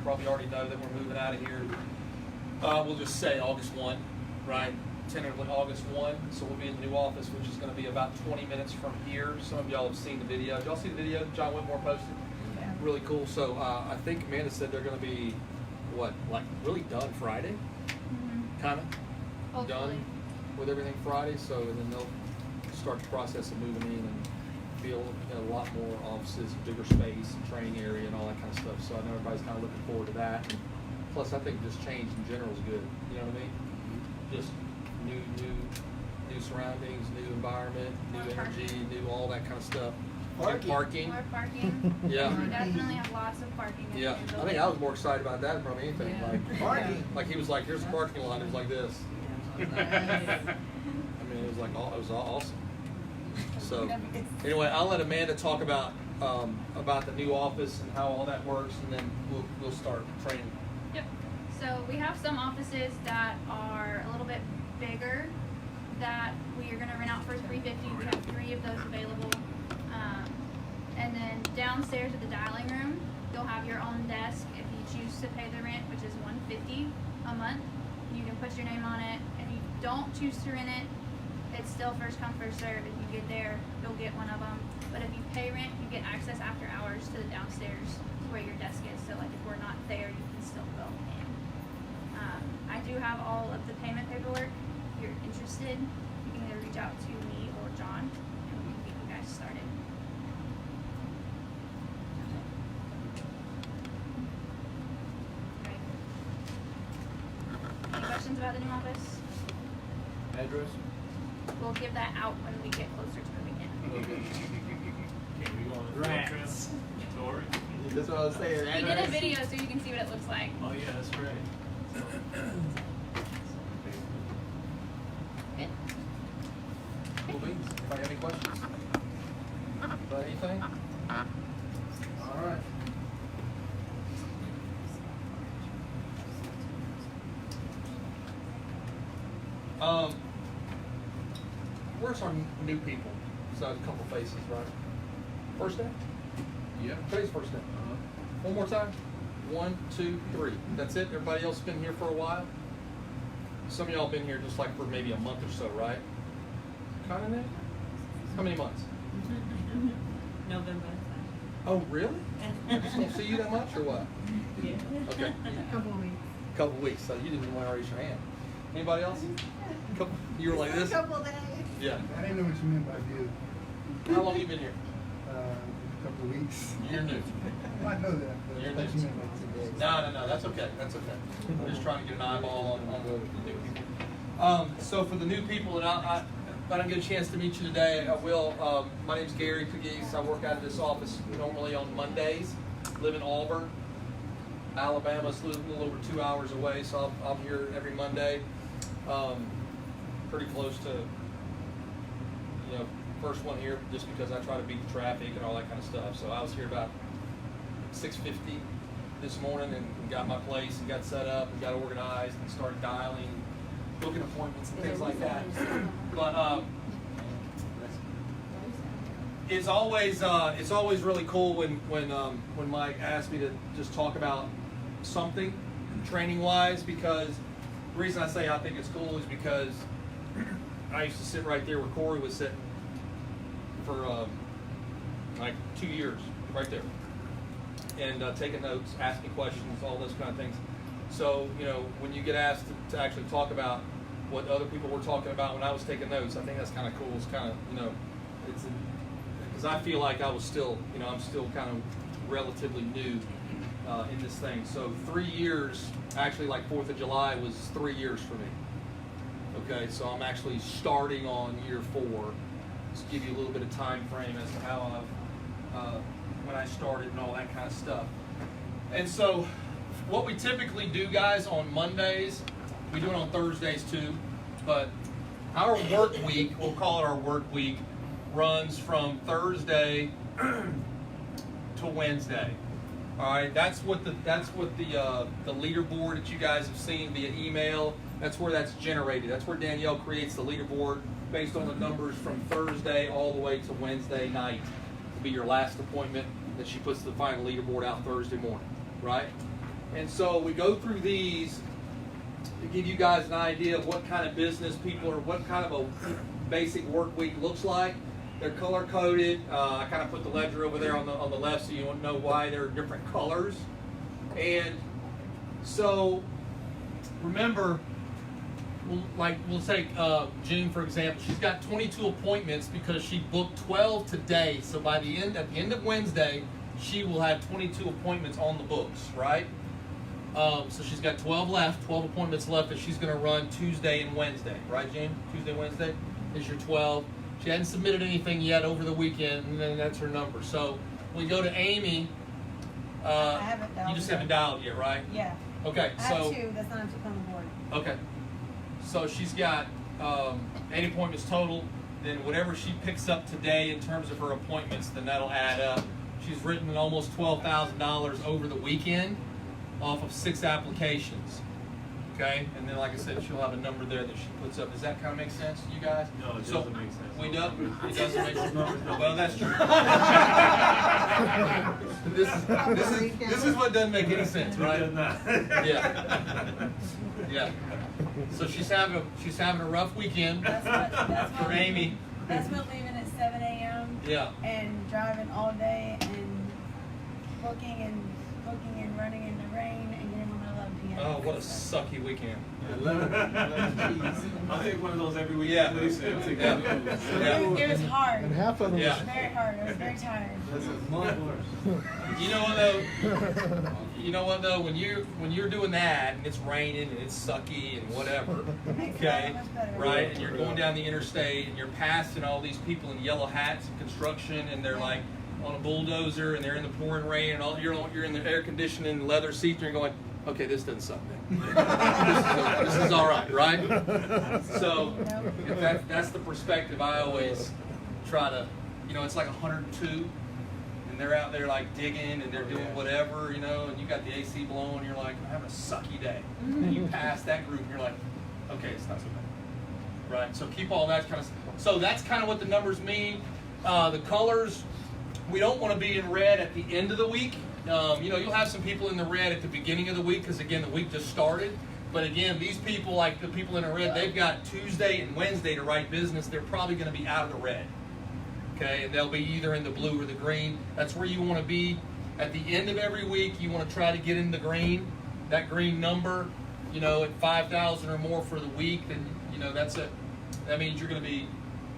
probably already know that we're moving out of here. We'll just say August 1, right? Tentatively August 1. So we'll be in the new office, which is going to be about 20 minutes from here. Some of y'all have seen the video. Did y'all see the video John Whitmore posted? Yeah. Really cool. So I think Amanda said they're going to be, what, like really done Friday? Kind of done with everything Friday. So and then they'll start the process of moving in and feel a lot more offices, bigger space, and training area, and all that kind of stuff. So I know everybody's kind of looking forward to that. And plus, I think just change in general is good. You know what I mean? Just new surroundings, new environment, new energy, new all that kind of stuff. Parking. More parking. Yeah. We definitely have lots of parking. Yeah. I think I was more excited about that than probably anything. Yeah. Like Parking. Like he was like, "Here's the parking lot." It was like this. I mean, it was like it was all awesome. So anyway, I'll let Amanda talk about the new office and how all that works, and then we'll start training. Yep. So we have some offices that are a little bit bigger that we are going to rent out for $350. We have 3 of those available. And then downstairs at the dialing room, you'll have your own desk if you choose to pay the rent, which is $150 a month. You can put your name on it. If you don't choose to rent it, it's still first come, first serve. If you get there, you'll get one of them. But if you pay rent, you get access after hours to the downstairs where your desk is. So like if we're not there, you can still go in. I do have all of the payment paperwork. If you're interested, you can either reach out to me or John, and we can get you guys started. Okay. Any questions about the new office? Address? We'll give that out when we get closer to moving in. Can we go on the Rats. tour? That's what I was saying. We did a video so you can see what it looks like. Oh yeah, that's right. Good. Cool beans. Anybody have any questions about anything? All right. Where's our new people? Besides a couple faces, right? First day? Yeah. Today's first day. One more time. 1, 2, 3. That's it? Everybody else been here for a while? Some of y'all been here just like for maybe a month or so, right? Kind of new? How many months? November. Oh, really? I just don't see you that much, or what? Yeah. Okay. Couple of weeks. Couple weeks, so you didn't even want to raise your hand. Anybody else? Couple, you were like this? Couple days. Yeah. I didn't know what you meant by good. How long you been here? A couple of weeks. You're new. I know that, but You're I thought new. you meant like today. No, that's okay. That's okay. I'm just trying to get an eyeball on the new people. So for the new people, and I don't get a chance to meet you today, I will. My name's Gary Pegues. I work out of this office normally on Mondays. Live in Auburn, Alabama. It's a little over 2 hours away, so I'm here every Monday. Pretty close to, first one here, just because I try to beat the traffic and all that kind of stuff. So I was here about 6:50 this morning and got my place and got set up and got organized and started dialing, booking appointments and things like that. But it's always really cool when Mike asked me to just talk about something training wise, because the reason I say I think it's cool is because I used to sit right there where Corey was sitting for like 2 years, right there, and taking notes, asking questions, all those kind of things. So when you get asked to actually talk about what other people were talking about when I was taking notes, I think that's kind of cool. It's kind of it's because I feel like I was still I'm still kind of relatively new in this thing. So 3 years, actually, like 4th of July was 3 years for me. Okay, so I'm actually starting on year 4. Just give you a little bit of time frame as to how when I started and all that kind of stuff. And so what we typically do, guys, on Mondays, we do it on Thursdays too, but our work week, we'll call it our work week, runs from Thursday to Wednesday. All right, that's what the leaderboard that you guys have seen via email, that's where that's generated. That's where Danielle creates the leaderboard based on the numbers from Thursday all the way to Wednesday night. Will be your last appointment that she puts the final leaderboard out Thursday morning, right? And so we go through these to give you guys an idea of what kind of business people are, what kind of a basic work week looks like. They're color coded. I kind of put the ledger over there on the left so you won't know why they're different colors. And so remember, we'll take June for example. She's got 22 appointments because she booked 12 today. So by at the end of Wednesday, she will have 22 appointments on the books, right? So she's got 12 appointments left that she's going to run Tuesday and Wednesday, right, June? Tuesday, Wednesday is your 12. She hadn't submitted anything yet over the weekend, and then that's her number. So we go to Amy. I haven't dialed You just yet. haven't dialed yet, right? Yeah. Okay, I so have 2. That's not on the board. okay, so she's got 8 appointments total. Then whatever she picks up today in terms of her appointments, then that'll add up. She's written almost $12,000 over the weekend off of 6 applications. Okay, and then like I said, she'll have a number there that she puts up. Does that kind of make sense to you guys? No, it So, doesn't make sense. We don't. It doesn't make sense. Numbers don't Well, make that's true. this is what doesn't make any sense, It right? does not. Yeah. Yeah. So she's having a rough weekend That's for Amy. That's what leaving at 7 a.m. Yeah. and driving all day and booking and running in the rain and getting home at 11 p.m. Oh, what a sucky weekend. 11 cheese. I'll take one of those every week. Yeah. Please. I'll take Yeah. one of those. Yeah. It was hard. And half of them Yeah. Very hard. I was very tired. That's a month worse. You know what though? When you're doing that and it's raining and it's sucky and whatever, Makes it okay, all much better. right? And you're going down the interstate and you're passing all these people in yellow hats and construction and they're like on a bulldozer and they're in the pouring rain and all you're in the air conditioning leather seats and you're going, okay, this doesn't suck then. this is all right, right? So if that's the perspective I always try to, it's like 102. And they're out there like digging and they're doing whatever, and you got the AC blowing, and you're like, I'm having a sucky day. And you pass that group and you're like, okay, it's not so bad. Right? So keep all that kind of so that's kind of what the numbers mean. The colors, we don't want to be in red at the end of the week. You'll have some people in the red at the beginning of the week because again the week just started. But again, these people, like the people in the red, they've got Tuesday and Wednesday to write business. They're probably going to be out of the red. Okay, and they'll be either in the blue or the green. That's where you want to be at the end of every week. You want to try to get in the green, that green number, at 5,000 or more for the week. Then that means you're going to be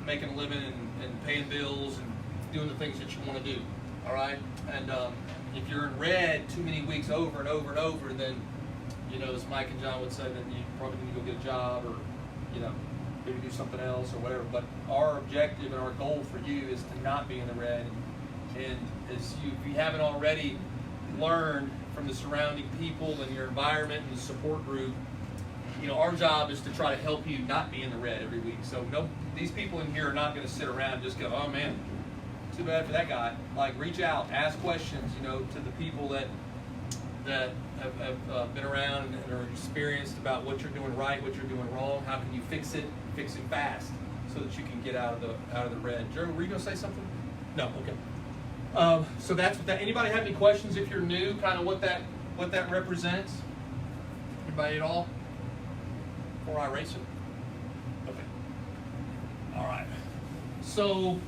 making a living and paying bills and doing the things that you want to do. All right, and if you're in red too many weeks over and over and over, then as Mike and John would say, then you probably need to go get a job or maybe do something else or whatever. But our objective and our goal for you is to not be in the red. And if you haven't already learned from the surrounding people and your environment and the support group, our job is to try to help you not be in the red every week. So these people in here are not going to sit around and just go, oh man, too bad for that guy. Like reach out, ask questions, to the people that have been around and are experienced about what you're doing right, what you're doing wrong. How can you fix it fast so that you can get out of the red. Joe, were you going to say something? No. Okay. So that's what that. Anybody have any questions? If you're new, kind of what that represents. Anybody at all? Before I erase it. Okay. All right. So.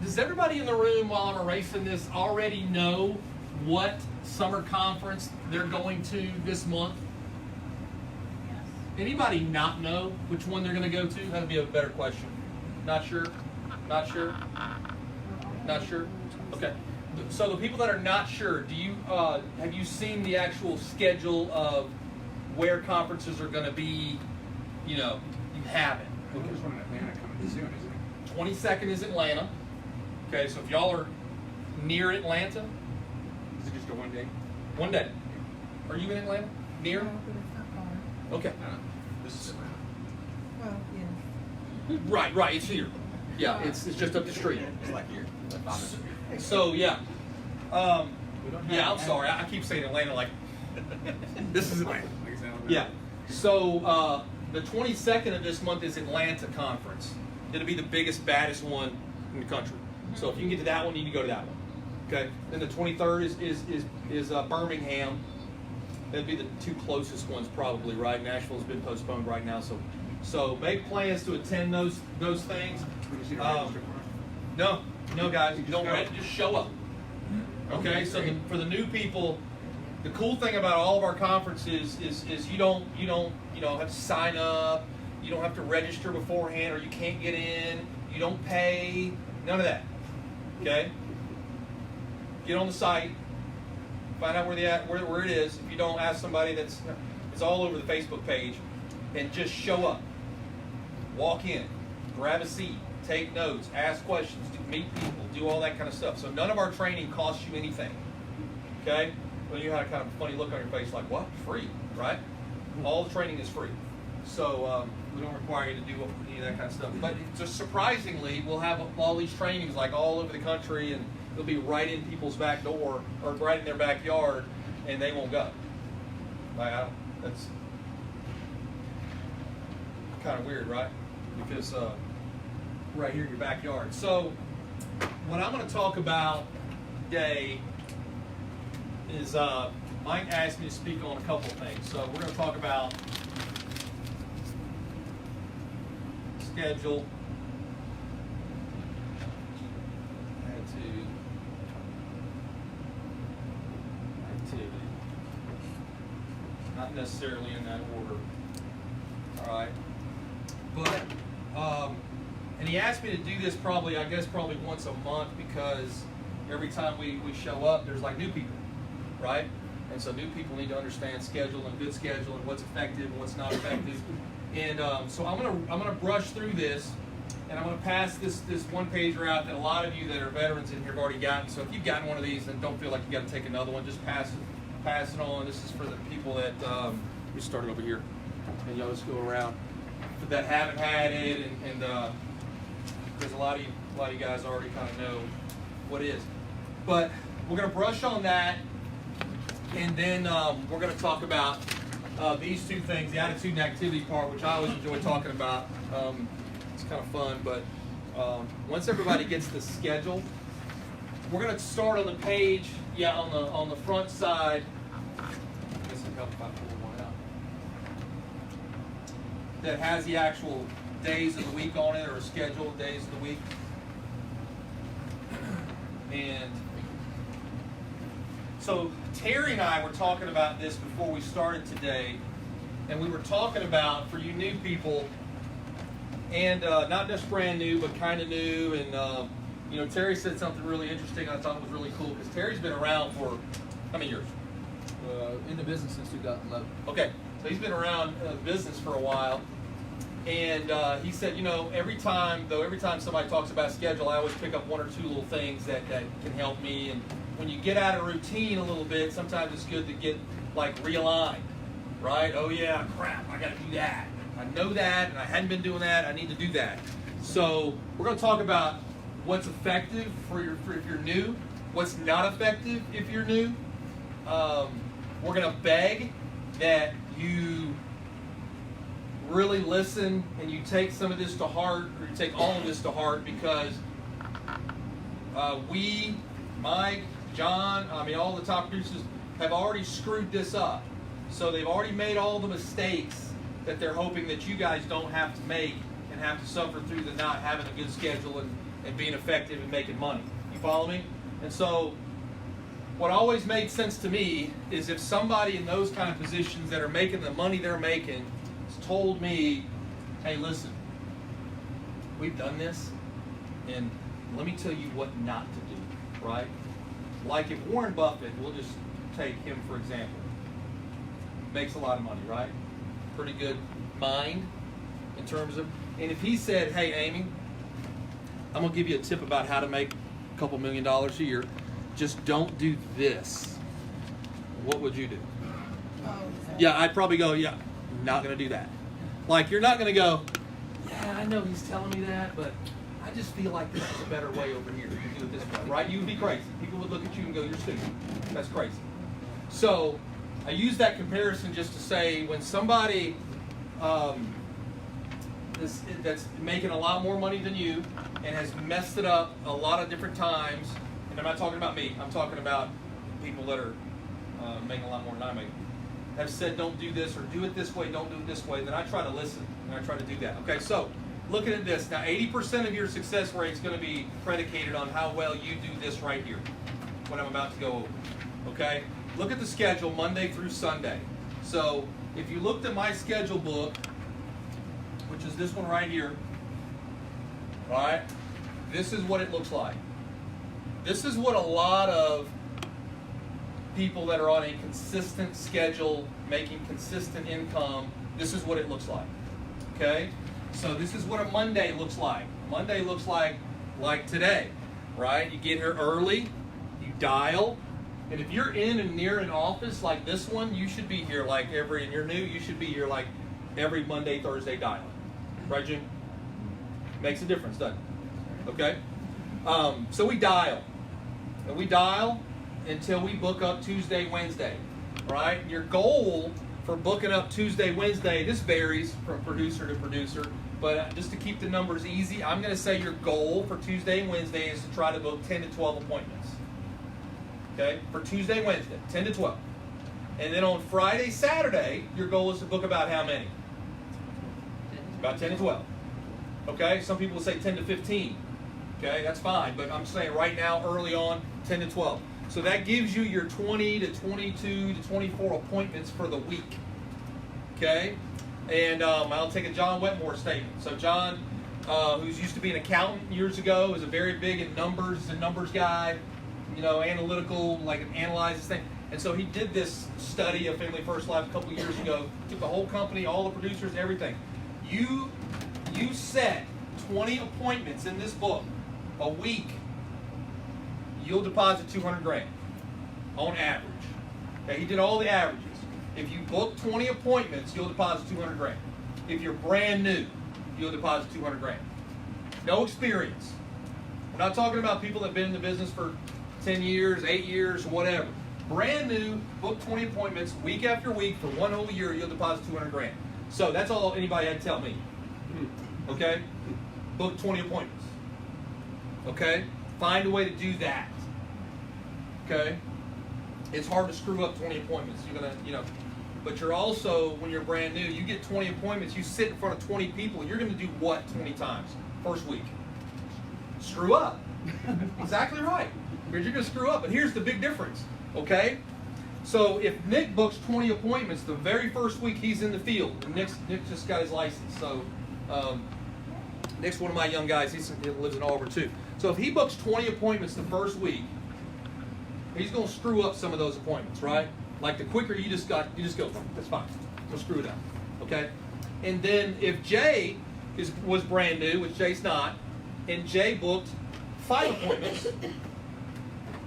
Does everybody in the room, while I'm erasing this, already know what summer conference they're going to this month? Yes. Anybody not know which one they're going to go to? That'd be a better question. Not sure? Not sure? Not sure? Okay. So the people that are not sure, have you seen the actual schedule of where conferences are going to be? You haven't. There's one in Atlanta coming soon, isn't it? 22nd is Atlanta. Okay, so if y'all are near Atlanta, Is it just a one day? one day. Are you in Atlanta? Near? No, but it's not far. Okay. This is Atlanta. Well, yes. Right, it's here. Yeah, it's just up the street. It's like here. Like 5 minutes. So yeah. Yeah, I'm sorry. I keep saying Atlanta like this is Atlanta. Like it's Alabama. Yeah. So the 22nd of this month is Atlanta conference. It'll be the biggest, baddest one in the country. So if you can get to that one, you need to go to that one. Okay. Then the 23rd is Birmingham. That'd be the two closest ones probably, right? Nashville's been postponed right now, so make plans to attend those things. We just need to Um, register for it. No, guys, you don't go. just show up. Okay, Okay, so great. for the new people, the cool thing about all of our conferences is you don't have to sign up, you don't have to register beforehand, or you can't get in, you don't pay, none of that. Okay, get on the site, find out where it is. If you don't, ask somebody it's all over the Facebook page, and just show up, walk in, grab a seat, take notes, ask questions, meet people, do all that kind of stuff. So none of our training costs you anything. Okay? Well, you had a kind of funny look on your face, like, what? Free, right? All the training is free. So we don't require you to do any of that kind of stuff. But just surprisingly, we'll have all these trainings like all over the country, and they'll be right in people's back door or right in their backyard, and they won't go. Like, that's kind of weird, right? Because right here in your backyard. So what I'm going to talk about today is Mike asked me to speak on a couple of things. So we're going to talk about schedule, attitude, activity. Not necessarily in that order. All right. But and he asked me to do this probably once a month, because every time we show up, there's like new people, right? And so new people need to understand schedule and good schedule and what's effective and what's not effective. And so I'm gonna brush through this, and I'm gonna pass this one pager out that a lot of you that are veterans in here have already gotten. So if you've gotten one of these, then don't feel like you got to take another one. Just pass it on. This is for the people that we started over here, and y'all just go around that haven't had it, and because a lot of you guys already kind of know what it is. But we're going to brush on that, and then we're going to talk about these two things, the attitude and activity part, which I always enjoy talking about. It's kind of fun, but once everybody gets the schedule, we're going to start on the page, on the front side. I guess it'll help if I pull one out. That has the actual days of the week on it, or scheduled days of the week. And so Terry and I were talking about this before we started today, and we were talking about, for you new people, and not just brand new, but kind of new, and Terry said something really interesting I thought was really cool, because Terry's been around for how many years? In the business since 2011. Okay, so he's been around the business for a while, and he said, every time somebody talks about schedule, I always pick up one or two little things that can help me. And when you get out of routine a little bit, sometimes it's good to get like realigned, right? Oh yeah, crap, I got to do that. I know that, and I hadn't been doing that. I need to do that. So we're going to talk about what's effective for if you're new, what's not effective if you're new. We're going to beg that you really listen and you take some of this to heart, or you take all of this to heart, because we, Mike, John, all the top producers have already screwed this up. So they've already made all the mistakes that they're hoping that you guys don't have to make and have to suffer through the not having a good schedule and being effective and making money. You follow me? And so what always made sense to me is if somebody in those kind of positions that are making the money they're making told me, hey, listen, we've done this, and let me tell you what not to do, right? Like if Warren Buffett, we'll just take him for example, makes a lot of money, right? Pretty good mind in terms of, and if he said, hey, Amy, I'm going to give you a tip about how to make a couple $1 million a year, just don't do this, what would you do? Yeah, I'd probably go, yeah, not going to do that. Like, you're not going to go, yeah, I know he's telling me that, but I just feel like this is a better way over here. You do it this way, right? You would be crazy. People would look at you and go, you're stupid. That's crazy. So I use that comparison just to say, when somebody that's making a lot more money than you and has messed it up a lot of different times, and I'm not talking about me, I'm talking about people that are making a lot more than I make, have said don't do this or do it this way, don't do it this way, then I try to listen and I try to do that. Okay, so looking at this, now 80% of your success rate is going to be predicated on how well you do this right here, what I'm about to go over. Okay, look at the schedule Monday through Sunday. So if you looked at my schedule book, which is this one right here, all right, this is what it looks like. This is what a lot of people that are on a consistent schedule, making consistent income, this is what it looks like. Okay? So this is what a Monday looks like. Monday looks like today, right? You get here early, you dial, and if you're in and near an office like this one, you should be here like and you're new, you should be here like every Monday, Thursday dialing. Right, Jim? Makes a difference, doesn't it? Okay? So we dial. And we dial until we book up Tuesday, Wednesday. Right? Your goal for booking up Tuesday, Wednesday, this varies from producer to producer, but just to keep the numbers easy, I'm going to say your goal for Tuesday and Wednesday is to try to book 10 to 12 appointments. Okay? For Tuesday, Wednesday, 10 to 12. And then on Friday, Saturday, your goal is to book about how many? About 10 to 12. Okay? Some people say 10 to 15. Okay? That's fine, but I'm saying right now, early on, 10 to 12. So that gives you your 20 to 22 to 24 appointments for the week. Okay? And I'll take a John Wetmore statement. So John, who's used to be an accountant years ago, is a very big in numbers. He's a numbers guy, you know, analytical, like analyzes things. And so he did this study of Family First Life a couple of years ago. Took the whole company, all the producers, everything. You set 20 appointments in this book a week, you'll deposit 200 grand on average. Okay, he did all the averages. If you book 20 appointments, you'll deposit 200 grand. If you're brand new, you'll deposit 200 grand. No experience. We're not talking about people that have been in the business for 10 years, 8 years, whatever. Brand new, book 20 appointments week after week for one whole year, you'll deposit 200 grand. So that's all anybody had to tell me. Okay? Book 20 appointments. Okay? Find a way to do that. Okay? It's hard to screw up 20 appointments. You're gonna, you know, but you're also, when you're brand new, you get 20 appointments, you sit in front of 20 people, you're gonna do what 20 times? First week. Screw up. Exactly right. Because you're gonna screw up. But here's the big difference. Okay? So if Nick books 20 appointments the very first week he's in the field, and Nick just got his license. So Nick's one of my young guys. He lives in Auburn too. So if he books 20 appointments the first week, he's going to screw up some of those appointments, right? Like the quicker you just go, that's fine. We'll screw it up, okay? And then if Jay was brand new, which Jay's not, and Jay booked 5 appointments,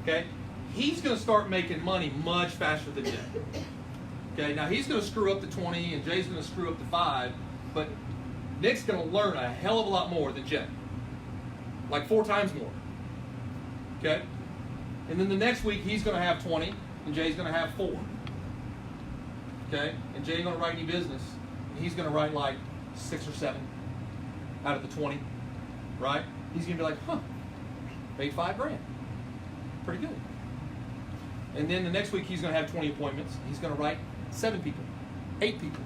okay? He's going to start making money much faster than Jay. Okay, now he's going to screw up the 20 and Jay's going to screw up the 5, but Nick's going to learn a hell of a lot more than Jay. Like 4 times more. Okay? And then the next week he's going to have 20 and Jay's going to have 4. Okay? And Jay ain't going to write any business. And he's going to write like 6 or 7 out of the 20. Right? He's going to be like, huh, made 5 grand. Pretty good. And then the next week he's going to have 20 appointments. He's going to write 7 people, 8 people,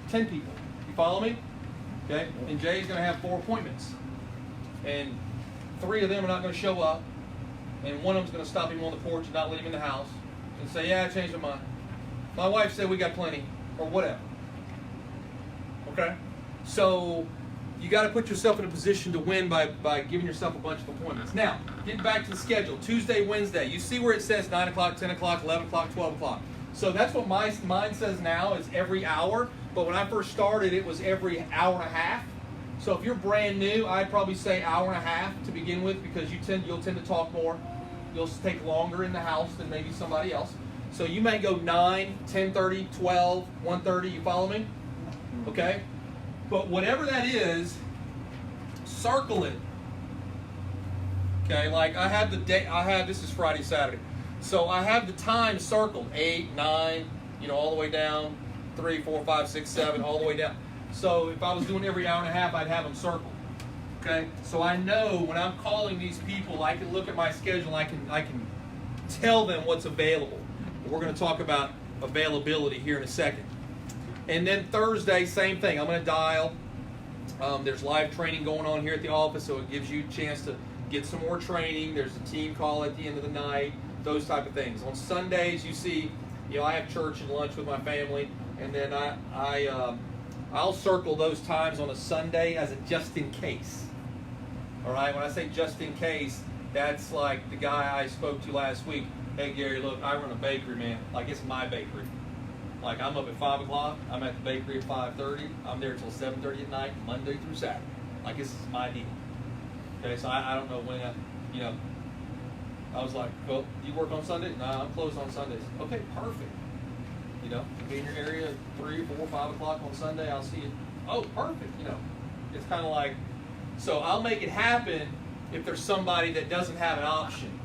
10 people. You follow me? Okay? And Jay's going to have 4 appointments. And 3 of them are not going to show up. And one of them's going to stop him on the porch and not let him in the house and say, yeah, I changed my mind. My wife said we got plenty, or whatever. Okay? So you got to put yourself in a position to win by giving yourself a bunch of appointments. Now, getting back to the schedule, Tuesday, Wednesday. You see where it says 9 o'clock, 10 o'clock, 11 o'clock, 12 o'clock. So that's what mine says now is every hour. But when I first started, it was every hour and a half. So if you're brand new, I'd probably say hour and a half to begin with because you'll tend to talk more. You'll take longer in the house than maybe somebody else. So you may go 9, 10:30, 12, 1:30. You follow me? Okay? But whatever that is, circle it. Okay, like I have the day, this is Friday, Saturday. So I have the time circled, 8, 9, all the way down, 3, 4, 5, 6, 7, all the way down. So if I was doing every hour and a half, I'd have them circled. Okay, so I know when I'm calling these people, I can look at my schedule. I can tell them what's available. We're going to talk about availability here in a second. And then Thursday, same thing. I'm going to dial. There's live training going on here at the office, so it gives you a chance to get some more training. There's a team call at the end of the night, those type of things. On Sundays, you see, I have church and lunch with my family, and then I'll circle those times on a Sunday as a just in case. All right, when I say just in case, that's like the guy I spoke to last week. Hey Gary, look, I run a bakery, man. Like, it's my bakery. Like, I'm up at 5 o'clock. I'm at the bakery at 5:30. I'm there till 7:30 at night, Monday through Saturday. Like, this is my deal. Okay, so I don't know when, I was like, well, you work on Sundays? No, I'm closed on Sundays. Okay, perfect. Be in your area at 3, 4, 5 o'clock on Sunday. I'll see you. Oh, perfect. It's kind of like, so I'll make it happen if there's somebody that doesn't have an option.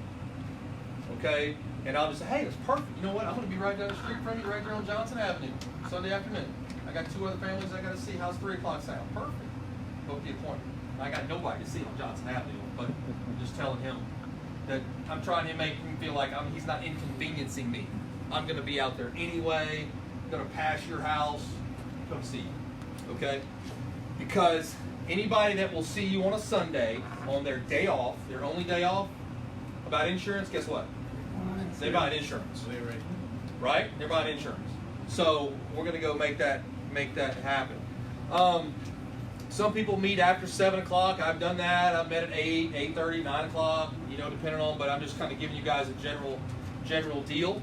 Okay? And I'll just say, hey, that's perfect. You know what? I'm going to be right down the street from you, right there on Johnson Avenue, Sunday afternoon. I got 2 other families I got to see. How's 3 o'clock sound? Perfect. Book the appointment. I got nobody to see on Johnson Avenue, but I'm just telling him that I'm trying to make him feel like he's not inconveniencing me. I'm going to be out there anyway. I'm going to pass your house. Come see you. Okay? Because anybody that will see you on a Sunday on their day off, their only day off, about insurance, guess what? They buy insurance. Right? They're buying insurance. So we're going to go make that happen. Some people meet after 7 o'clock. I've done that. I've met at 8, 8:30, 9 o'clock, depending on, but I'm just kind of giving you guys a general deal.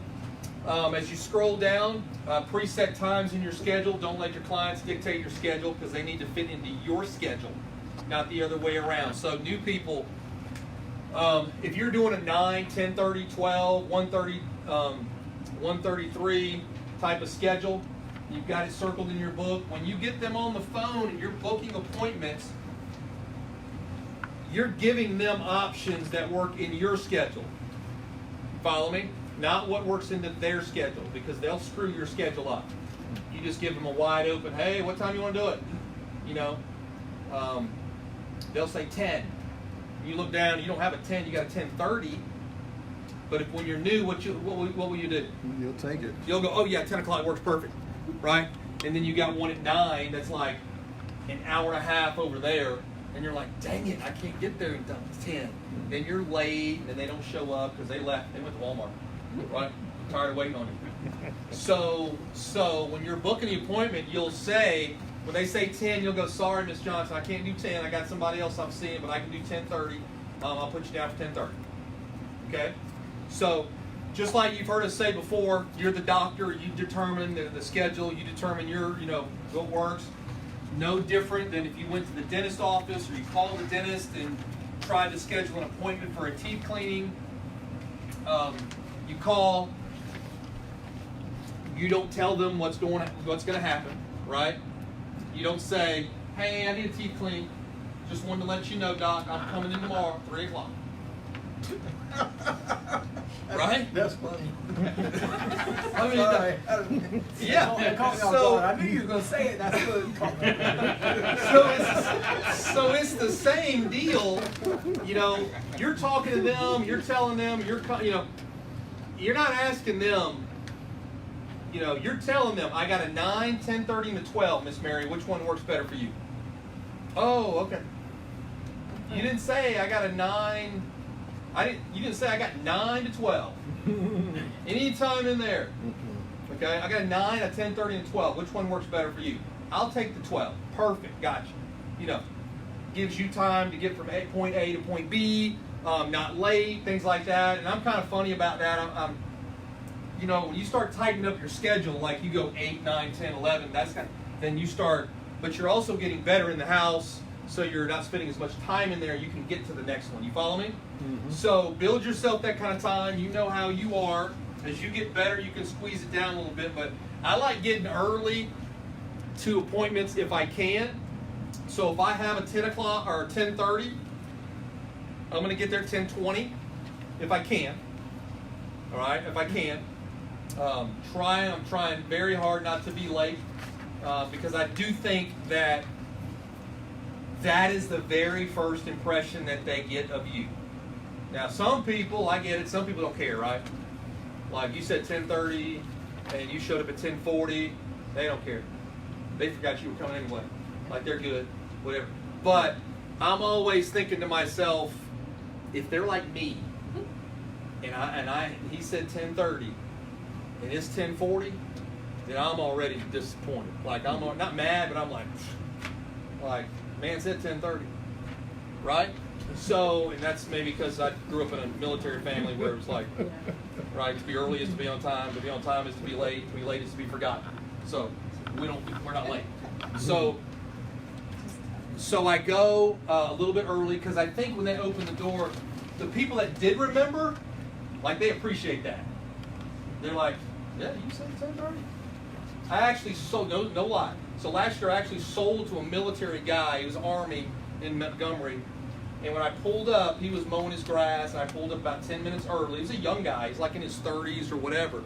As you scroll down, preset times in your schedule. Don't let your clients dictate your schedule because they need to fit into your schedule, not the other way around. So new people, if you're doing a 9, 10:30, 12, 1:30, 1:33 type of schedule, you've got it circled in your book. When you get them on the phone and you're booking appointments, you're giving them options that work in your schedule. Follow me? Not what works into their schedule, because they'll screw your schedule up. You just give them a wide open, hey, what time you want to do it? They'll say 10. You look down, you don't have a 10, you got a 10:30. But when you're new, what will you do? You'll take it. You'll go, oh yeah, 10 o'clock works perfect, right? And then you got one at 9 that's like an hour and a half over there, and you're like, dang it, I can't get there until 10. Then you're late, and they don't show up because they went to Walmart, right? I'm tired of waiting on you. So when you're booking the appointment, you'll say, when they say 10, you'll go, sorry, Miss Johnson, I can't do 10. I got somebody else I'm seeing, but I can do 10:30. I'll put you down for 10:30. Okay? So, just like you've heard us say before, you're the doctor, you determine the schedule, you determine what works. No different than if you went to the dentist office or you called the dentist and tried to schedule an appointment for a teeth cleaning. You call, you don't tell them what's going to happen, right? You don't say, hey, I need a teeth clean. Just wanted to let you know, Doc, I'm coming in tomorrow, 3 o'clock. Right? That's funny. I mean, Sorry. yeah. So I knew you were gonna say it. That's good. So it's the same deal. You're talking to them. You're telling them. You're not asking them. You're telling them, I got a 9, 10:30, and a 12, Miss Mary. Which one works better for you? Oh, okay. You didn't say I got a 9. You didn't say I got 9 to 12. Anytime in there. Okay, I got a 9, a 10:30, and a 12. Which one works better for you? I'll take the 12. Perfect. Gotcha. Gives you time to get from point A to point B. Not late. Things like that. And I'm kind of funny about that. When you start tightening up your schedule, like you go 8, 9, 10, 11. Then you start. But you're also getting better in the house. So you're not spending as much time in there. You can get to the next one. You follow me? Mm-hmm. So build yourself that kind of time. You know how you are. As you get better, you can squeeze it down a little bit. But I like getting early to appointments if I can. So if I have a 10 o'clock or 10:30, I'm going to get there at 10:20 if I can. All right, if I can. I'm trying very hard not to be late because I do think that That is the very first impression that they get of you. Now, some people, I get it, some people don't care, right? Like you said 10:30 and you showed up at 10:40, they don't care. They forgot you were coming anyway. Like they're good, whatever. But I'm always thinking to myself, if they're like me, and he said 10:30, and it's 10:40, then I'm already disappointed. Like I'm not mad, but I'm like, man said 10:30, right? So, and that's maybe because I grew up in a military family where it was like, right, to be early is to be on time is to be late is to be forgotten. So we're not late. So I go a little bit early because I think when they open the door, the people that did remember, like they appreciate that. They're like, yeah, you said 10:30. I actually sold, no lie. So last year I actually sold to a military guy. He was Army in Montgomery. And when I pulled up, he was mowing his grass, and I pulled up about 10 minutes early. He was a young guy. He's like in his 30s or whatever.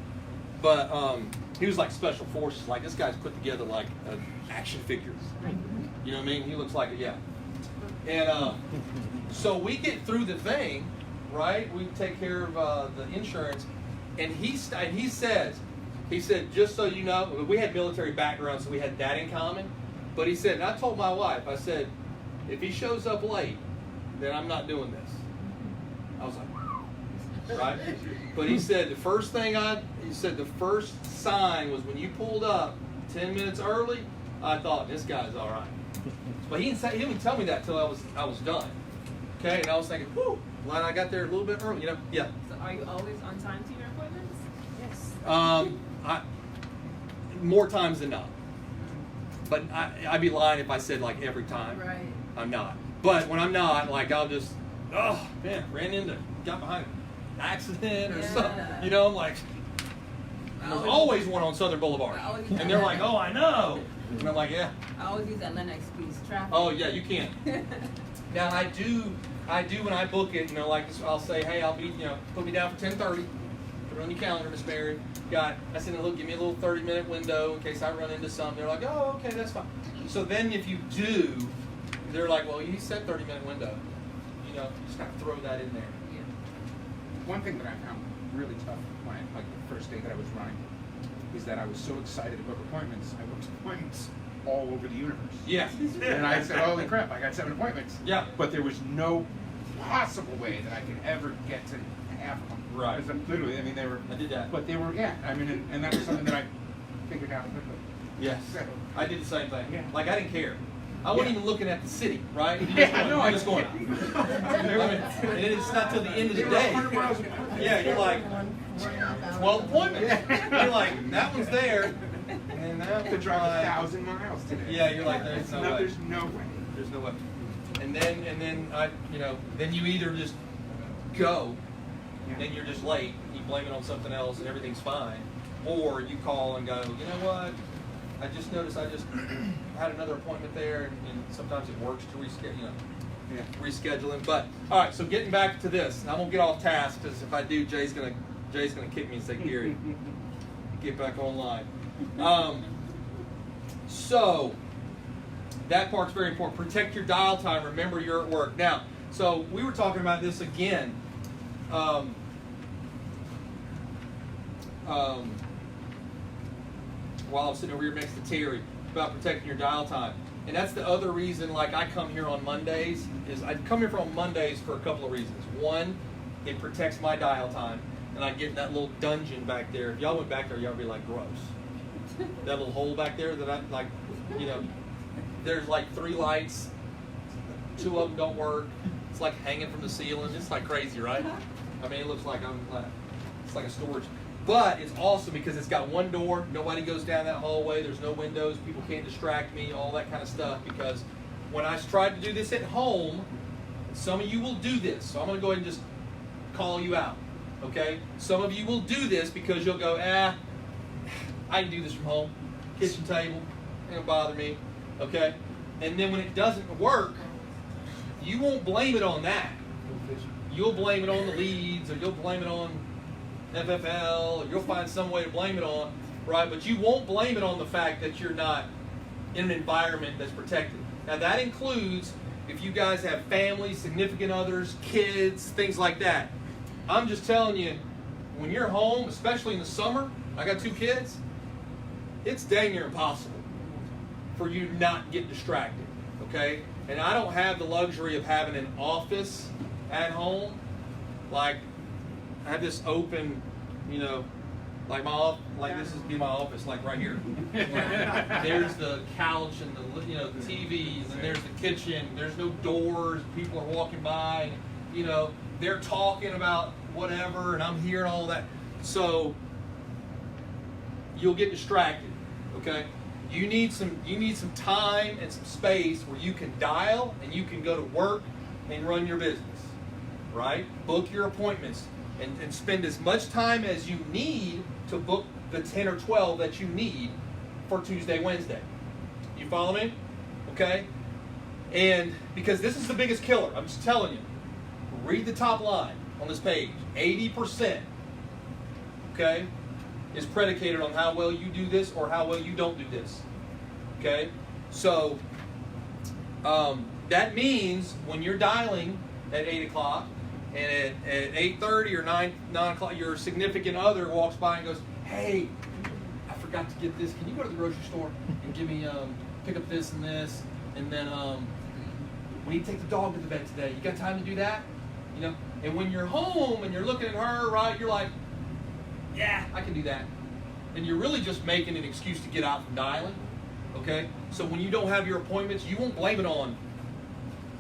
But he was like special forces. Like this guy's put together like an action figure. You know what I mean? He looks like it, yeah. And so we get through the thing, right? We take care of the insurance. And he said, just so you know, we had military background, so we had that in common. But he said, and I told my wife, I said, if he shows up late, then I'm not doing this. I was like, right? But he said the first sign was when you pulled up 10 minutes early, I thought, this guy's all right. But he didn't tell me that till I was done. Okay, and I was thinking, whew, glad I got there a little bit early, you know? Yeah. So are you always on time to your appointments? Yes. More times than not. But I'd be lying if I said like every time. Right. I'm not. But when I'm not, like I'll just, got behind an accident or something. You know, I'm like, there's always one on Southern Boulevard. And they're like, oh, I know. And I'm like, yeah. I always use that Lennox piece, traffic. Oh, yeah, you can. Now, I do when I book it, I'll say, hey, I'll be, put me down for 10:30. Put it on your calendar, Miss Mary. I said, look, give me a little 30-minute window in case I run into something. They're like, oh, okay, that's fine. So then if you do, they're like, well, you said 30-minute window. Just kind of throw that in there. Yeah. One thing that I found really tough when the first day that I was running is that I was so excited to book appointments. I booked appointments all over the universe. Yeah. And I said, holy crap, I got 7 appointments. Yeah. But there was no possible way that I could ever get to half of them. Right. Because literally, they were. I did that. But they were, and that was something that I figured out quickly. Yes. So, I did the same thing. Yeah. Like, I didn't care. I wasn't even looking at the city, right? I just going. And it's not till the end of the day. Yeah, you're like, 12 appointments. You're like, that one's there. And that to drive like, 1,000 miles today. Yeah, you're like, there's no way. There's no way. There's no way. And then then you either just go, and then you're just late, you blame it on something else, and everything's fine, or you call and go, you know what? I just noticed I just had another appointment there, and sometimes it works to rescheduling. But all right, so getting back to this, I'm gonna get off task because if I do, Jay's gonna kick me and say, Gary, get back online. So that part's very important. Protect your dial time. Remember you're at work. Now, so we were talking about this again. While I was sitting over here next to Terry about protecting your dial time. And that's the other reason, like I come here on Mondays, is I come here on Mondays for a couple of reasons. One, it protects my dial time, and I get in that little dungeon back there. If y'all went back there, y'all would be like, gross. That little hole back there that I, like, there's like 3 lights, 2 of them don't work. It's like hanging from the ceiling. It's like crazy, right? I mean, it looks like it's like a storage. But it's awesome because it's got 1 door. Nobody goes down that hallway. There's no windows. People can't distract me, all that kind of stuff. Because when I tried to do this at home, some of you will do this. So I'm going to go ahead and just call you out. Okay? Some of you will do this because you'll go, I can do this from home. Kitchen table. Ain't going to bother me. Okay? And then when it doesn't work, you won't blame it on that. You'll blame it on the leads, or you'll blame it on FFL, or you'll find some way to blame it on, right? But you won't blame it on the fact that you're not in an environment that's protected. Now that includes if you guys have families, significant others, kids, things like that. I'm just telling you, when you're home, especially in the summer, I got 2 kids, it's dang near impossible for you to not get distracted, okay? And I don't have the luxury of having an office at home. Like, I have this open, you know, like this is be my office, like right here. There's the couch and the the TV, and then there's the kitchen. There's no doors. People are walking by, and, they're talking about whatever, and I'm hearing all that. So you'll get distracted. Okay, you need some time and some space where you can dial and you can go to work and run your business. Right? Book your appointments and spend as much time as you need to book the 10 or 12 that you need for Tuesday, Wednesday. You follow me? Okay? And because this is the biggest killer, I'm just telling you. Read the top line on this page. 80%, okay, is predicated on how well you do this or how well you don't do this. Okay? So, that means when you're dialing at 8 o'clock, and at 8:30 or 9 o'clock, your significant other walks by and goes, "Hey, I forgot to get this. Can you go to the grocery store and give me pick up this and this? And then we need to take the dog to the vet today. You got time to do that?" And when you're home and you're looking at her, right, you're like, "Yeah, I can do that." And you're really just making an excuse to get out from dialing. Okay? So when you don't have your appointments, you won't blame it on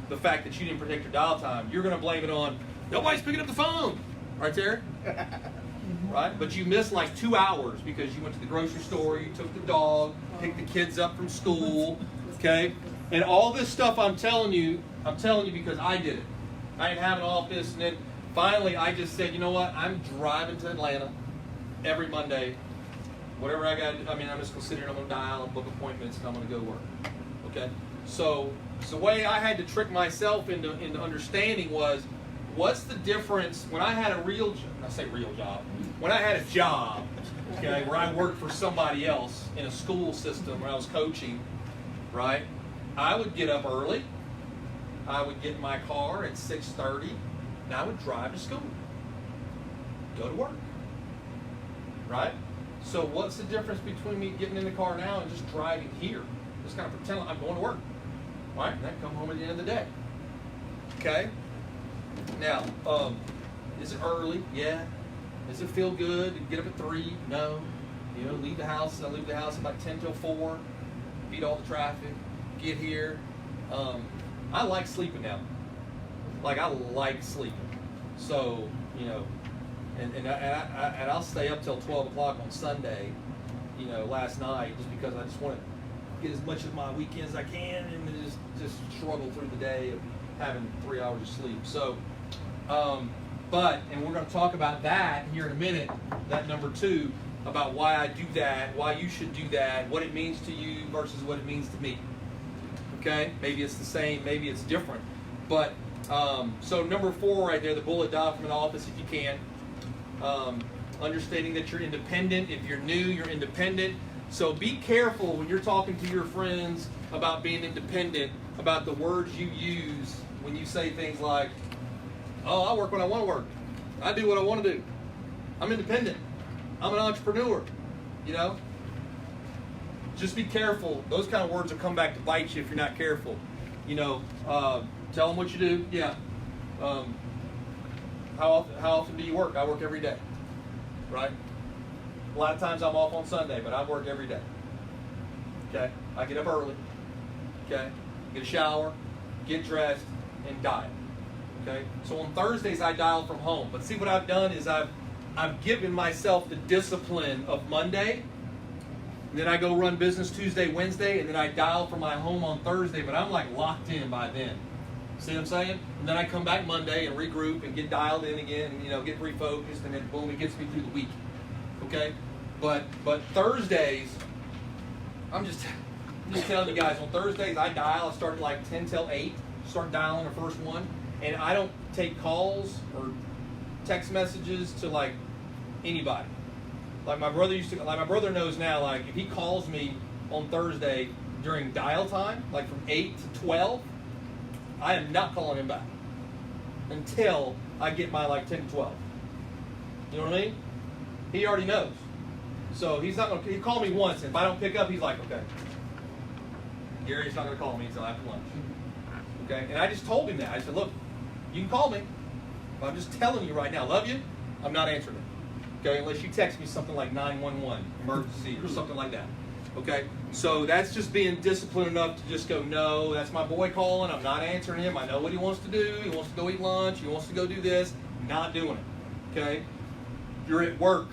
the fact that you didn't protect your dial time. You're going to blame it on nobody's picking up the phone. Right, Terry? Right? But you missed like 2 hours because you went to the grocery store, you took the dog, picked the kids up from school, okay? And all this stuff I'm telling you because I did it. I didn't have an office, and then finally I just said, you know what? I'm driving to Atlanta every Monday. Whatever I got to do, I'm just considering I'm going to dial and book appointments, and I'm going to go work. Okay? So the way I had to trick myself into understanding was, what's the difference when I had a real job, when I had a job, okay, where I worked for somebody else in a school system where I was coaching, right? I would get up early, I would get in my car at 6:30, and I would drive to school, go to work, right? So what's the difference between me getting in the car now and just driving here? Just kind of pretend like I'm going to work, right? And then come home at the end of the day, okay? Now, is it early? Yeah. Does it feel good to get up at 3? No. Leave the house. I leave the house about 10 till 4. Beat all the traffic. Get here. I like sleeping now. Like, I like sleeping. So, and I'll stay up till 12 o'clock on Sunday, last night, just because I just want to get as much of my weekend as I can and then just struggle through the day of having 3 hours of sleep. So, and we're going to talk about that here in a minute, that number 2, about why I do that, why you should do that, what it means to you versus what it means to me. Okay? Maybe it's the same, maybe it's different. But, so number 4 right there, the bullet dial from an office if you can. Understanding that you're independent. If you're new, you're independent. So be careful when you're talking to your friends about being independent, about the words you use when you say things like, "Oh, I work when I want to work. I do what I want to do. I'm independent. I'm an entrepreneur." Just be careful. Those kind of words will come back to bite you if you're not careful. Tell them what you do. Yeah. How often do you work? I work every day. Right? A lot of times I'm off on Sunday, but I work every day. Okay? I get up early. Okay? Get a shower, get dressed, and dial. Okay? So on Thursdays I dial from home. But see what I've done is I've given myself the discipline of Monday, and then I go run business Tuesday, Wednesday, and then I dial from my home on Thursday, but I'm like locked in by then. See what I'm saying? And then I come back Monday and regroup and get dialed in again and get refocused, and then boom, it gets me through the week. Okay? But Thursdays, I'm just telling you guys, on Thursdays I dial. I start at like 10 till 8, start dialing the first one, and I don't take calls or text messages to like anybody. Like my brother knows now, like if he calls me on Thursday during dial time, like from 8 to 12, I am not calling him back until I get my like 10 to 12. You know what I mean? He already knows. So he's not going to, he called me once, and if I don't pick up, he's like, okay, Gary's not going to call me until after lunch. Okay? And I just told him that. I said, look, you can call me, but I'm just telling you right now, love you, I'm not answering it. Okay? Unless you text me something like 911, emergency, or something like that. Okay? So that's just being disciplined enough to just go, no, that's my boy calling, I'm not answering him, I know what he wants to do, he wants to go eat lunch, he wants to go do this, not doing it. Okay? You're at work.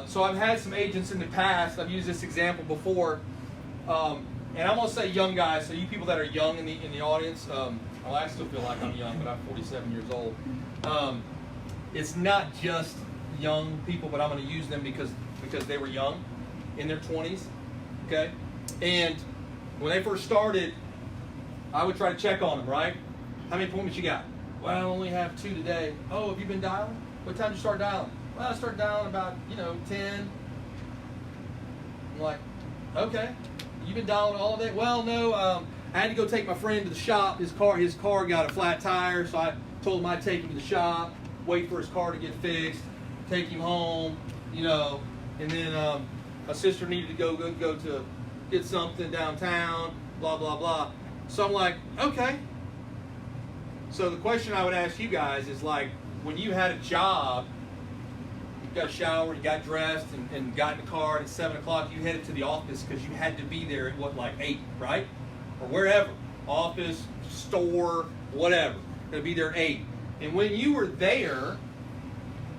So I've had some agents in the past, I've used this example before, and I'm going to say young guys, so you people that are young in the audience, well, I still feel like I'm young, but I'm 47 years old. It's not just young people, but I'm going to use them because they were young, in their 20s, okay? And when they first started, I would try to check on them, right? How many appointments you got? Well, I only have 2 today. Oh, have you been dialing? What time did you start dialing? Well, I started dialing about, 10. I'm like, okay. You've been dialing all day? Well, no, I had to go take my friend to the shop. His car got a flat tire, so I told him I'd take him to the shop, wait for his car to get fixed, take him home, and then my sister needed to go to get something downtown, blah, blah, blah. So I'm like, okay. So the question I would ask you guys is like, when you had a job, you got showered, you got dressed, and got in the car, and at 7 o'clock you headed to the office because you had to be there at what, like 8, right? Or wherever, office, store, whatever. Gonna be there at 8. And when you were there,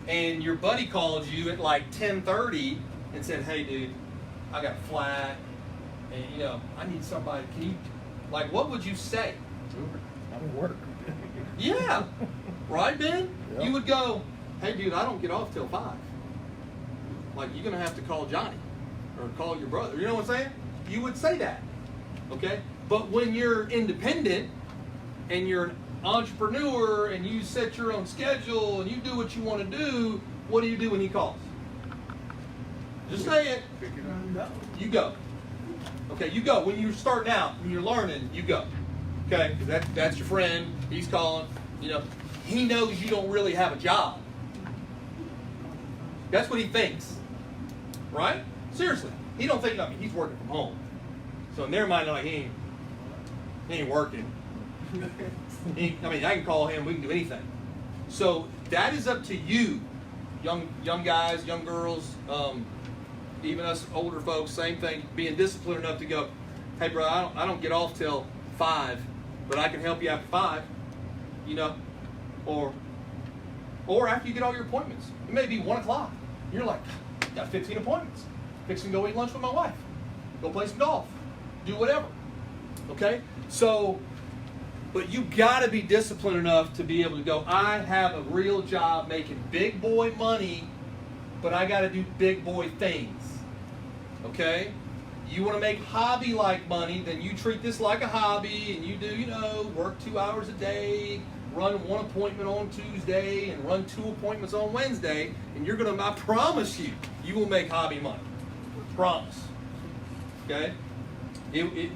and your buddy called you at like 10:30 and said, hey dude, I got flat, and I need somebody, can you, like, what would you say? I'm at work. Yeah, right, Ben? Yep. You would go, hey dude, I don't get off till 5. Like, you're gonna have to call Johnny or call your brother. You know what I'm saying? You would say that, okay? But when you're independent and you're an entrepreneur and you set your own schedule and you do what you want to do, what do you do when he calls? Just say it. You go. Okay, you go. When you're starting out, when you're learning, you go. Okay, because that's your friend. He's calling. He knows you don't really have a job. That's what he thinks, right? Seriously, he don't think. He's working from home, so in their mind, they're like, he ain't working. I can call him. We can do anything. So that is up to you, young guys, young girls, even us older folks. Same thing. Being disciplined enough to go, hey, bro, I don't get off till 5, but I can help you after 5. Or after you get all your appointments. It may be 1 o'clock. You're like, got 15 appointments. Fixing to go eat lunch with my wife. Go play some golf. Do whatever. Okay? So, but you got to be disciplined enough to be able to go, I have a real job making big boy money, but I got to do big boy things. Okay? You want to make hobby-like money, then you treat this like a hobby, and you do, work 2 hours a day, run 1 appointment on Tuesday, and run 2 appointments on Wednesday, and you're going to, I promise you will make hobby money. Promise. Okay?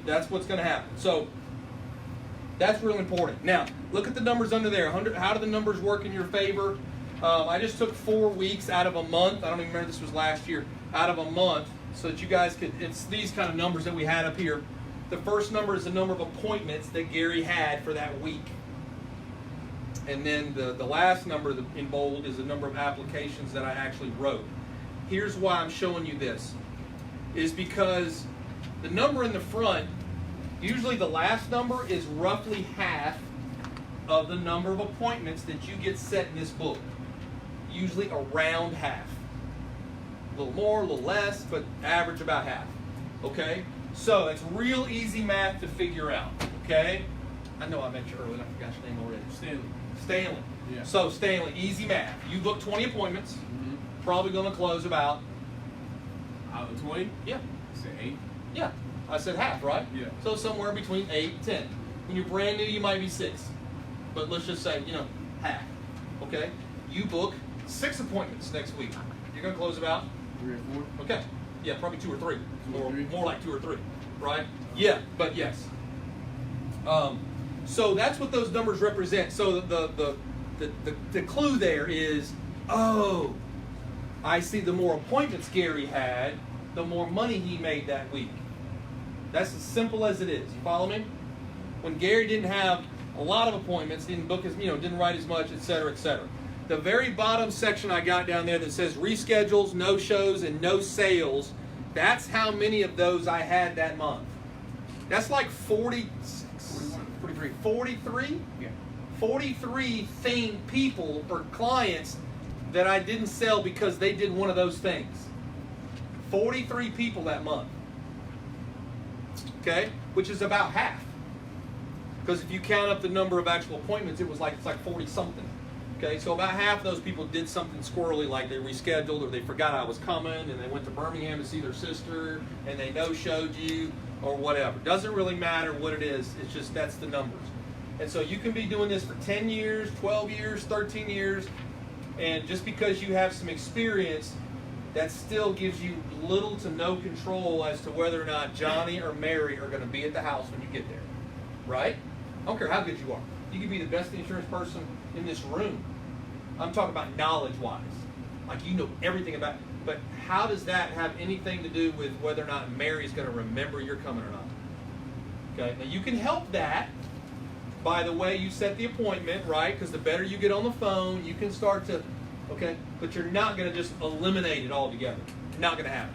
That's what's going to happen. So, that's real important. Now, look at the numbers under there. How do the numbers work in your favor? I just took 4 weeks out of a month. I don't even remember this was last year. Out of a month, so that you guys could, it's these kind of numbers that we had up here. The first number is the number of appointments that Gary had for that week. And then the last number in bold is the number of applications that I actually wrote. Here's why I'm showing you this. Is because the number in the front, usually the last number is roughly half of the number of appointments that you get set in this book. Usually around half. A little more, a little less, but average about half. Okay? So it's real easy math to figure out. Okay? I know I met you earlier, I forgot your name already. Stanley. Yeah. So Stanley, easy math. You booked 20 appointments. Mm-hmm. Probably going to close about. Out of 20? Yeah. Say 8. Yeah. I said half, right? Yeah. So somewhere between 8 and 10. When you're brand new, you might be 6. But let's just say, half. Okay? You book 6 appointments next week. You're going to close about 3 or 4? Okay. Yeah, probably 2 or 3. Two or three? More like 2 or 3, right? Yeah, but yes. So that's what those numbers represent. So the clue there is, oh, I see the more appointments Gary had, the more money he made that week. That's as simple as it is. You follow me? When Gary didn't have a lot of appointments, didn't book his, didn't write as much, etc., etc. The very bottom section I got down there that says reschedules, no shows, and no sales, that's how many of those I had that month. That's like 43? Yeah. 43 people or clients that I didn't sell because they did one of those things. 43 people that month. Okay? Which is about half. Because if you count up the number of actual appointments, it's like 40 something. Okay, so about half of those people did something squirrely, like they rescheduled or they forgot I was coming and they went to Birmingham to see their sister and they no-showed you or whatever. Doesn't really matter what it is, it's just that's the numbers. And so you can be doing this for 10 years, 12 years, 13 years, and just because you have some experience, that still gives you little to no control as to whether or not Johnny or Mary are going to be at the house when you get there. Right? I don't care how good you are. You could be the best insurance person in this room. I'm talking about knowledge-wise. Like you know everything about it. But how does that have anything to do with whether or not Mary's going to remember you're coming or not? Okay, now you can help that by the way you set the appointment, right? Because the better you get on the phone, you can start to, okay? But you're not going to just eliminate it altogether. Not going to happen.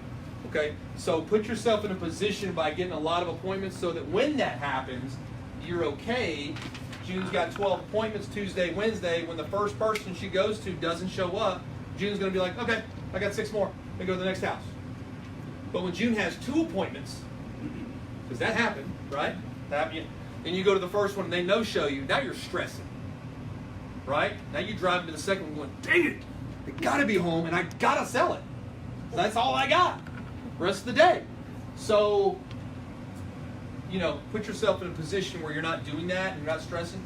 Okay? So put yourself in a position by getting a lot of appointments so that when that happens, you're okay. June's got 12 appointments Tuesday, Wednesday. When the first person she goes to doesn't show up, June's going to be like, okay, I got 6 more. Then go to the next house. But when June has 2 appointments, because that happened, right? That happened. And you go to the first one and they no-show you, now you're stressing. Right? Now you drive to the second one going, dang it, they got to be home and I got to sell it. So that's all I got the rest of the day. So, put yourself in a position where you're not doing that and you're not stressing.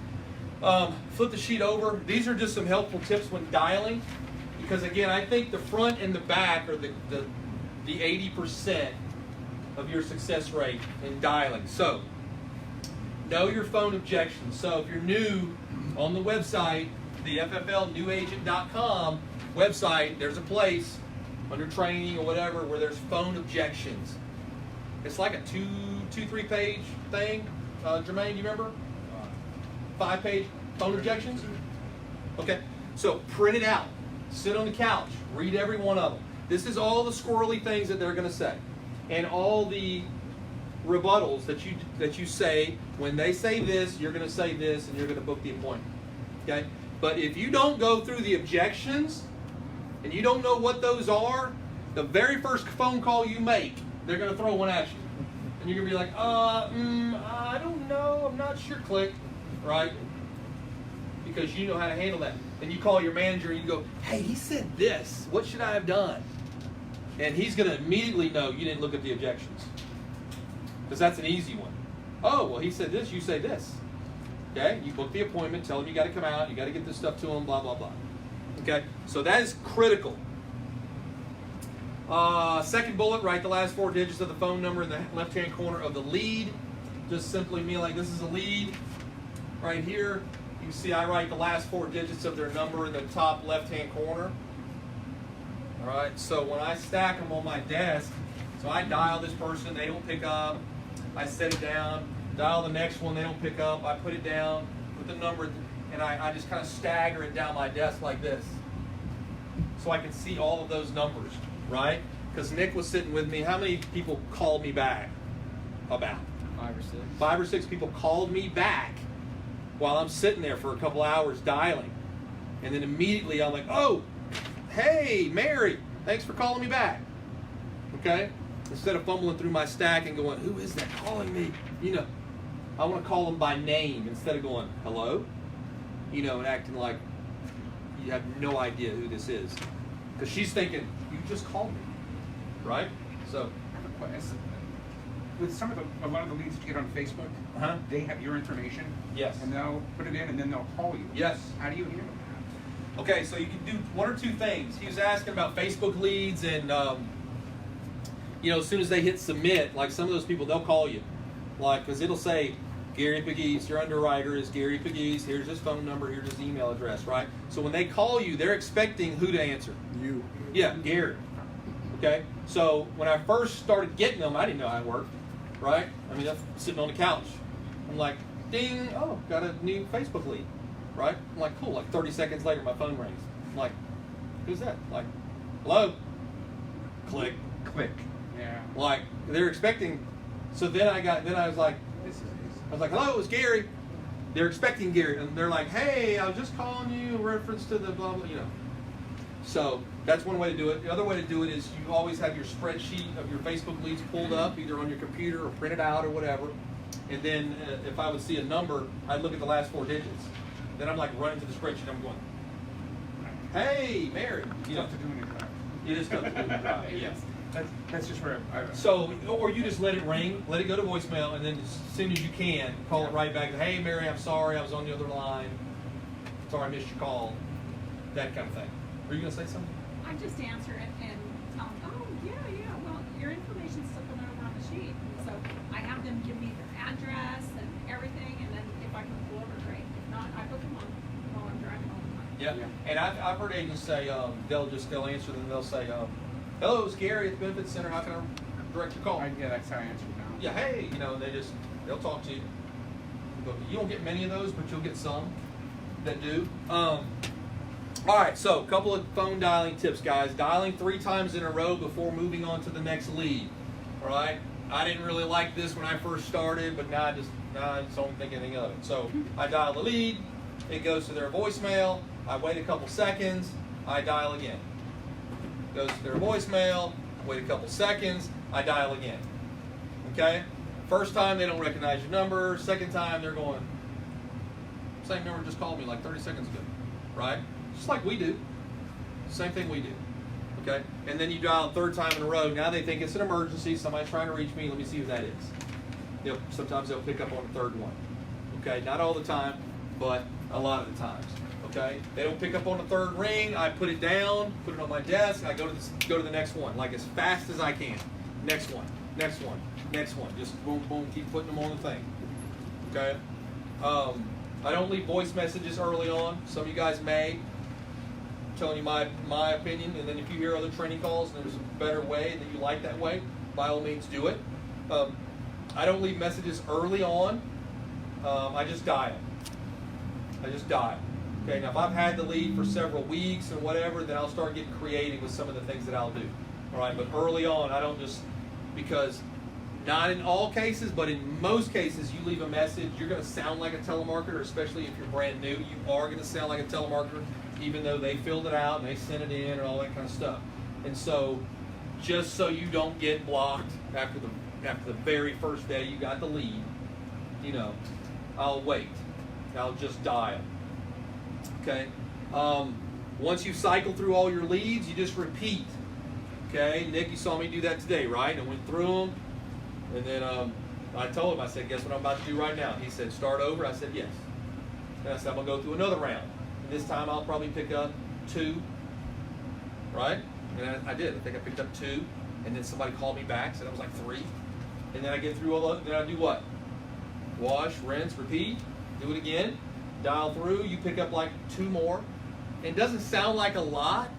Flip the sheet over. These are just some helpful tips when dialing. Because again, I think the front and the back are the 80% of your success rate in dialing. So, know your phone objections. So if you're new on the website, the FFLnewagent.com website, there's a place under training or whatever where there's phone objections. It's like a 3 page thing. Jermaine, do you remember? 5 page phone objections? Okay, so print it out. Sit on the couch. Read every one of them. This is all the squirrely things that they're going to say. And all the rebuttals that you say. When they say this, you're going to say this and you're going to book the appointment. Okay? But if you don't go through the objections and you don't know what those are, the very first phone call you make, they're going to throw one at you. And you're going to be like, I don't know, I'm not sure, click, right? Because you know how to handle that. And you call your manager and you go, hey, he said this, what should I have done? And he's going to immediately know you didn't look at the objections. Because that's an easy one. Oh, well, he said this, you say this. Okay, you book the appointment, tell him you got to come out, you got to get this stuff to him, blah, blah, blah. Okay, so that is critical. Second bullet, write the last 4 digits of the phone number in the left-hand corner of the lead. Just simply mean like this is a lead. Right here, you see I write the last 4 digits of their number in the top left-hand corner. All right, so when I stack them on my desk, so I dial this person, they don't pick up. I set it down, dial the next one, they don't pick up. I put it down, put the number, and I just kind of stagger it down my desk like this. So I can see all of those numbers, right? Because Nick was sitting with me. How many people called me back? About 5 or 6. 5 or 6 people called me back while I'm sitting there for a couple hours dialing. And then immediately I'm like, oh, hey, Mary, thanks for calling me back. Okay? Instead of fumbling through my stack and going, who is that calling me? I want to call them by name instead of going, hello? And acting like you have no idea who this is. Because she's thinking, you just called me. Right? So, with a lot of the leads that you get on Facebook, they have your information. Yes. And they'll put it in and then they'll call you. Yes. How do you handle that? Okay, so you can do 1 or 2 things. He was asking about Facebook leads and, as soon as they hit submit, like some of those people, they'll call you. Like, because it'll say, Gary Pegues, your underwriter is Gary Pegues. Here's his phone number. Here's his email address, right? So when they call you, they're expecting who to answer? You. Yeah, Gary. Okay? So when I first started getting them, I didn't know how it worked, right? I mean, I'm sitting on the couch. I'm like, ding, oh, got a new Facebook lead, right? I'm like, cool. Like 30 seconds later, my phone rings. I'm like, who's that? Like, hello? Click. Click. Yeah. Like, they're expecting, so then I was like, This is I was like, hello, it's Gary. They're expecting Gary, and they're like, hey, I was just calling you in reference to the blah, blah, you know. So that's one way to do it. The other way to do it is you always have your spreadsheet of your Facebook leads pulled up, either on your computer or printed out or whatever. And then if I would see a number, I'd look at the last 4 digits. Then I'm like running to the spreadsheet. I'm going, hey, Mary. You know, tough to do in your drive. it is tough to do in the drive, yes. That's just where I So, or you just let it ring, let it go to voicemail, and then as soon as you can, call it right back. Hey, Mary, I'm sorry, I was on the other line. Sorry, I missed your call. That kind of thing. Were you gonna say something? I just answer it and tell them, oh, yeah, well, your information's still coming over on the sheet. So I have them give me their address and everything, and then if I can pull over, great. If not, I put them on while I'm driving all the time. Yeah. Yeah. And I've heard agents say they'll answer them. They'll say, hello, it's Gary at the Benefits Center. How can I direct your call? yeah, that's how I answer it now. Yeah, hey, you know, they'll talk to you. But you don't get many of those, but you'll get some that do. All right, so a couple of phone dialing tips, guys. Dialing 3 times in a row before moving on to the next lead. All right, I didn't really like this when I first started, but now I just don't think anything of it. So I dial the lead, it goes to their voicemail. I wait a couple seconds, I dial again. Goes to their voicemail, wait a couple seconds, I dial again. Okay? First time they don't recognize your number. Second time they're going, same number just called me like 30 seconds ago. Right? Just like we do. Same thing we do. Okay? And then you dial a 3rd time in a row. Now they think it's an emergency. Somebody's trying to reach me. Let me see who that is. Sometimes they'll pick up on the 3rd one. Okay? Not all the time, but a lot of the times. Okay? They don't pick up on the 3rd ring. I put it down, put it on my desk. I go to the next one, like as fast as I can. Next one, next one, next one. Just boom, boom, keep putting them on the thing. Okay? I don't leave voice messages early on. Some of you guys may. I'm telling you my opinion, and then if you hear other training calls and there's a better way that you like that way, by all means do it. I don't leave messages early on. I just dial. Okay, now if I've had the lead for several weeks or whatever, then I'll start getting creative with some of the things that I'll do. All right, but early on, I don't just, because not in all cases, but in most cases, you leave a message, you're going to sound like a telemarketer, especially if you're brand new. You are going to sound like a telemarketer, even though they filled it out and they sent it in and all that kind of stuff. And so, just so you don't get blocked after the very first day you got the lead, you know, I'll wait. I'll just dial. Okay? Once you cycle through all your leads, you just repeat. Okay? Nick, you saw me do that today, right? I went through them. And then I told him, I said, guess what I'm about to do right now? He said, start over. I said, yes. And I said, I'm going to go through another round. And this time I'll probably pick up 2. Right? And I did. I think I picked up 2. And then somebody called me back, said I was like 3. And then I get through all of, then I do what? Wash, rinse, repeat. Do it again. Dial through. You pick up like 2 more. And it doesn't sound like a lot,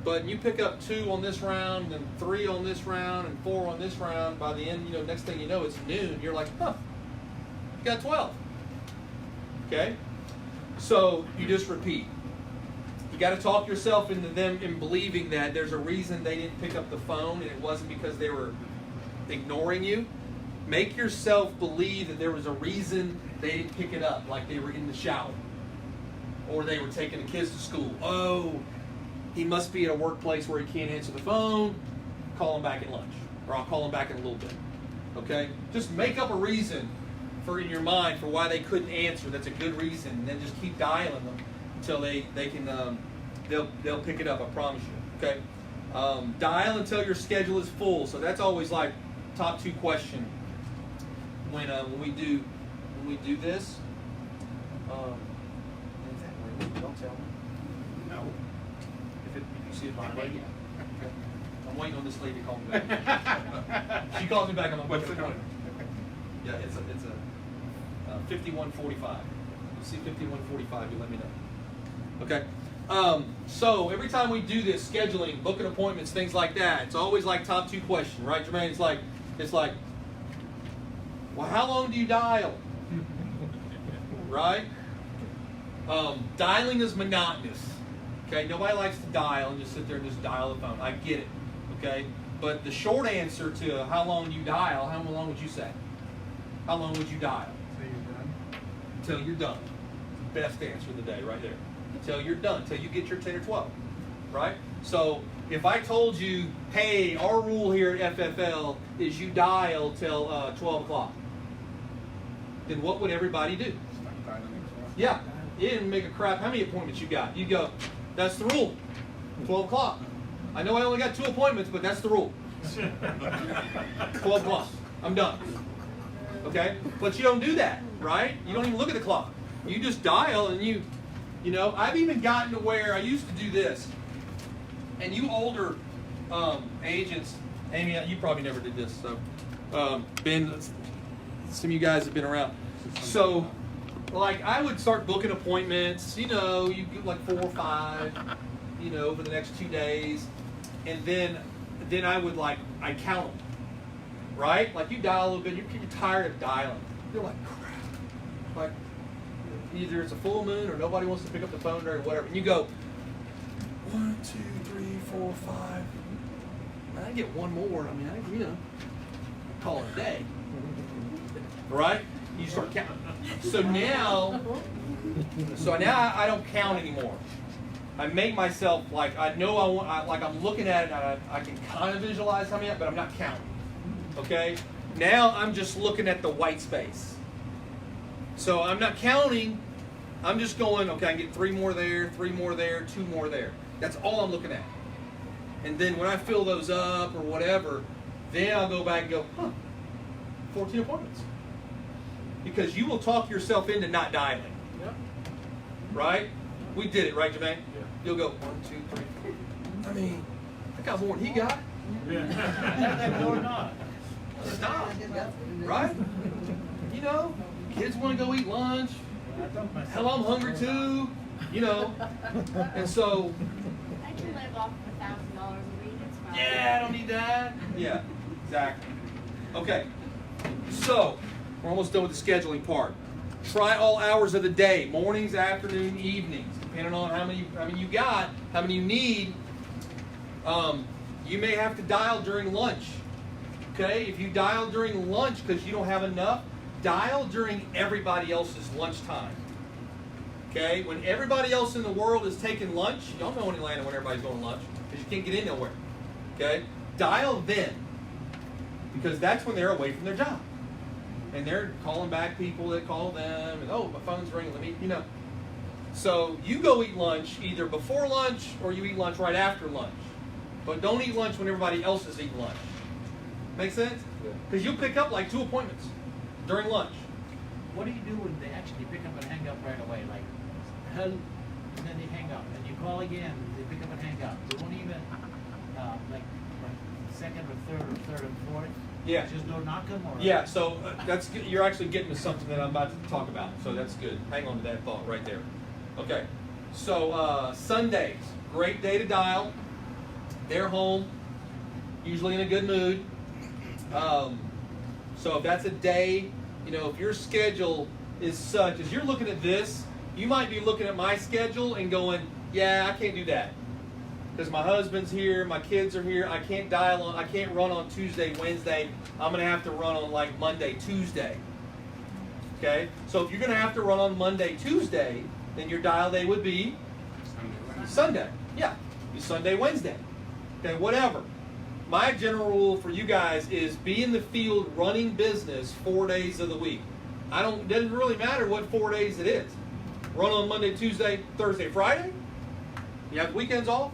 but you pick up 2 on this round, and 3 on this round, and 4 on this round. By the end, next thing you know, it's noon. You're like, huh, you got 12. Okay? So you just repeat. You got to talk yourself into them in believing that there's a reason they didn't pick up the phone, and it wasn't because they were ignoring you. Make yourself believe that there was a reason they didn't pick it up, like they were in the shower, or they were taking the kids to school. Oh, he must be at a workplace where he can't answer the phone. Call him back at lunch, or I'll call him back in a little bit. Okay? Just make up a reason in your mind for why they couldn't answer. That's a good reason, and then just keep dialing them until they can they'll pick it up. I promise you. Okay? Dial until your schedule is full. So that's always like top 2 question when we do this. Is that ringing? Don't tell me. No. If you see it vibrating. Okay. I'm waiting on this lady to call me back. She calls me back. I'm like, What's the number? Yeah, it's a 5145. You see 5145, you let me know. Okay. So every time we do this, scheduling, booking appointments, things like that, it's always like top 2 question, right, Jermaine? It's like, well, how long do you dial? Right? Dialing is monotonous. Okay, nobody likes to dial and just sit there and just dial the phone. I get it. Okay, but the short answer to how long you dial, how long would you say? How long would you dial? Till you're done. Best answer of the day, right there. Till you're done. Till you get your 10 or 12. Right? So if I told you, hey, our rule here at FFL is you dial till 12 o'clock, then what would everybody do? Yeah, it didn't make a crap how many appointments you got. You go, that's the rule. 12 o'clock. I know I only got 2 appointments, but that's the rule. 12 o'clock. I'm done. Okay? But you don't do that, right? You don't even look at the clock. You just dial and you know, I've even gotten to where I used to do this. And you older agents, Amy, you probably never did this, so some of you guys have been around. So, like, I would start booking appointments, you know, you get like 4 or 5, you know, over the next 2 days. And then I would, like, I count them, right? Like, you dial a little bit, you're tired of dialing. You're like, crap. Like, either it's a full moon or nobody wants to pick up the phone or whatever. And you go, 1, 2, 3, 4, 5. I get one more. I mean, you know, call it a day. Right? You start counting. So now I don't count anymore. I make myself, like, I know I want, like, I'm looking at it and I can kind of visualize how many, but I'm not counting. Okay? Now I'm just looking at the white space. So I'm not counting. I'm just going, okay, I can get 3 more there, 3 more there, 2 more there. That's all I'm looking at. And then when I fill those up or whatever, then I'll go back and go, 14 appointments. Because you will talk yourself into not dialing. Yep. Right? We did it, right, Jermaine? Yeah. You'll go 1, 2, 3. I mean, I got more than he got. Yeah. Or not. Stop. Right? You know, kids want to go eat lunch. Hell, I'm hungry too. You know. And so. I can live off of $1,000 a week. It's fine. Yeah, I don't need that. Yeah, exactly. Okay. So, we're almost done with the scheduling part. Try all hours of the day, mornings, afternoon, evenings, depending on how many you got, how many you need. You may have to dial during lunch. Okay, if you dial during lunch because you don't have enough, dial during everybody else's lunchtime. Okay, when everybody else in the world is taking lunch, y'all know in Atlanta when everybody's going to lunch because you can't get in nowhere. Okay, dial then because that's when they're away from their job. And they're calling back people that call them, and oh, my phone's ringing, let me, you know. So you go eat lunch either before lunch or you eat lunch right after lunch. But don't eat lunch when everybody else is eating lunch. Make sense? Because you'll pick up like 2 appointments during lunch. What do you do when they actually pick up and hang up right away? Like, hello, and then they hang up, and you call again, they pick up and hang up. They won't even, like second or third and fourth. Yeah. Just don't knock them, or Yeah, so that's good. You're actually getting to something that I'm about to talk about. So that's good. Hang on to that thought right there. Okay. So Sundays, great day to dial. They're home, usually in a good mood. So if that's a day, you know, if your schedule is such as you're looking at this, you might be looking at my schedule and going, yeah, I can't do that. Because my husband's here, my kids are here, I can't run on Tuesday, Wednesday. I'm going to have to run on like Monday, Tuesday. Okay? So if you're going to have to run on Monday, Tuesday, then your dial day would be Sunday. Yeah. Be Sunday, Wednesday. Okay, whatever. My general rule for you guys is be in the field running business 4 days of the week. It doesn't really matter what 4 days it is. Run on Monday, Tuesday, Thursday, Friday. You have weekends off.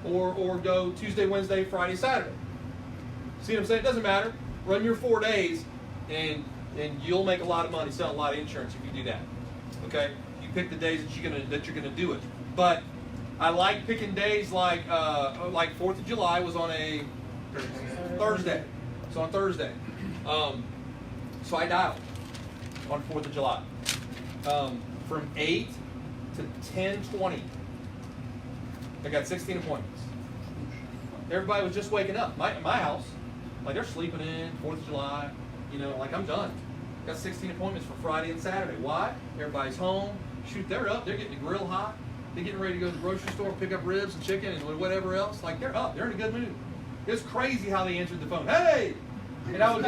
Or go Tuesday, Wednesday, Friday, Saturday. See what I'm saying? It doesn't matter. Run your 4 days and you'll make a lot of money, sell a lot of insurance if you do that. Okay? You pick the days that you're gonna do it. But I like picking days like 4th of July was on a Thursday. It's on Thursday. So I dialed. on 4th of July. From 8 to 10:20. I got 16 appointments. Everybody was just waking up. My house, like they're sleeping in, 4th of July, you know, like I'm done. Got 16 appointments for Friday and Saturday. Why? Everybody's home. Shoot, they're up. They're getting the grill hot. They're getting ready to go to the grocery store, pick up ribs and chicken and whatever else. Like they're up. They're in a good mood. It was crazy how they answered the phone. Hey! And I would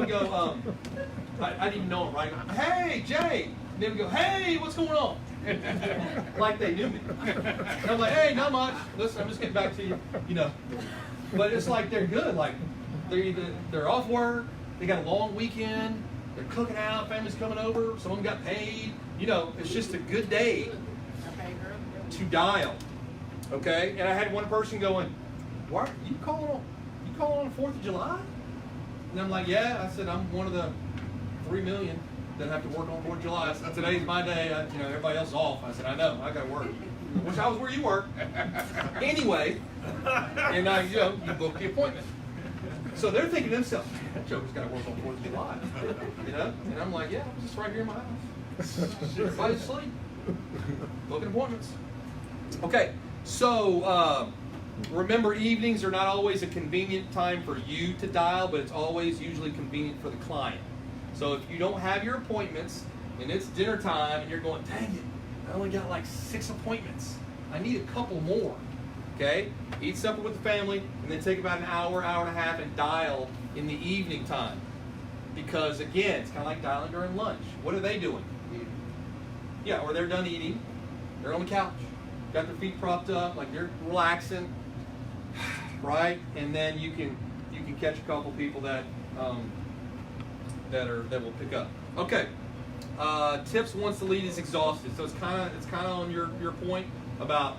go, I didn't even know him, right? Hey, Jay! And they would go, hey, what's going on? Like they knew me. And I'm like, hey, not much. Listen, I'm just getting back to you, you know. But it's like they're good. Like they're off work. They got a long weekend. They're cooking out. Family's coming over. Some of them got paid. You know, it's just a good day to dial. Okay. And I had one person going, "Why are you calling on? You calling on the 4th of July?" And I'm like, "Yeah." I said, "I'm one of the 3 million that have to work on 4th of July. So today's my day. You know, everybody else is off." I said, "I know. I got to work." Wish I was where you work. Anyway, and you book the appointment. So they're thinking to themselves, "That joker's got to work on 4th of July." You know? And I'm like, "Yeah, I'm just right here in my house. Everybody's asleep. Booking appointments." Okay, so remember, evenings are not always a convenient time for you to dial, but it's always usually convenient for the client. So if you don't have your appointments and it's dinner time and you're going, "Dang it, I only got like 6 appointments. I need a couple more." Okay? Eat supper with the family and then take about an hour, hour and a half and dial in the evening time. Because again, it's kind of like dialing during lunch. What are they doing? Yeah, or they're done eating. They're on the couch. Got their feet propped up, like they're relaxing. Right? And then you can catch a couple people that will pick up. Okay. Tips once the lead is exhausted. So it's kind of on your point about,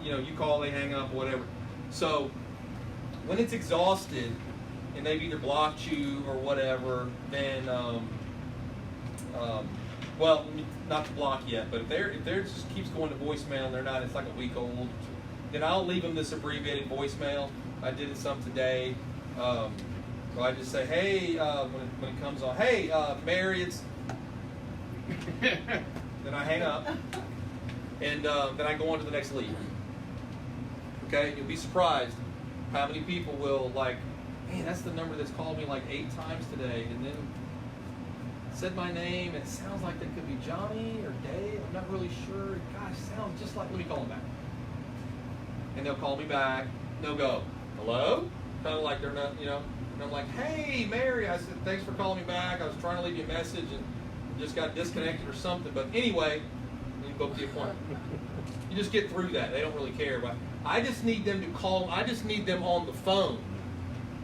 you know, you call, they hang up, whatever. So when it's exhausted and they've either blocked you or whatever, then well, not to block yet, but if they're just keeps going to voicemail and they're not, it's like a week old, then I'll leave them this abbreviated voicemail. I did it some today. So I just say, hey, when it comes on, hey, Mary, it's. Then I hang up, and then I go on to the next lead. Okay, you'll be surprised how many people will like, "Man, that's the number that's called me like 8 times today," and then said my name. It sounds like that could be Johnny or Dave. I'm not really sure. Gosh, sounds just like. Let me call them back. And they'll call me back. They'll go, "Hello?" Kind of like they're not, you know. And I'm like, "Hey, Mary," I said, "Thanks for calling me back. I was trying to leave you a message and just got disconnected or something." But anyway, you book the appointment. You just get through that. They don't really care. But I just need them to call. I just need them on the phone.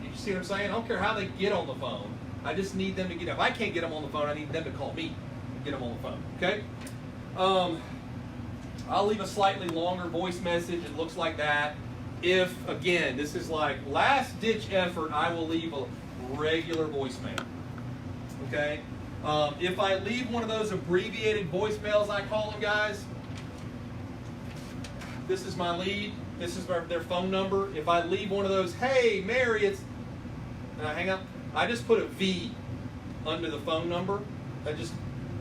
You see what I'm saying? I don't care how they get on the phone. I just need them to get up. If I can't get them on the phone, I need them to call me and get them on the phone. Okay? I'll leave a slightly longer voice message. It looks like that. If, again, this is like last-ditch effort, I will leave a regular voicemail. Okay? If I leave one of those abbreviated voicemails, I call them, guys, this is my lead. This is their phone number. If I leave one of those, "Hey, Mary, it's," and I hang up, I just put a V under the phone number. That just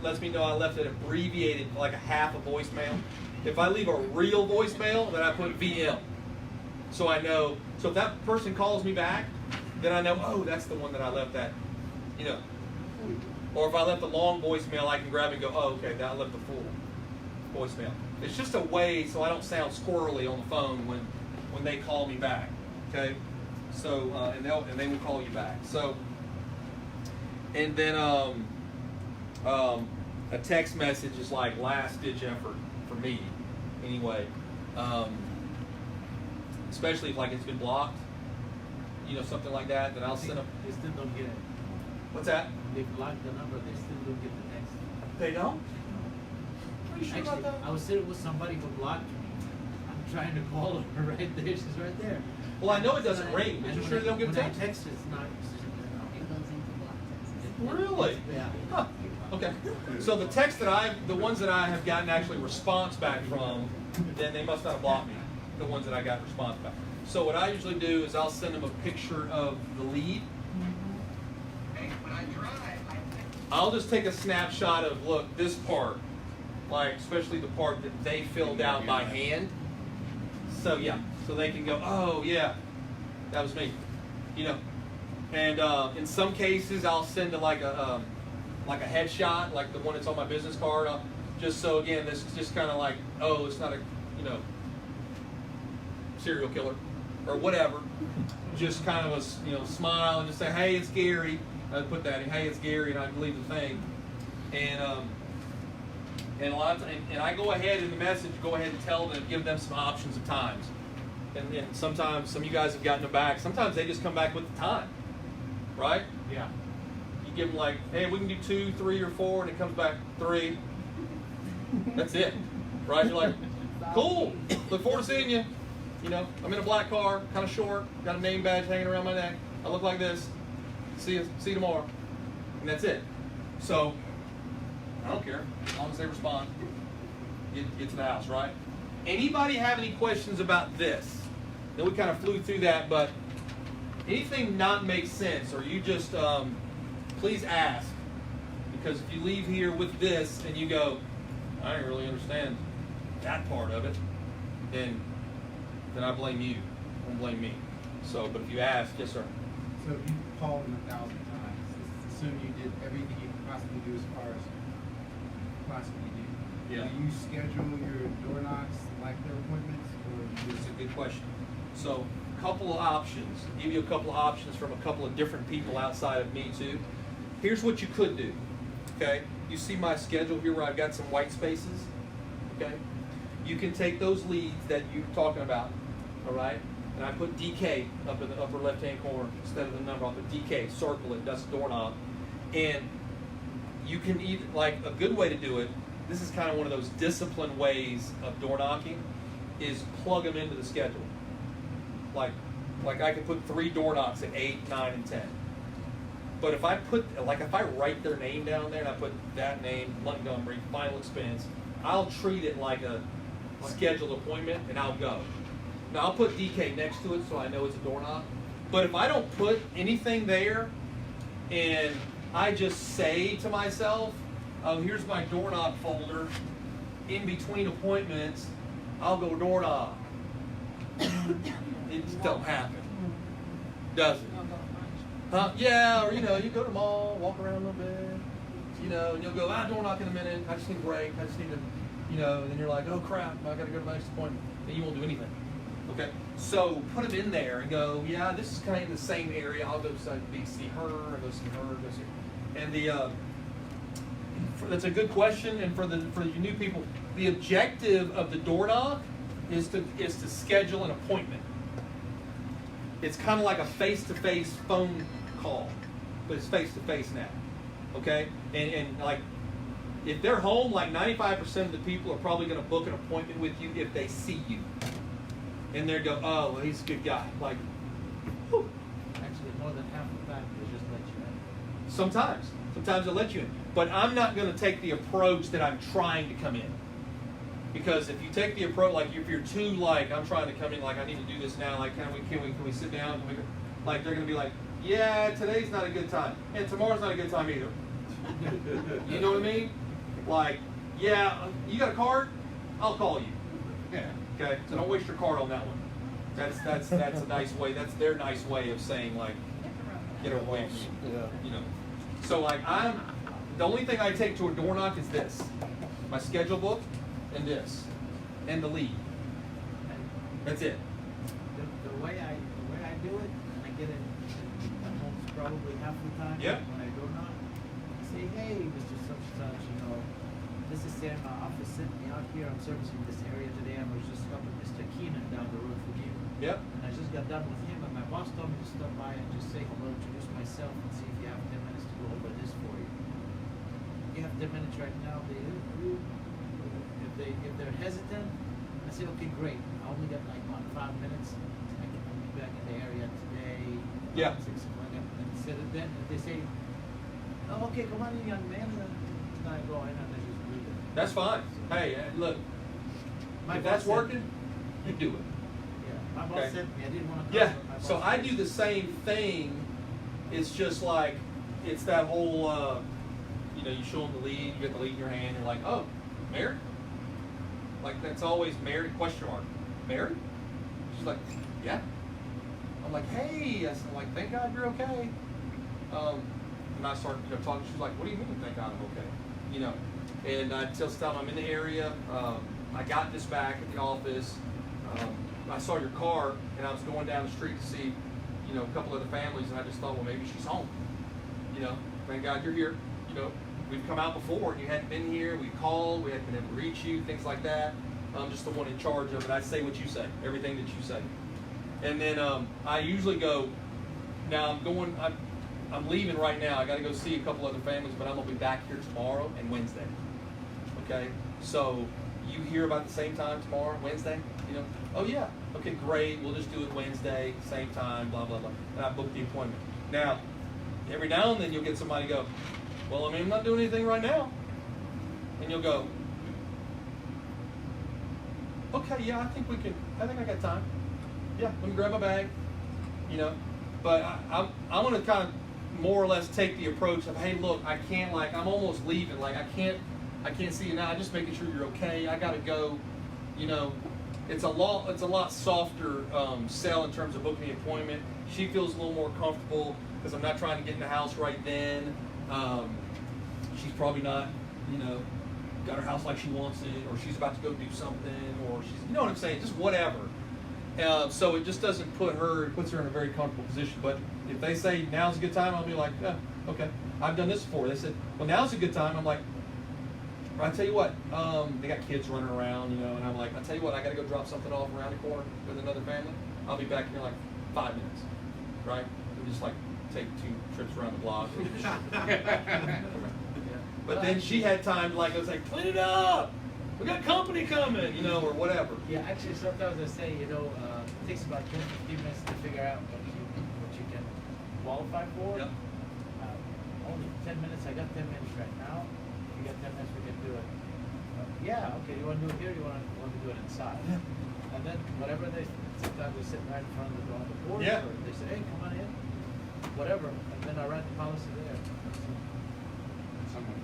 lets me know I left it abbreviated, like a half a voicemail. If I leave a real voicemail, then I put VM. So I know, so if that person calls me back, then I know, oh, that's the one that I left that, you know. Or if I left a long voicemail, I can grab it and go, oh, okay, I left the full voicemail. It's just a way so I don't sound squirrely on the phone when they call me back, okay? So, and they will call you back. So, and then a text message is like last-ditch effort for me, anyway. Especially if like it's been blocked, you know, something like that. Then I'll send them. They still don't get it. What's that? They blocked the number. They still don't get the text. They don't? Are you sure Actually, about that? I was sitting with somebody who blocked me. I'm trying to call her right there. She's right there. Well, I know it doesn't ring, but And you sure they don't get a when text? I text, it's not. It goes into block text. Really? Yeah. Huh. Okay. So the text the ones that I have gotten actually response back from, then they must not have blocked me. The ones that I got response back. So what I usually do is I'll send them a picture of the lead. I'll just take a snapshot of, look, this part, like especially the part that they filled out by hand. So yeah, so they can go, oh yeah, that was me, you know. And in some cases, I'll send like a headshot, like the one that's on my business card, just so again, this is just kind of like, oh, it's not a, you know, serial killer or whatever. Just kind of a, you know, smile and just say, hey, it's Gary. I put that in, hey, it's Gary, and I believe the thing. And a lot of times, and I go ahead in the message, go ahead and tell them, give them some options of times. And sometimes some of you guys have gotten them back. Sometimes they just come back with the time, right? Yeah. You give them like, hey, we can do 2, 3, or 4, and it comes back 3. That's it, right? You're like, cool. Look forward to seeing you. You know, I'm in a black car, kind of short, got a name badge hanging around my neck. I look like this. See you tomorrow, and that's it. So I don't care as long as they respond. Get to the house, right? Anybody have any questions about this? Then we kind of flew through that, but anything not make sense, or you just please ask, because if you leave here with this and you go, I didn't really understand that part of it, then I blame you. Don't blame me. So, but if you ask, yes, sir. So if you called them 1,000 times, let's assume you did everything you could possibly do as far as possibly do. Yeah. Do you schedule your door knocks like their appointments, or you It's just a good question. So, a couple of options. I'll give you a couple of options from a couple of different people outside of me too. Here's what you could do. Okay, you see my schedule here where I've got some white spaces. Okay, you can take those leads that you're talking about. All right, and I put DK up in the upper left-hand corner instead of the number. I'll put DK, circle it, that's doorknob, and you can either, like a good way to do it. This is kind of one of those disciplined ways of door knocking, is plug them into the schedule. Like I could put 3 door knocks at 8, 9, and 10. But if I put, like if I write their name down there and I put that name, Montgomery, final expense, I'll treat it like a scheduled appointment and I'll go. Now I'll put DK next to it so I know it's a door knock. But if I don't put anything there and I just say to myself, oh, here's my door knock folder, in between appointments, I'll go door knock. It just don't happen, does it? Huh? Yeah, or you know, you go to the mall, walk around a little bit, you know, and you'll go, door knock in a minute, I just need a break, I just need to, you know, and then you're like, oh crap, I gotta go to my next appointment. Then you won't do anything. Okay? So put them in there and go, yeah, this is kind of in the same area, I'll go see her, or go see her, go see her. And that's a good question, and for you new people, the objective of the door knock is to schedule an appointment. It's kind of like a face-to-face phone call, but it's face-to-face now, okay? And like, if they're home, like 95% of the people are probably going to book an appointment with you if they see you. And they're go, oh, well, he's a good guy. Like, whew. Actually, more than half the time, they just let you in. Sometimes they'll let you in. But I'm not going to take the approach that I'm trying to come in. Because if you take the approach, like if you're too like, I'm trying to come in, like I need to do this now, like can we sit down? Like they're going to be like, yeah, today's not a good time. And tomorrow's not a good time either. You know what I mean? Like, yeah, you got a card? I'll call you. Yeah. Okay? So don't waste your card on that one. That's a nice way. That's their nice way of saying like, get away from you. You know. So like the only thing I take to a door knock is this. My schedule book and this. And the lead. That's it. The way I do it, I get it at home probably half the time. Yep. When I door knock, I say, hey, Mr. Such and Such, you know, this is Sam. My office sent me out here. I'm servicing this area today. I was just helping Mr. Keenan down the road from you. Yep. And I just got done with him, and my boss told me to stop by and just say hello, introduce myself, and see if you have 10 minutes to go over this for you. You have 10 minutes right now. If they're hesitant, I say, okay, great. I only got like 5 minutes. I can be back in the area today. Yeah. 6 o'clock. And instead of then, if they say, oh, okay, come on in, young man, and then I go in and I just do it. That's fine. Hey, look, My if boss that's said- working, you do it. Yeah, my boss Okay. sent me. I didn't want to. Yeah. So I do the same thing. It's just like, it's that whole you show them the lead, you get the lead in your hand, you're like, oh, married? Like, that's always married, question mark. Married? She's like, yeah. I'm like, hey, I said, like, thank God you're okay. And I start talking, she's like, what do you mean, thank God I'm okay? And I tell Stella I'm in the area, I got this back at the office, I saw your car, and I was going down the street to see, a couple other families, and I just thought, well, maybe she's home. Thank God you're here. We've come out before, and you hadn't been here. We called, we hadn't been able to reach you, things like that. I'm just the one in charge of it. I say what you say, everything that you say. And then I usually go, now I'm leaving right now. I got to go see a couple other families, but I'm going to be back here tomorrow and Wednesday. Okay? So you hear about the same time tomorrow, Wednesday? Oh yeah. Okay, great. We'll just do it Wednesday, same time, blah, blah, blah. And I booked the appointment. Now, every now and then you'll get somebody go, well, I'm not doing anything right now. And you'll go, okay, yeah, I think I got time. Yeah, let me grab my bag. But I'm going to kind of more or less take the approach of, hey, look, I can't, I'm almost leaving. I can't see you now. I'm just making sure you're okay. I got to go. It's a lot softer sell in terms of booking the appointment. She feels a little more comfortable because I'm not trying to get in the house right then. She's probably not, got her house like she wants it, or she's about to go do something, or she's, you know what I'm saying, just whatever. So it just doesn't puts her in a very comfortable position. But if they say now's a good time, I'll be like, yeah, okay. I've done this before. They said, well, now's a good time. I'm like, I tell you what, they got kids running around, and I'm like, I tell you what, I got to go drop something off around the corner with another family. I'll be back here in 5 minutes, right? We just take 2 trips around the block. But then she had time to I was like, clean it up. We got company coming, or whatever. Yeah, actually, sometimes I say, it takes about 10, 15 minutes to figure out what you can qualify for. Yep. Only 10 minutes. I got 10 minutes right now. If you got 10 minutes, we can do it. Yeah, okay. You want to do it here? You want to do it inside? Yeah. And then whatever sometimes they sit right in front of the door on the board. Yeah. Or they say, hey, come on in. Whatever. And then I write the policy there.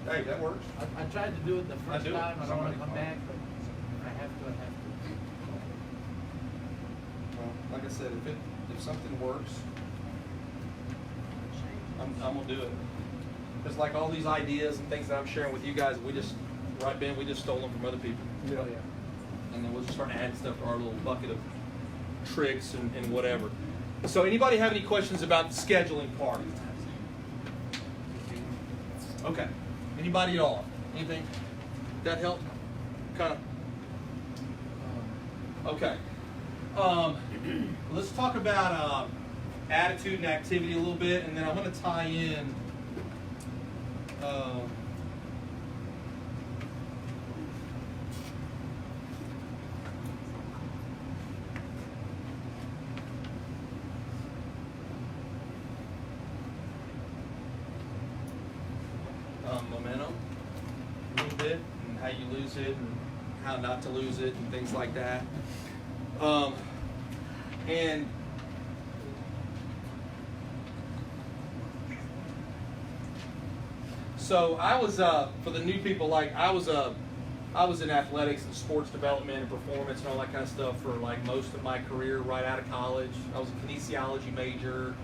Hey, that works. I tried to do it the first do it. time. I don't want to come Somebody back, but I have to. Well, like I said, if something works, I'm gonna do it. Because all these ideas and things that I'm sharing with you guys, we just stole them from other people. Yeah. And then we'll just start adding stuff to our little bucket of tricks and whatever. So anybody have any questions about the scheduling part? Okay. Anybody at all? Anything? That help? Kind of. Okay. Let's talk about attitude and activity a little bit, and then I'm going to tie in momentum a little bit, and how you lose it, and how not to lose it, and things like that. And so I was for the new people, I was in athletics and sports development and performance and all that kind of stuff for most of my career right out of college. I was a kinesiology major.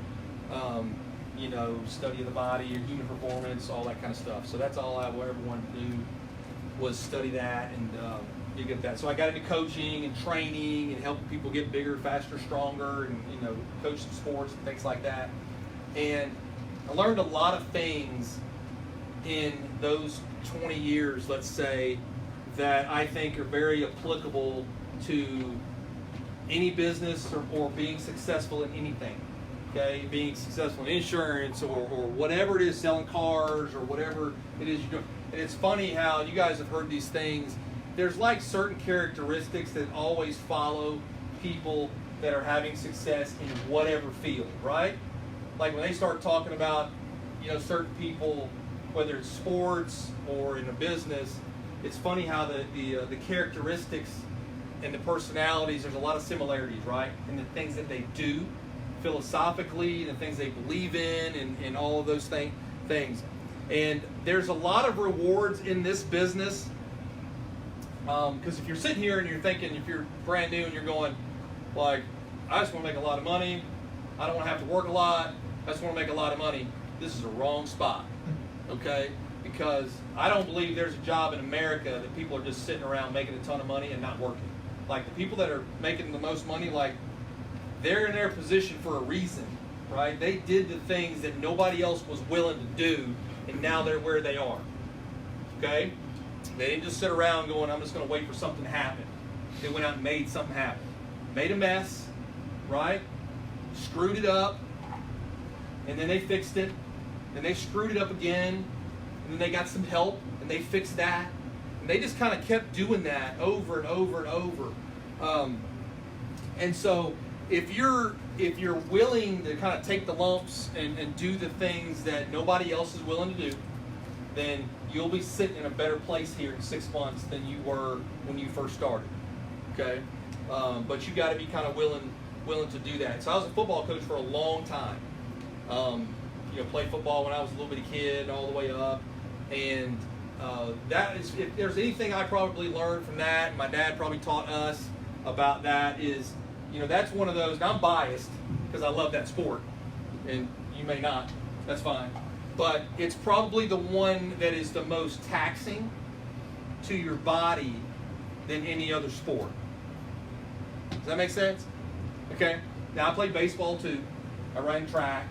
Study of the body, your human performance, all that kind of stuff. So that's all I ever wanted to do was study that, and you get that. So I got into coaching and training and helping people get bigger, faster, stronger, and coach some sports and things like that. And I learned a lot of things in those 20 years, let's say, that I think are very applicable to any business or being successful in anything. Okay, being successful in insurance or whatever it is, selling cars or whatever it is you're doing. And it's funny how you guys have heard these things. There's certain characteristics that always follow people that are having success in whatever field, right? When they start talking about, certain people, whether it's sports or in a business, it's funny how the characteristics and the personalities, there's a lot of similarities, right? In the things that they do, philosophically, the things they believe in, and all of those things. And there's a lot of rewards in this business. Because if you're sitting here and you're thinking, if you're brand new and you're going, like, I just want to make a lot of money, I don't want to have to work a lot, I just want to make a lot of money, this is a wrong spot, okay? Because I don't believe there's a job in America that people are just sitting around making a ton of money and not working. Like, the people that are making the most money, like, they're in their position for a reason, right? They did the things that nobody else was willing to do, and now they're where they are, okay? They didn't just sit around going, I'm just going to wait for something to happen. They went out and made something happen. Made a mess, right? Screwed it up, and then they fixed it. Then they screwed it up again, and then they got some help, and they fixed that. And they just kind of kept doing that over and over and over. And so if you're willing to kind of take the lumps and do the things that nobody else is willing to do, then you'll be sitting in a better place here in 6 months than you were when you first started. Okay, but you got to be kind of willing to do that. So I was a football coach for a long time. Played football when I was a little bitty kid, all the way up, and that is, if there's anything I probably learned from that, and my dad probably taught us about that, is that's one of those. Now I'm biased because I love that sport, and you may not. That's fine. But it's probably the one that is the most taxing to your body than any other sport. Does that make sense? Okay. Now I played baseball too. I ran track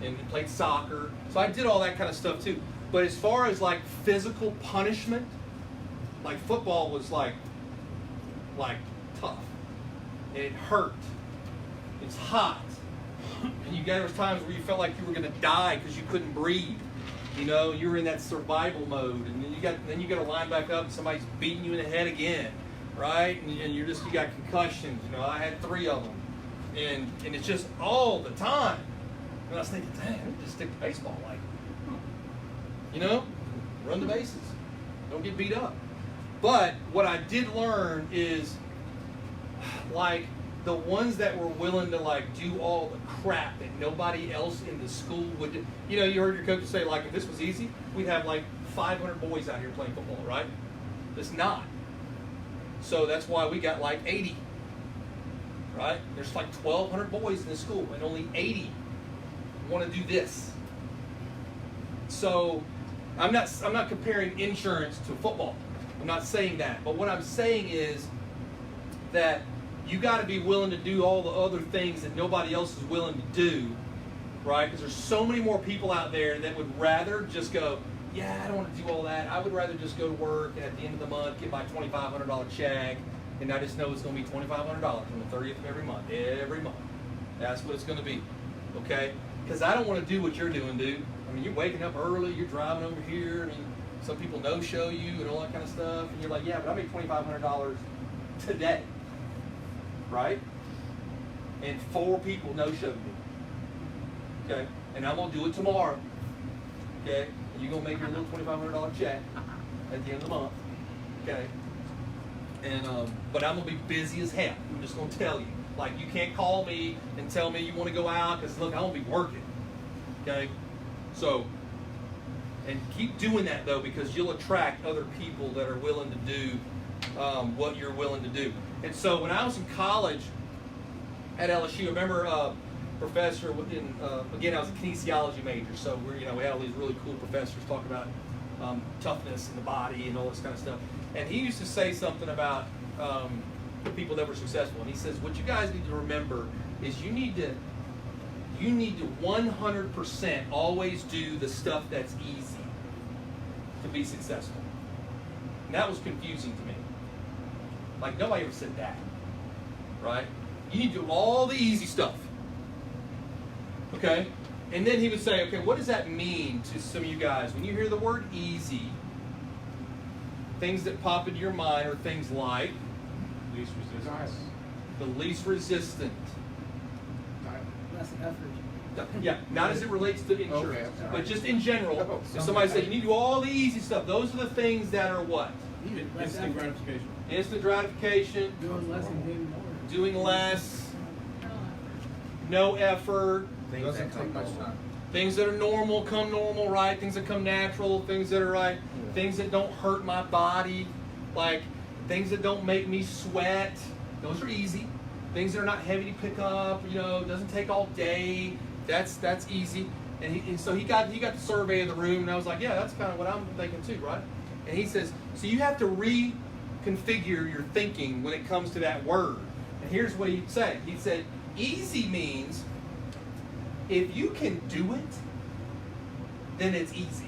and played soccer. So I did all that kind of stuff too. But as far as like physical punishment, like football was like tough. And it hurt. It's hot. And there was times where you felt like you were going to die because you couldn't breathe. You were in that survival mode, and then you got to line back up, and somebody's beating you in the head again, right? And you got concussions. I had 3 of them, and it's just all the time. And I was thinking, dang, I need to just stick to baseball, run the bases, don't get beat up. But what I did learn is, like, the ones that were willing to do all the crap that nobody else in the school would do. You heard your coaches say, if this was easy, we'd have 500 boys out here playing football, right? It's not. So that's why we got 80, right? There's 1,200 boys in the school, and only 80 want to do this. So I'm not comparing insurance to football. I'm not saying that. But what I'm saying is that you got to be willing to do all the other things that nobody else is willing to do, right? Because there's so many more people out there that would rather just go, yeah, I don't want to do all that. I would rather just go to work and at the end of the month get my $2,500 check, and I just know it's going to be $2,500 on the 30th of every month. Every month. That's what it's going to be, okay? Because I don't want to do what you're doing, dude. I mean, you're waking up early, you're driving over here. I mean, some people no-show you and all that kind of stuff, and you're like, yeah, but I made $2,500 today. Right? And 4 people no-showed me. Okay? And I'm going to do it tomorrow. Okay? And you're going to make your little $2,500 check at the end of the month. Okay? And, but I'm going to be busy as hell. I'm just going to tell you. You can't call me and tell me you want to go out because, look, I'm going to be working. Okay? So, and keep doing that, though, because you'll attract other people that are willing to do what you're willing to do. And so when I was in college at LSU, I remember a professor again, I was a kinesiology major, so we had all these really cool professors talking about toughness in the body and all this kind of stuff. And he used to say something about people that were successful. And he says, what you guys need to remember is you need to 100% always do the stuff that's easy to be successful. And that was confusing to me. Nobody ever said that, right? You need to do all the easy stuff, okay? And then he would say, okay, what does that mean to some of you guys? When you hear the word easy, things that pop into your mind are things like Least resistance. the least resistant. Less effort. Yeah, not as it relates to insurance, Okay. but just in general. If somebody says you need to do all the easy stuff, those are the things that are what? Instant gratification. Instant gratification, Doing less and doing more. doing less, no effort. Doesn't take much time. Things that are normal come normal, right? Things that come natural, things that are right, things that don't hurt my body, like things that don't make me sweat. Those are easy. Things that are not heavy to pick up, doesn't take all day. That's easy. And so he got the survey of the room, and I was like, yeah, that's kind of what I'm thinking too, right? And he says, so you have to reconfigure your thinking when it comes to that word. And here's what he'd say. He said, easy means if you can do it, then it's easy.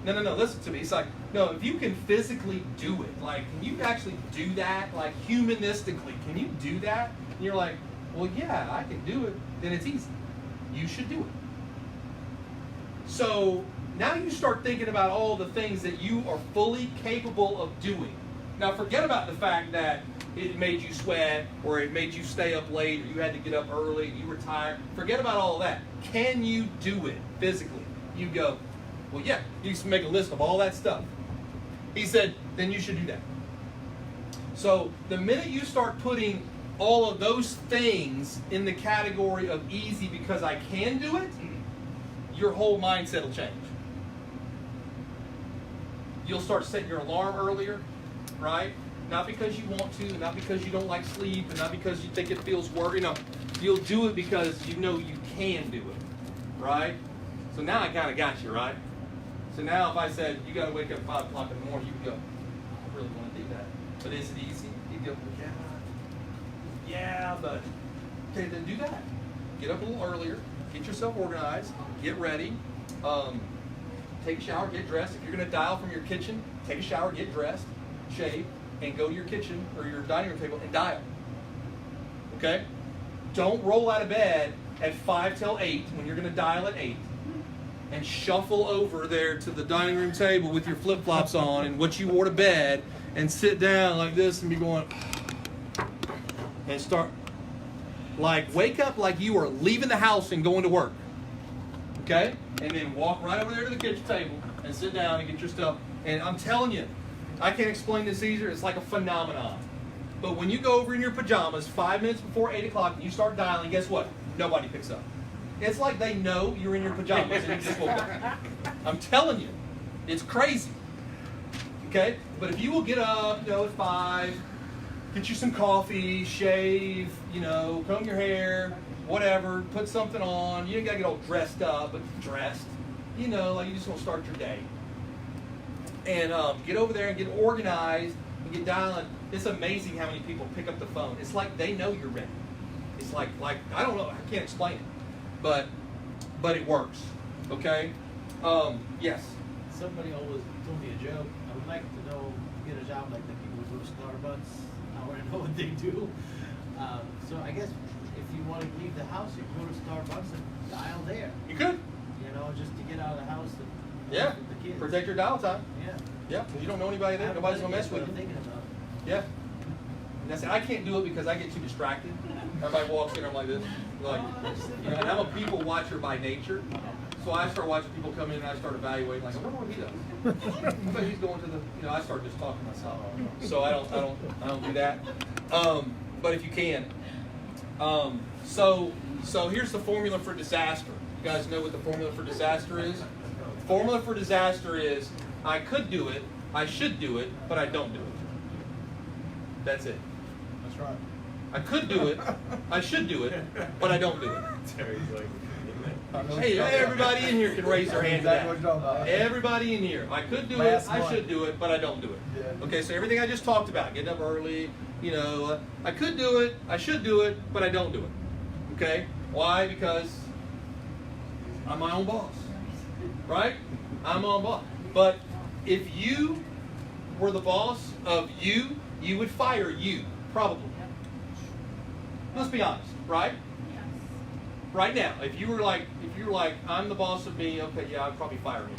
No, listen to me. It's like, no, if you can physically do it, like, can you actually do that? Like, humanistically, can you do that? And you're like, well, yeah, I can do it. Then it's easy. You should do it. So now you start thinking about all the things that you are fully capable of doing. Now forget about the fact that it made you sweat, or it made you stay up late, or you had to get up early, you were tired. Forget about all of that. Can you do it physically? You go, well, yeah, you can make a list of all that stuff. He said, then you should do that. So the minute you start putting all of those things in the category of easy because I can do it, your whole mindset will change. You'll start setting your alarm earlier, right? Not because you want to, not because you don't like sleep, and not because you think it feels work. You'll do it because you know you can do it, right? So now I kind of got you, right? So now if I said, you got to wake up 5 o'clock in the morning, you can go, I really want to do that. But is it easy? You go, yeah, but okay, then do that. Get up a little earlier, get yourself organized, get ready, take a shower, get dressed. If you're going to dial from your kitchen, take a shower, get dressed, shave, and go to your kitchen or your dining room table and dial. Okay? Don't roll out of bed at 5 till 8 when you're going to dial at 8 and shuffle over there to the dining room table with your flip-flops on and what you wore to bed and sit down like this and be going and start like wake up like you are leaving the house and going to work. Okay? And then walk right over there to the kitchen table and sit down and get your stuff. And I'm telling you, I can't explain this easier. It's like a phenomenon. But when you go over in your pajamas 5 minutes before 8 o'clock and you start dialing, guess what? Nobody picks up. It's like they know you're in your pajamas and you just woke up. I'm telling you. It's crazy. Okay? But if you will get up, at 5, get you some coffee, shave, comb your hair, whatever, put something on. You ain't got to get all dressed up, but dressed. Like you just want to start your day. And get over there and get organized and get dialing. It's amazing how many people pick up the phone. It's like they know you're ready. It's like I don't know, I can't explain it, but it works. Okay? Yes. Somebody always told me a joke. I would like to know, get a job like the people who go to Starbucks. I want to know what they do. So I guess if you want to leave the house, you can go to Starbucks and dial there. You could. Just to get out of the house and Yeah. with the kids. Protect your dial time. Yeah. Yeah, because you don't know anybody there. Nobody's going to mess with I'm you. thinking about it. Yeah. And that's it. I can't do it because I get too distracted. Everybody walks in, I'm like this. Like, and I'm a people watcher by nature. So I start watching people come in and I start evaluating, like, I wonder what he does. I bet he's going to the, I start just talking to myself. So I don't do that. But if you can. So here's the formula for disaster. You guys know what the formula for disaster is? The formula for disaster is, I could do it, I should do it, but I don't do it. That's it. That's right. I could do it, I should do it, but I don't do it. Terry's like, Hey, everybody in here can raise their hand to Exactly what you're talking that. about. Everybody in here. I could do it, Last I month. should do it, but I don't do it. Yeah. Okay, so everything I just talked about, getting up early, I could do it, I should do it, but I don't do it. Okay? Why? Because I'm my own boss. Right? I'm my own boss. But if you were the boss of you, you would fire you, probably. Let's be honest, right? Right now, if you were like, I'm the boss of me, okay, yeah, I'd probably fire me.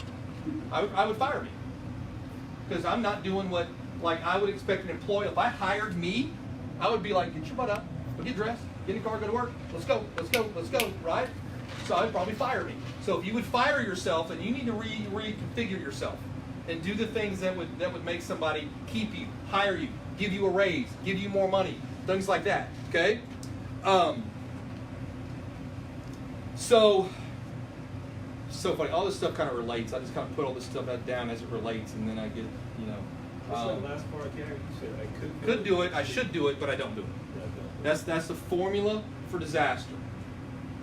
I would fire me. Because I'm not doing what, I would expect an employee. If I hired me, I would be like, get your butt up, go get dressed, get in the car, go to work, let's go, right? So I'd probably fire me. So if you would fire yourself, then you need to reconfigure yourself and do the things that would make somebody keep you, hire you, give you a raise, give you more money, things like that, okay? So so funny. All this stuff kind of relates. I just kind of put all this stuff down as it relates, and then I get, you know. What's that last part there? You said I Could do it. I should do it, but I don't do it. That's the formula for disaster.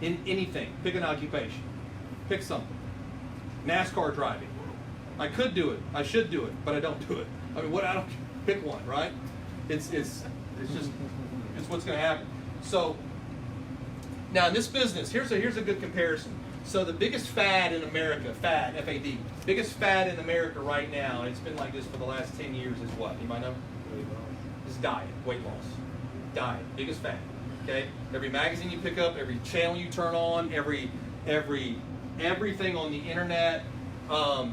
In anything, pick an occupation, pick something. NASCAR driving. I could do it. I should do it, but I don't do it. I mean, what? I don't pick one, right? It's just it's what's going to happen. So now in this business, here's a good comparison. So the biggest fad in America, fad, F-A-D, biggest fad in America right now, and it's been like this for the last 10 years, is what? You might know? Is diet, weight loss. Diet, biggest fad. Okay? Every magazine you pick up, every channel you turn on, everything on the internet,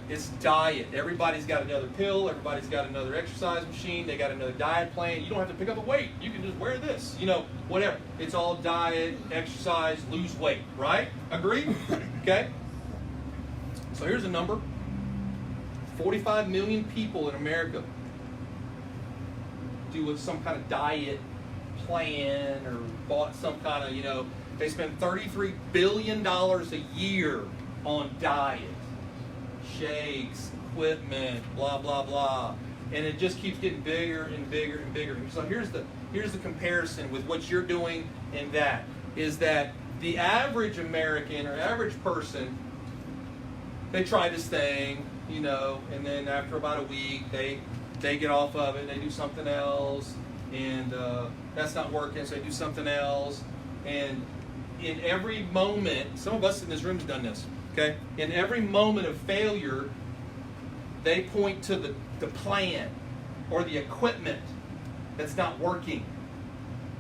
it's diet. Everybody's got another pill, everybody's got another exercise machine, they got another diet plan. You don't have to pick up a weight. You can just wear this, you know, whatever. It's all diet, exercise, lose weight, right? Agree? Okay? So here's a number. 45 million people in America do with some kind of diet plan or bought some kind of, you know, they spend $33 billion a year on diet, shakes, equipment, blah, blah, blah. And it just keeps getting bigger and bigger and bigger. So here's the comparison with what you're doing and that, is that the average American or average person, they try this thing, you know, and then after about a week, they get off of it, they do something else, and that's not working, so they do something else. And in every moment, some of us in this room have done this, okay? In every moment of failure, they point to the plan or the equipment that's not working.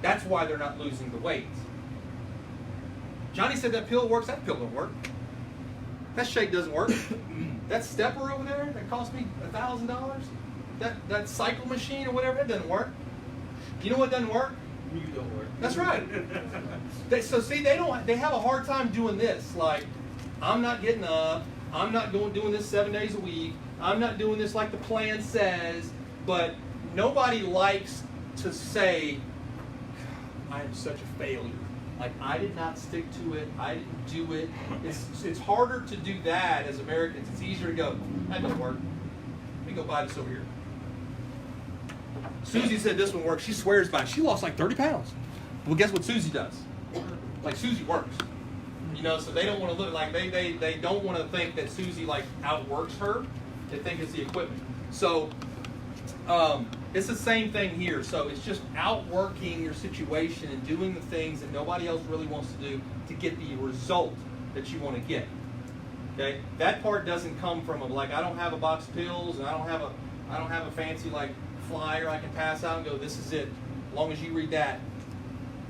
That's why they're not losing the weight. Johnny said that pill works. That pill don't work. That shake doesn't work. That stepper over there that cost me $1,000, that cycle machine or whatever, it doesn't work. You know what doesn't work? You don't work. That's right. They have a hard time doing this. Like, I'm not getting up. I'm not doing this 7 days a week. I'm not doing this like the plan says. But nobody likes to say, I am such a failure. Like, I did not stick to it. I didn't do it. It's harder to do that as Americans. It's easier to go, that doesn't work. Let me go buy this over here. Susie said this one works. She swears by it. She lost like 30 pounds. Well, guess what Susie does? Like, Susie works. You know, so they don't want to look like, they don't want to think that Susie like outworks her. They think it's the equipment. So it's the same thing here. So it's just outworking your situation and doing the things that nobody else really wants to do to get the result that you want to get. Okay? That part doesn't come from like, I don't have a box of pills and I don't have a fancy like flyer I can pass out and go, this is it. As long as you read that,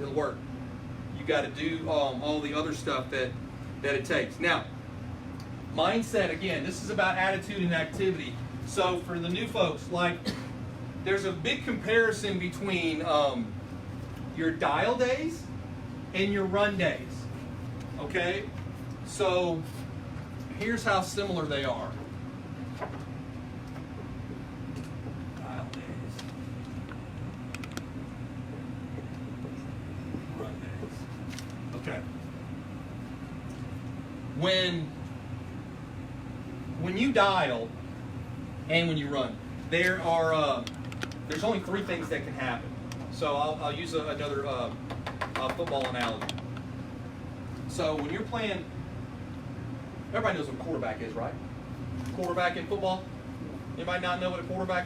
it'll work. You got to do all the other stuff that it takes. Now, mindset, again, this is about attitude and activity. So for the new folks, like, there's a big comparison between your dial days and your run days. Okay? So here's how similar they are. Dial days. Run days. Okay. When you dial and when you run, there's only three things that can happen. So I'll use another football analogy. So when you're playing, everybody knows what a quarterback is, right? Quarterback in football? Anybody not know what a quarterback?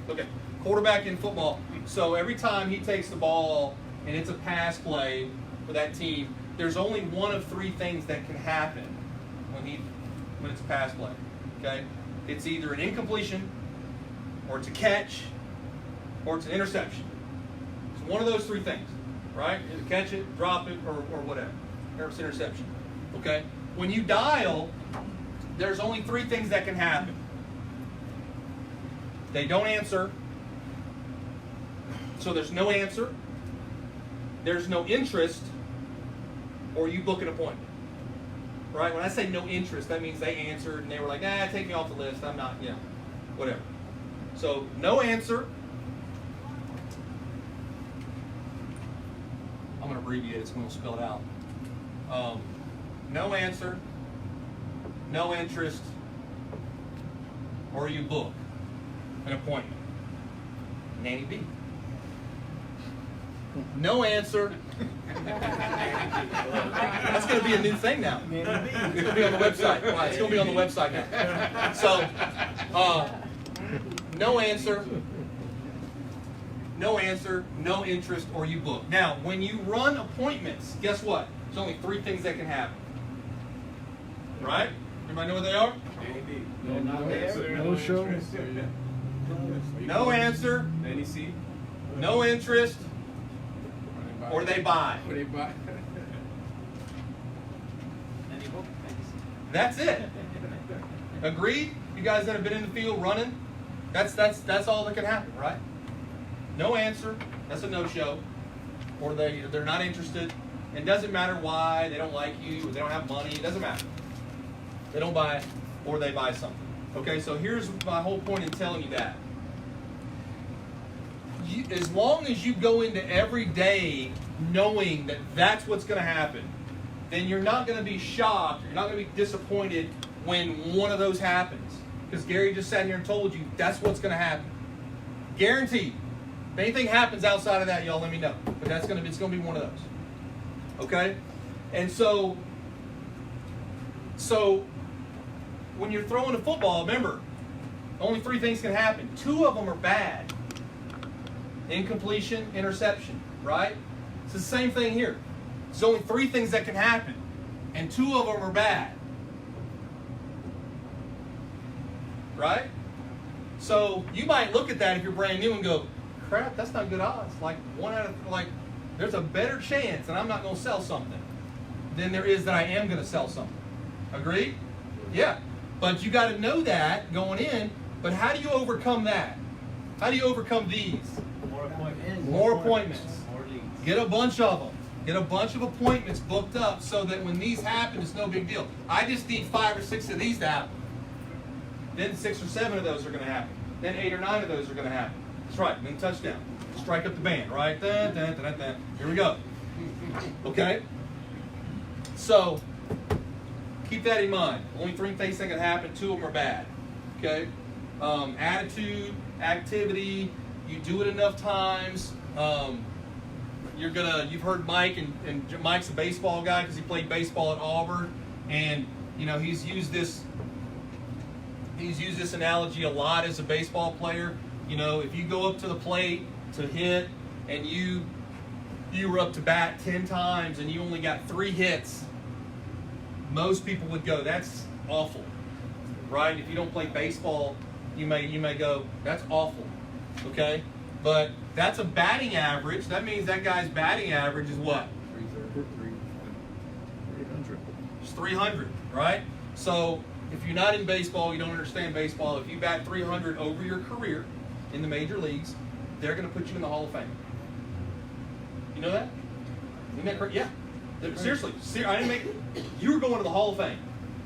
Okay, quarterback in football. So every time he takes the ball and it's a pass play for that team, there's only one of three things that can happen when it's a pass play. Okay, it's either an incompletion, or it's a catch, or it's an interception. It's one of those three things, right? Either catch it, drop it, or whatever. Or it's interception. Okay? When you dial, there's only three things that can happen. They don't answer, so there's no answer. There's no interest, or you book an appointment. Right? When I say no interest, that means they answered and they were like, nah, take me off the list. I'm not, whatever. So, no answer. I'm going to abbreviate it so we won't spell it out. No answer. no interest, or you book an appointment. Nanny B. No answer. That's going to be a new thing now. It's going to be on the website. Right, it's going to be on the website now. So, no answer, no interest, or you book. Now, when you run appointments, guess what? There's only 3 things that can happen. Right? Everybody know what they are? No, not there. No show. No answer, Nanny C. no interest, or they buy. Or they buy. And you book, thanks. That's it. Agreed? You guys that have been in the field running, that's all that can happen, right? No answer, that's a no-show, or they're not interested. It doesn't matter why, they don't like you, or they don't have money, it doesn't matter. They don't buy it, or they buy something. Okay, so here's my whole point in telling you that. As long as you go into every day knowing that that's what's going to happen, then you're not going to be shocked, you're not going to be disappointed when one of those happens. Because Gary just sat here and told you that's what's going to happen. Guaranteed. If anything happens outside of that, y'all let me know. But it's going to be one of those. Okay? And so when you're throwing a football, remember, only 3 things can happen. 2 of them are bad. Incompletion, interception, right? It's the same thing here. There's only 3 things that can happen, and 2 of them are bad. Right? So you might look at that if you're brand new and go, crap, that's not good odds. Like there's a better chance that I'm not going to sell something than there is that I am going to sell something. Agreed? Yeah. But you got to know that going in. But how do you overcome that? How do you overcome these? More appointments. More appointments. More leads. Get a bunch of them. Get a bunch of appointments booked up so that when these happen, it's no big deal. I just need 5 or 6 of these to happen. Then 6 or 7 of those are going to happen. Then 8 or 9 of those are going to happen. That's right. And then touchdown. Strike up the band, right? Dun, dun, dun, dun, dun. Here we go. Okay? So, keep that in mind. Only 3 things that can happen. 2 of them are bad. Okay? Attitude, activity, you do it enough times. You've heard Mike, and Mike's a baseball guy because he played baseball at Auburn. And, he's used this analogy a lot as a baseball player. If you go up to the plate to hit and you were up to bat 10 times and you only got 3 hits, most people would go, that's awful, right? If you don't play baseball, you may go, that's awful, okay? But that's a batting average. That means that guy's batting average is what? 300. It's 300, right? So if you're not in baseball, you don't understand baseball, if you bat 300 over your career in the major leagues, they're going to put you in the Hall of Fame. You know that? Isn't that correct? Yeah. Seriously, I didn't make. You were going to the Hall of Fame.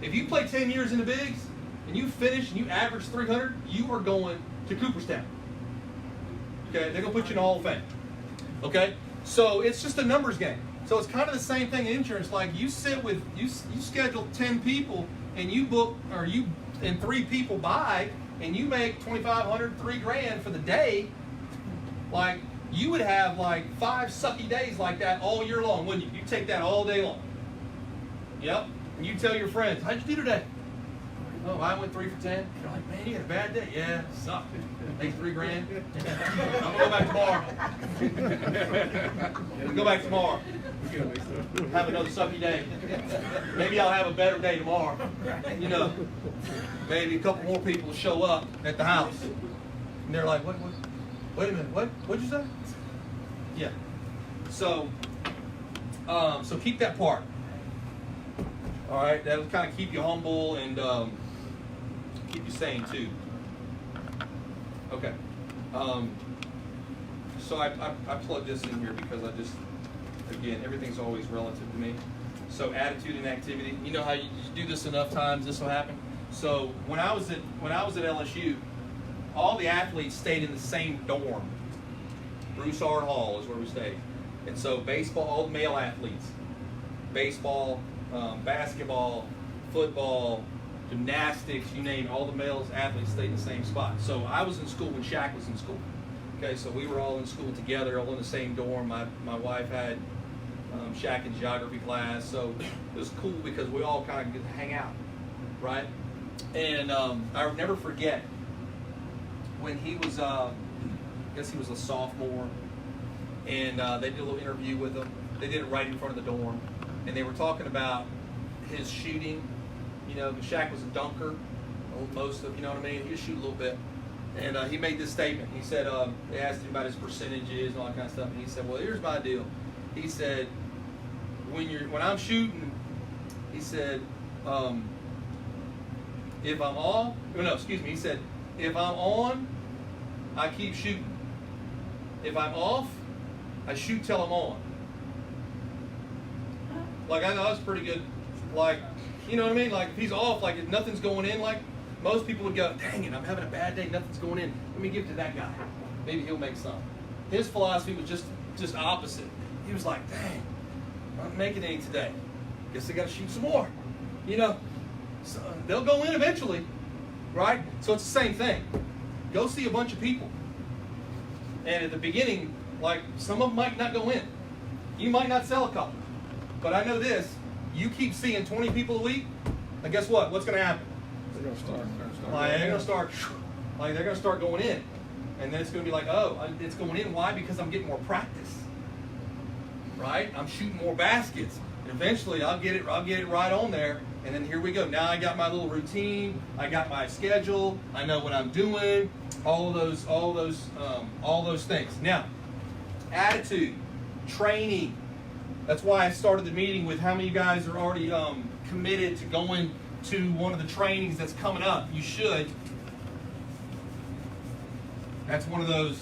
If you play 10 years in the bigs and you finish and you average 300, you are going to Cooperstown. Okay, they're going to put you in the Hall of Fame. Okay, so it's just a numbers game. So it's kind of the same thing in insurance. Like you schedule 10 people and you book, and 3 people buy, and you make $2,500, $3,000 for the day. Like you would have like 5 sucky days like that all year long, wouldn't you? You take that all day long. Yep. And you tell your friends, how'd you do today? Oh, I went 3 for 10. You're like, man, you had a bad day. Yeah, it sucked. Make $3,000. I'm gonna go back tomorrow. Go back tomorrow. Have another sucky day. Maybe I'll have a better day tomorrow. Maybe a couple more people will show up at the house. And they're like, what? Wait a minute, what'd you say? Yeah. So keep that part. All right, that'll kind of keep you humble and keep you sane too. Okay. So I plug this in here because again, everything's always relative to me. So attitude and activity. You know how you do this enough times, this will happen. So when I was at LSU, all the athletes stayed in the same dorm. Broussard Hall is where we stayed. And so baseball, all the male athletes, baseball, basketball, football, gymnastics, you name it, all the males athletes stayed in the same spot. So I was in school when Shaq was in school. Okay, so we were all in school together, all in the same dorm. My wife had Shaq in geography class, so it was cool because we all kind of get to hang out, right? And I'll never forget when he was, I guess he was a sophomore, and they did a little interview with him. They did it right in front of the dorm, and they were talking about his shooting. You know, Shaq was a dunker, most of, you know what I mean? He could shoot a little bit. And he made this statement. He said, they asked him about his percentages and all that kind of stuff, and he said, well, here's my deal. He said, when I'm shooting, he said, if I'm off, he said, if I'm on, I keep shooting. If I'm off, I shoot till I'm on. Like, I know that's pretty good. Like, you know what I mean? Like, if he's off, like, if nothing's going in, like, most people would go, dang it, I'm having a bad day, nothing's going in. Let me give it to that guy. Maybe he'll make some. His philosophy was just opposite. He was like, dang, I'm not making any today. Guess I got to shoot some more. You know, so they'll go in eventually, right? So it's the same thing. Go see a bunch of people. And at the beginning, like, some of them might not go in. You might not sell a couple. But I know this, you keep seeing 20 people a week, and guess what? What's going to happen? They're going to start. Like, they're going to start, like, they're going to start going in. And then it's going to be like, oh, it's going in. Why? Because I'm getting more practice. Right? I'm shooting more baskets. And eventually I'll get it right on there. And then here we go. Now I got my little routine. I got my schedule. I know what I'm doing. All those things. Now, attitude, training. That's why I started the meeting with how many of you guys are already committed to going to one of the trainings that's coming up. You should. That's one of those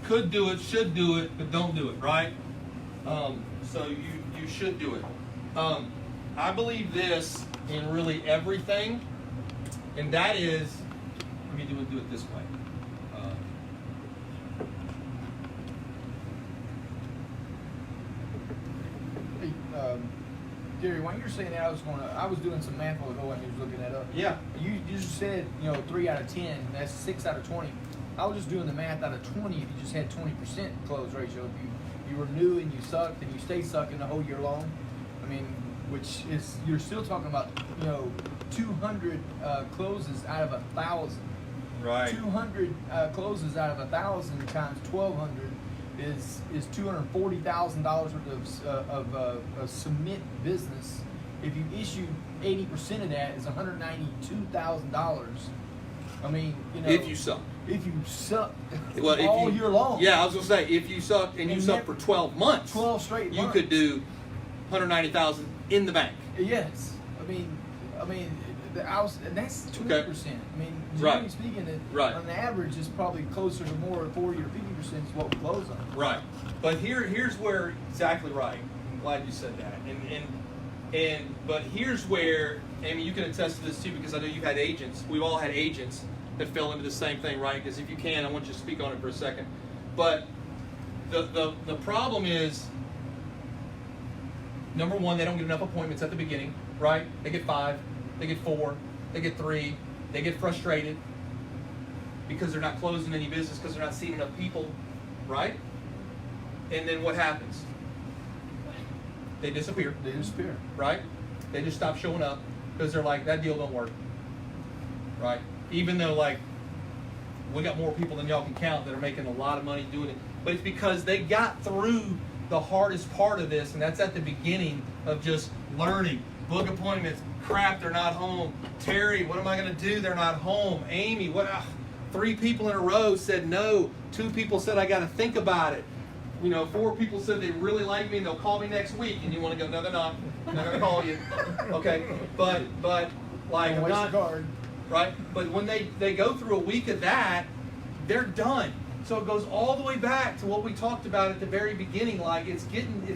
could do it, should do it, but don't do it, right? So you should do it. I believe this in really everything, and that is, let me do it this way. Gary, when you're saying that, I was doing some math while ago when you was looking that up. Yeah. You just said, 3 out of 10. That's 6 out of 20. I was just doing the math out of 20. If you just had 20% close ratio, if you were new and you sucked and you stayed sucking the whole year long, I mean, which is you're still talking about 200 closes out of 1,000. Right. 200 closes out of 1,000 times 1,200 is $240,000 worth of submit business. If you issue 80% of that, is $192,000. I mean, if you suck. If you suck Well, all year long. Yeah, I was gonna say if you suck and you suck for 12 months, 12 straight you months, could do $190,000 in the bank. Yes, I mean, that's 20%. Okay. I mean, Right. generally speaking, Right. on average, it's probably closer to more 40 or 50% is what we close on. Right. But here's where exactly right. I'm glad you said that. But here's where, Amy, you can attest to this too, because I know you've had agents. We've all had agents that fell into the same thing, right? Because if you can, I want you to speak on it for a second. But the problem is, number one, they don't get enough appointments at the beginning, right? They get 5, they get 4, they get 3, they get frustrated because they're not closing any business because they're not seeing enough people, right? And then what happens? They disappear. They disappear. Right? They just stop showing up because they're like, that deal don't work. Right? Even though, like, we got more people than y'all can count that are making a lot of money doing it. But it's because they got through the hardest part of this, and that's at the beginning of just learning. Book appointments. Crap, they're not home. Terry, what am I going to do? They're not home. Amy, what? 3 people in a row said no. 2 people said I got to think about it. 4 people said they really like me and they'll call me next week. And you want to go, no, they're not. They're not going to call you. Okay, but like, I'm not. Right? But when they go through a week of that, they're done. So it goes all the way back to what we talked about at the very beginning. Like, it's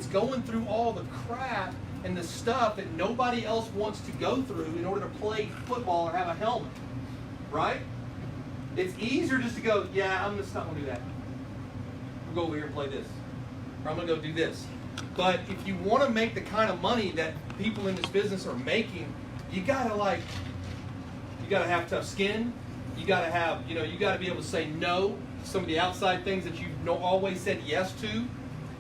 going through all the crap and the stuff that nobody else wants to go through in order to play football or have a helmet. Right? It's easier just to go, yeah, I'm just not going to do that. I'll go over here and play this. Or I'm going to go do this. But if you want to make the kind of money that people in this business are making, you got to, like, got to have tough skin. You got to have, you got to be able to say no to some of the outside things that you've always said yes to,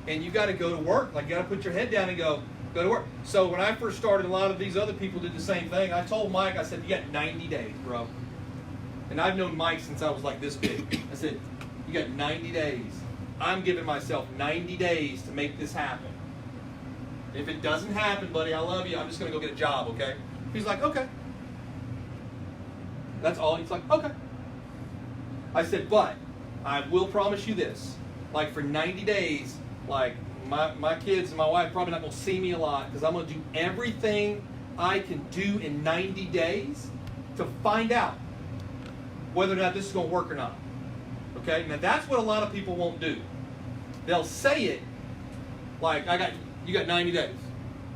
and you got to go to work. Like, you got to put your head down and go to work. So when I first started, a lot of these other people did the same thing. I told Mike, I said, you got 90 days, bro. And I've known Mike since I was like this big. I said, you got 90 days. I'm giving myself 90 days to make this happen. If it doesn't happen, buddy, I love you. I'm just going to go get a job, okay? He's like, okay. That's all. He's like, okay. I said, but I will promise you this. Like, for 90 days, like, my kids and my wife probably not going to see me a lot because I'm going to do everything I can do in 90 days to find out whether or not this is going to work or not. Okay? Now, that's what a lot of people won't do. They'll say it like, you got 90 days.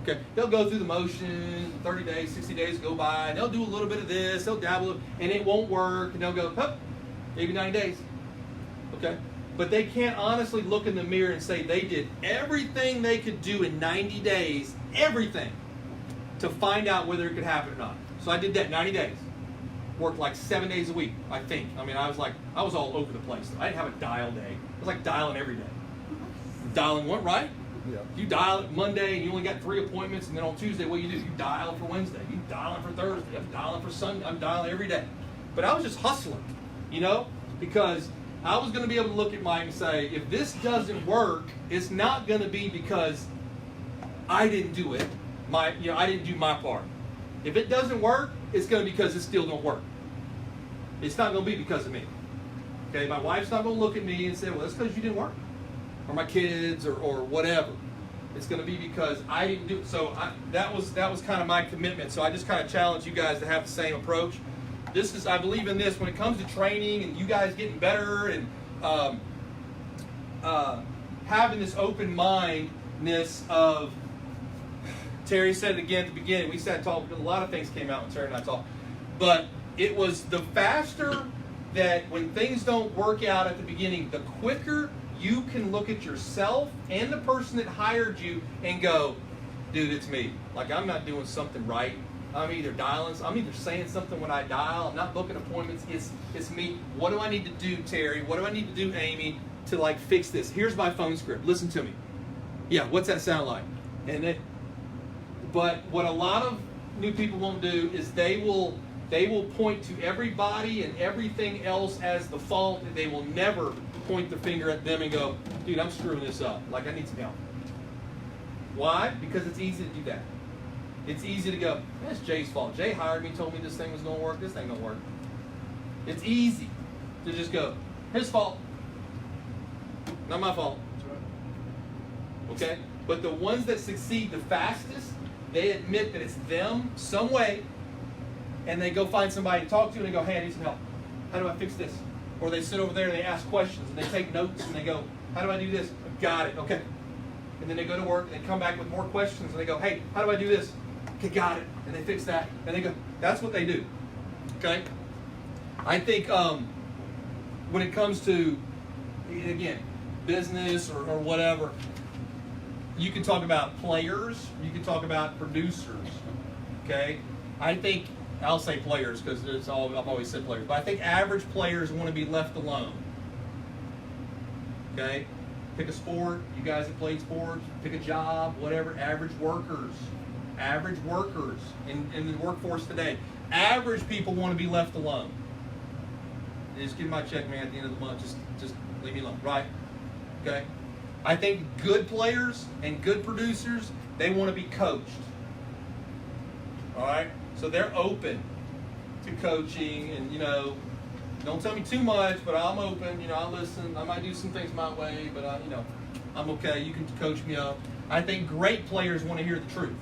Okay? They'll go through the motions, 30 days, 60 days go by, and they'll do a little bit of this, they'll dabble, and it won't work, and they'll go, huh, maybe 90 days. Okay? But they can't honestly look in the mirror and say they did everything they could do in 90 days, everything, to find out whether it could happen or not. So I did that 90 days. Worked like 7 days a week, I think. I mean, I was all over the place. I didn't have a dial day. It was like dialing every day. Dialing one, right? Yeah. You dial it Monday and you only got 3 appointments, and then on Tuesday, what do? You dial for Wednesday. You dial for Thursday. I'm dialing for Sunday. I'm dialing every day. But I was just hustling, because I was going to be able to look at Mike and say, if this doesn't work, it's not going to be because I didn't do it. I didn't do my part. If it doesn't work, it's going to be because it still don't work. It's not going to be because of me. Okay, my wife's not going to look at me and say, well, that's because you didn't work. Or my kids, or whatever. It's going to be because I didn't do it. So that was kind of my commitment. So I just kind of challenge you guys to have the same approach. I believe in this when it comes to training and you guys getting better and having this open-mindedness of, Terry said it again at the beginning, we sat and talked, a lot of things came out when Terry and I talked, but it was the faster that when things don't work out at the beginning, the quicker you can look at yourself and the person that hired you and go, dude, it's me. Like, I'm not doing something right. I'm either saying something when I dial. I'm not booking appointments. It's me. What do I need to do, Terry? What do I need to do, Amy, to fix this? Here's my phone script. Listen to me. Yeah, what's that sound like? But what a lot of new people won't do is they will point to everybody and everything else as the fault, and they will never point the finger at them and go, dude, I'm screwing this up. Like, I need some help. Why? Because it's easy to do that. It's easy to go, that's Jay's fault. Jay hired me, told me this thing was going to work. This ain't going to work. It's easy to just go, his fault. Not my fault. Okay? But the ones that succeed the fastest, they admit that it's them some way, and they go find somebody to talk to and they go, hey, I need some help. How do I fix this? Or they sit over there and they ask questions and they take notes and they go, how do I do this? Got it. Okay. And then they go to work and they come back with more questions and they go, hey, how do I do this? Okay, got it. And they fix that. And they go, that's what they do. Okay? I think when it comes to, again, business or whatever, you can talk about players, you can talk about producers. Okay? I think, I'll say players because I've always said players, but I think average players want to be left alone. Okay? Pick a sport, you guys that played sports, pick a job, whatever. Average workers in the workforce today. Average people want to be left alone. Just give my check, man, at the end of the month. Just leave me alone, right? Okay? I think good players and good producers, they want to be coached. All right? So they're open to coaching and, don't tell me too much, but I'm open. I'll listen. I might do some things my way, but, I'm okay. You can coach me up. I think great players want to hear the truth.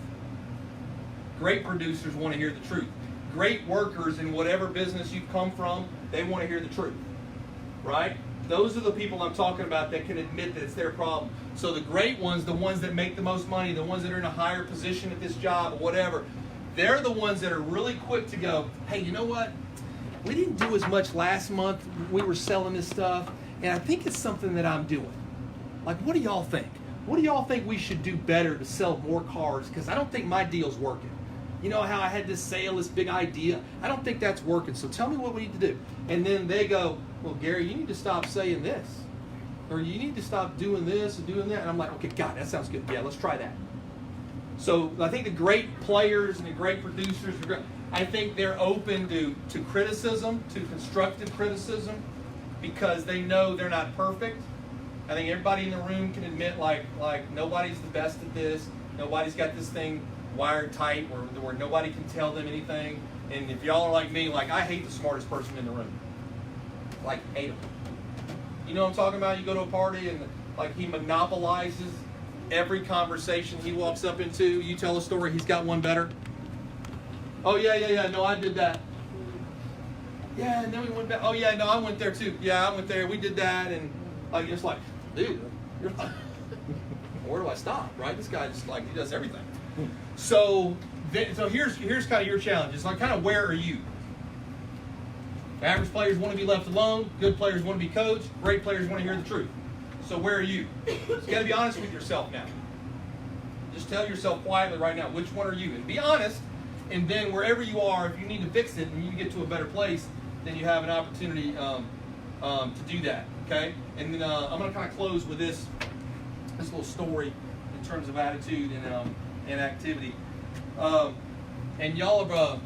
Great producers want to hear the truth. Great workers in whatever business you've come from, they want to hear the truth. Right? Those are the people I'm talking about that can admit that it's their problem. So the great ones, the ones that make the most money, the ones that are in a higher position at this job or whatever, they're the ones that are really quick to go, hey, you know what? We didn't do as much last month. We were selling this stuff, and I think it's something that I'm doing. Like, what do y'all think? What do y'all think we should do better to sell more cars? Because I don't think my deal's working. you know how I had this sale, this big idea. I don't think that's working. So tell me what we need to do. And then they go, well, Gary, you need to stop saying this. Or you need to stop doing this and doing that. And I'm like, okay, God, that sounds good. Yeah, let's try that. So I think the great players and the great producers, I think they're open to criticism, to constructive criticism, because they know they're not perfect. I think everybody in the room can admit, like nobody's the best at this. Nobody's got this thing wired tight where nobody can tell them anything. And if y'all are like me, like I hate the smartest person in the room. Like, hate him. You know what I'm talking about? You go to a party and like he monopolizes every conversation he walks up into. You tell a story, he's got one better. Oh, yeah, no, I did that. Yeah, and then we went back. Oh, yeah, no, I went there too. Yeah, I went there. We did that. And like, it's like, dude, you're like, where do I stop, right? This guy just like, he does everything. So here's kind of your challenge. It's like, kind of, where are you? Average players want to be left alone. Good players want to be coached. Great players want to hear the truth. So where are you? You got to be honest with yourself now. Just tell yourself quietly right now, which one are you? And be honest. And then wherever you are, if you need to fix it and you get to a better place, then you have an opportunity to do that. Okay? And then I'm going to kind of close with this little story in terms of attitude and activity. And y'all are.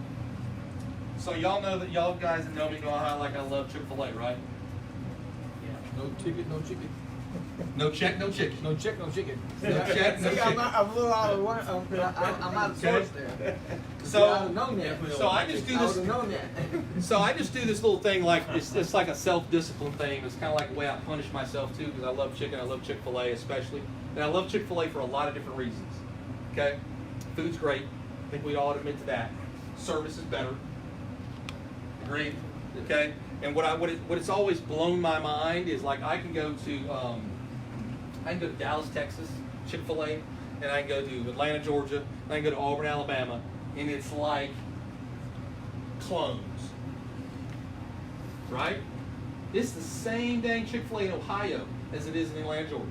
So y'all know that y'all guys that know me know how I love Chick-fil-A, right? No ticket, no chicken. No check, no chicken. No check, no chicken. No check, no See, chicken. I'm a little out of one. I'm out of sorts there. So I would have known that. So I just do I would this. have known that. So I just do this little thing like it's like a self-discipline thing. It's kind of like a way I punish myself too, because I love chicken. I love Chick-fil-A especially, and I love Chick-fil-A for a lot of different reasons. Okay, food's great. I think we all admit to that. Service is better. Agreed. Okay. And what it's always blown my mind is like I can go to Dallas, Texas, Chick-fil-A, and I can go to Atlanta, Georgia, and I can go to Auburn, Alabama, and it's like clones. Right? It's the same dang Chick-fil-A in Ohio as it is in Atlanta, Georgia.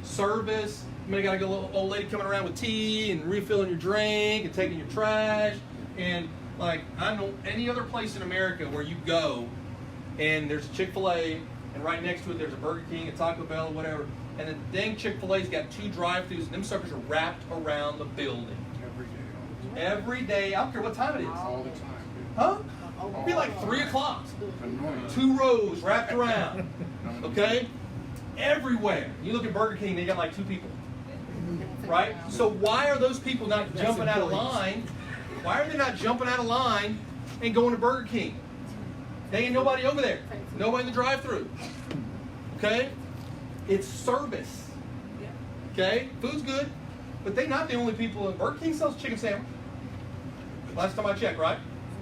Service, I mean, I got a little old lady coming around with tea and refilling your drink and taking your trash. And like, I don't know any other place in America where you go and there's a Chick-fil-A and right next to it there's a Burger King, a Taco Bell, or whatever. And the dang Chick-fil-A's got 2 drive-thrus and them suckers are wrapped around the building. Every day, I don't care what time it is. All the time. Huh? It'd be like 3 o'clock. Annoying. 2 rows wrapped around. Okay? Everywhere. You look at Burger King, they got like 2 people. Right? So why are those people not jumping out of line? Why are they not jumping out of line and going to Burger King? There ain't nobody over there. Nobody in the drive-thru. Okay? It's service. Okay? Food's good, but they're not the only people. Burger King sells chicken sandwich. Last time I checked, right?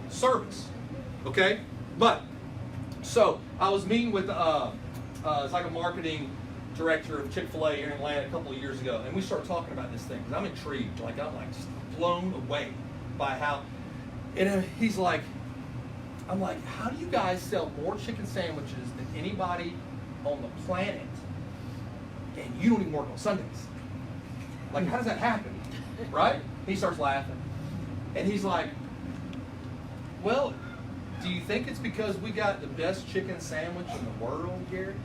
Service. Okay? But, so, I was meeting with, it's like a marketing director of Chick-fil-A here in Atlanta a couple of years ago, and we started talking about this thing, because I'm intrigued. Like, I'm like just blown away by how, and he's like, I'm like, how do you guys sell more chicken sandwiches than anybody on the planet, and you don't even work on Sundays? Like, how does that happen? Right? He starts laughing. And he's like, well, do you think it's because we got the best chicken sandwich in the world, Gary?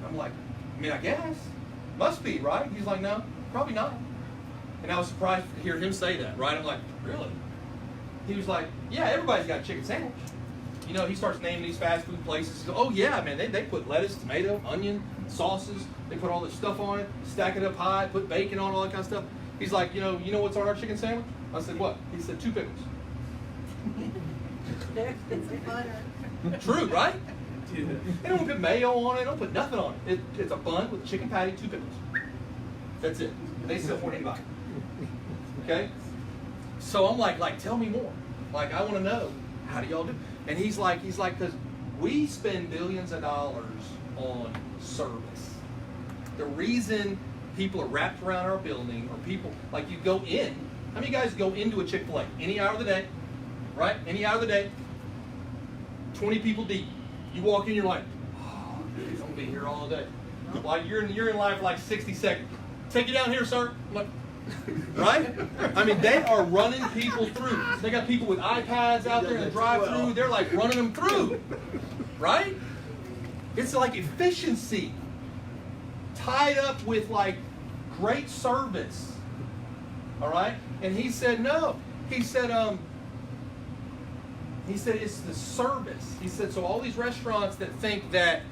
I'm like, I mean, I guess. Must be, right? He's like, no, probably not. And I was surprised to hear him say that, right? I'm like, really? He was like, yeah, everybody's got a chicken sandwich. You know, he starts naming these fast food places. He goes, oh, yeah, man, they put lettuce, tomato, onion, sauces. They put all this stuff on it, stack it up high, put bacon on, all that kind of stuff. He's like, you know what's on our chicken sandwich? I said, what? He said, 2 pickles. True, right? They don't put mayo on it. They don't put nothing on it. It's a bun with a chicken patty, 2 pickles. That's it. They sell for anybody. Okay? So I'm like, tell me more. Like, I want to know, how do y'all do? And he's like, because we spend billions of dollars on service. The reason people are wrapped around our building, or people, like you go in, how many guys go into a Chick-fil-A? Any hour of the day, right? Any hour of the day, 20 people deep. You walk in, you're like, oh, dude, I'm gonna be here all day. Like you're in line for like 60 seconds. Take you down here, sir. I'm like, right? I mean, they are running people through. They got people with iPads out there in the drive-through. They're like running them through, right? It's like efficiency tied up with like great service. All right? And he said no. He said it's the service. He said so all these restaurants that think that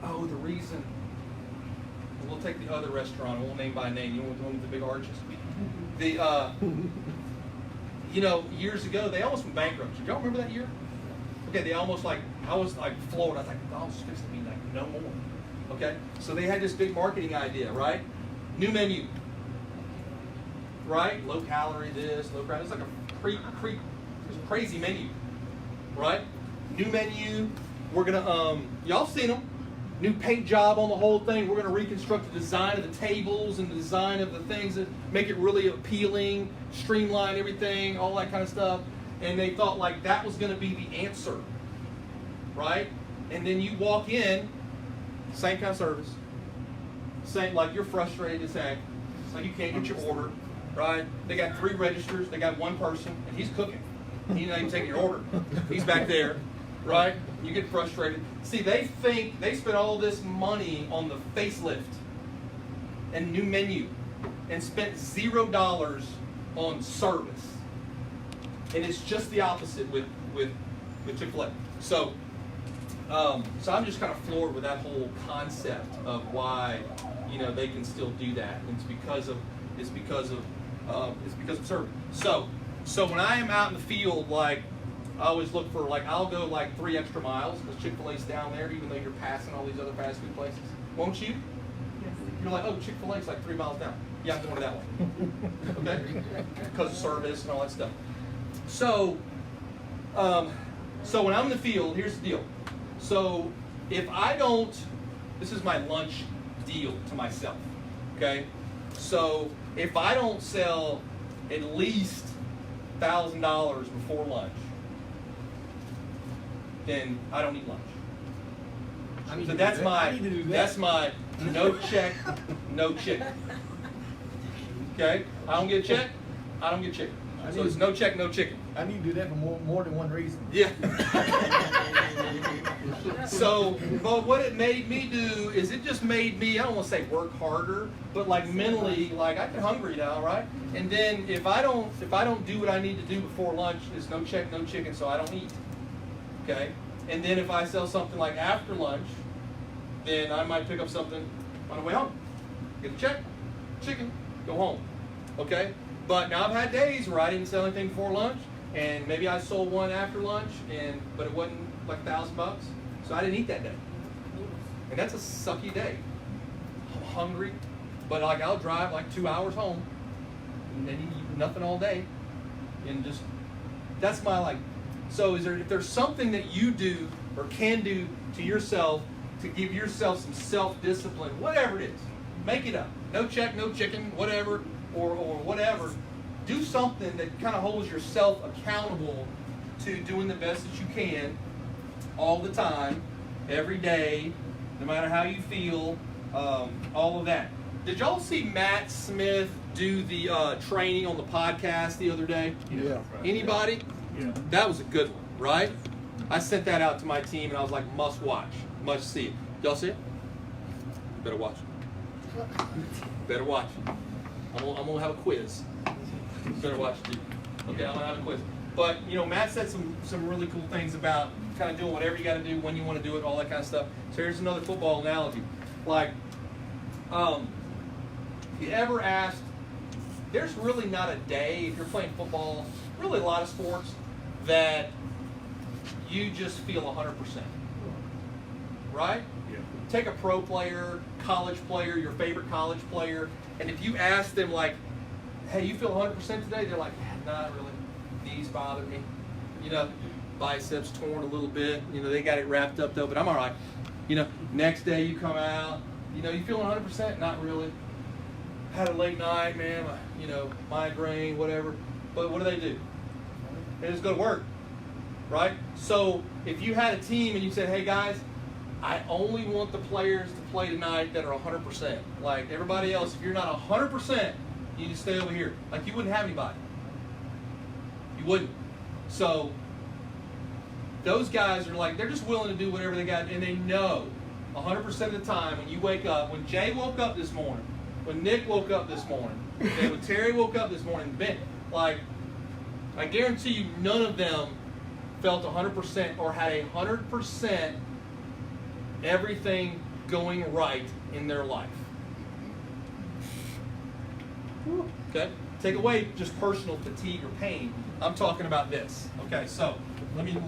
oh, the reason, we'll take the other restaurant, I won't name by name, you know the one with the big arches? You know, years ago, they almost went bankrupt. Did y'all remember that year? Okay, they almost like, I was like floored. I was like, oh, it's fixing to be like, no more. Okay, so they had this big marketing idea, right? New menu, right? Low calorie this, low calorie. It's like a crazy menu, right? New menu. We're gonna y'all seen them. New paint job on the whole thing. We're gonna reconstruct the design of the tables and the design of the things that make it really appealing, streamline everything, all that kind of stuff. And they thought like that was gonna be the answer, right? And then you walk in, same kind of service, same like you're frustrated as heck. It's like you can't get your order, right? They got 3 registers. They got 1 person, and he's cooking. He's not even taking your order. He's back there, right? You get frustrated. See, they think they spent all this money on the facelift and new menu and spent $0 on service. And it's just the opposite with Chick-fil-A. So I'm just kind of floored with that whole concept of why, you know, they can still do that. And it's because of service. So when I am out in the field, like I always look for like I'll go like 3 extra miles because Chick-fil-A's down there, even though you're passing all these other fast food places. Won't you? Yes. You're like, oh, Chick-fil-A's like 3 miles down. Yeah, I'm going to that one. Okay? Because of service and all that stuff. So when I'm in the field, here's the deal. So if I don't, this is my lunch deal to myself. Okay? So if I don't sell at least $1,000 before lunch, then I don't eat lunch. So that's my no check, no chicken. Okay? I don't get a check, I don't get chicken. So it's no check, no chicken. I need to do that for more than one reason. Yeah. So, but what it made me do is it just made me, I don't want to say work harder, but like mentally, like I get hungry now, right? And then if I don't do what I need to do before lunch, it's no check, no chicken, so I don't eat. Okay? And then if I sell something like after lunch, then I might pick up something on the way home. Get a check, chicken, go home. Okay? But now I've had days where I didn't sell anything before lunch, and maybe I sold one after lunch, but it wasn't like $1,000, so I didn't eat that day. And that's a sucky day. I'm hungry, but like I'll drive like 2 hours home, and then eat nothing all day, and just that's my like. So if there's something that you do or can do to yourself to give yourself some self-discipline, whatever it is, make it up. No check, no chicken, whatever. Or whatever, do something that kind of holds yourself accountable to doing the best that you can all the time, every day, no matter how you feel, all of that. Did y'all see Matt Smith do the training on the podcast the other day? Yeah. Anybody? Yeah. That was a good one, right? I sent that out to my team and I was like, must watch, must see it. Y'all see it? Better watch it. Better watch it. I'm gonna have a quiz. Better watch it. Okay, I'm gonna have a quiz. But you know, Matt said some really cool things about kind of doing whatever you got to do when you want to do it, all that kind of stuff. So here's another football analogy. Like, you ever asked? There's really not a day if you're playing football, really a lot of sports, that you just feel 100%. Right? Yeah. Take a pro player, college player, your favorite college player. And if you ask them like, hey, you feel 100% today? They're like, not really. Knees bother me. You know, biceps torn a little bit. You know, they got it wrapped up though, but I'm all right. You know, next day you come out, you know, you feeling 100%? Not really. Had a late night, man, you know, migraine, whatever. But what do? They just go to work, right? So if you had a team and you said, hey guys, I only want the players to play tonight that are 100%. Like everybody else, if you're not 100%, you need to stay over here. Like you wouldn't have anybody. You wouldn't. So those guys are like, they're just willing to do whatever they got, and they know 100% of the time when you wake up, when Jay woke up this morning, when Nick woke up this morning, and when Terry woke up this morning, Ben, like, I guarantee you none of them felt 100% or had 100% everything going right in their life. Okay? Take away just personal fatigue or pain. I'm talking about this. Okay, so let me give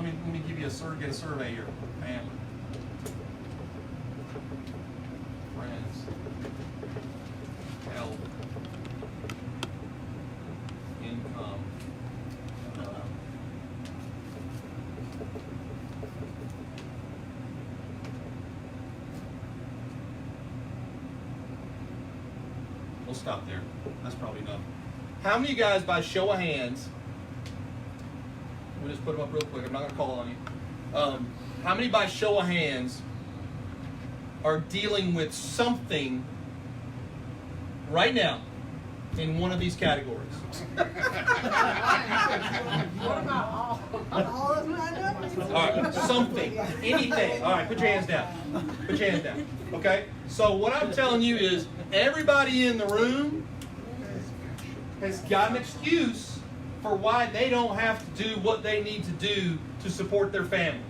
you get a survey here. Family. Friends. Health. Income. We'll stop there. That's probably enough. How many of you guys, by show of hands, we'll just put them up real quick, I'm not going to call on you. How many by show of hands are dealing with something right now in one of these categories? What about all of my numbers? All right, something, anything. All right, put your hands down. Put your hands down. Okay? So what I'm telling you is everybody in the room has got an excuse for why they don't have to do what they need to do to support their family.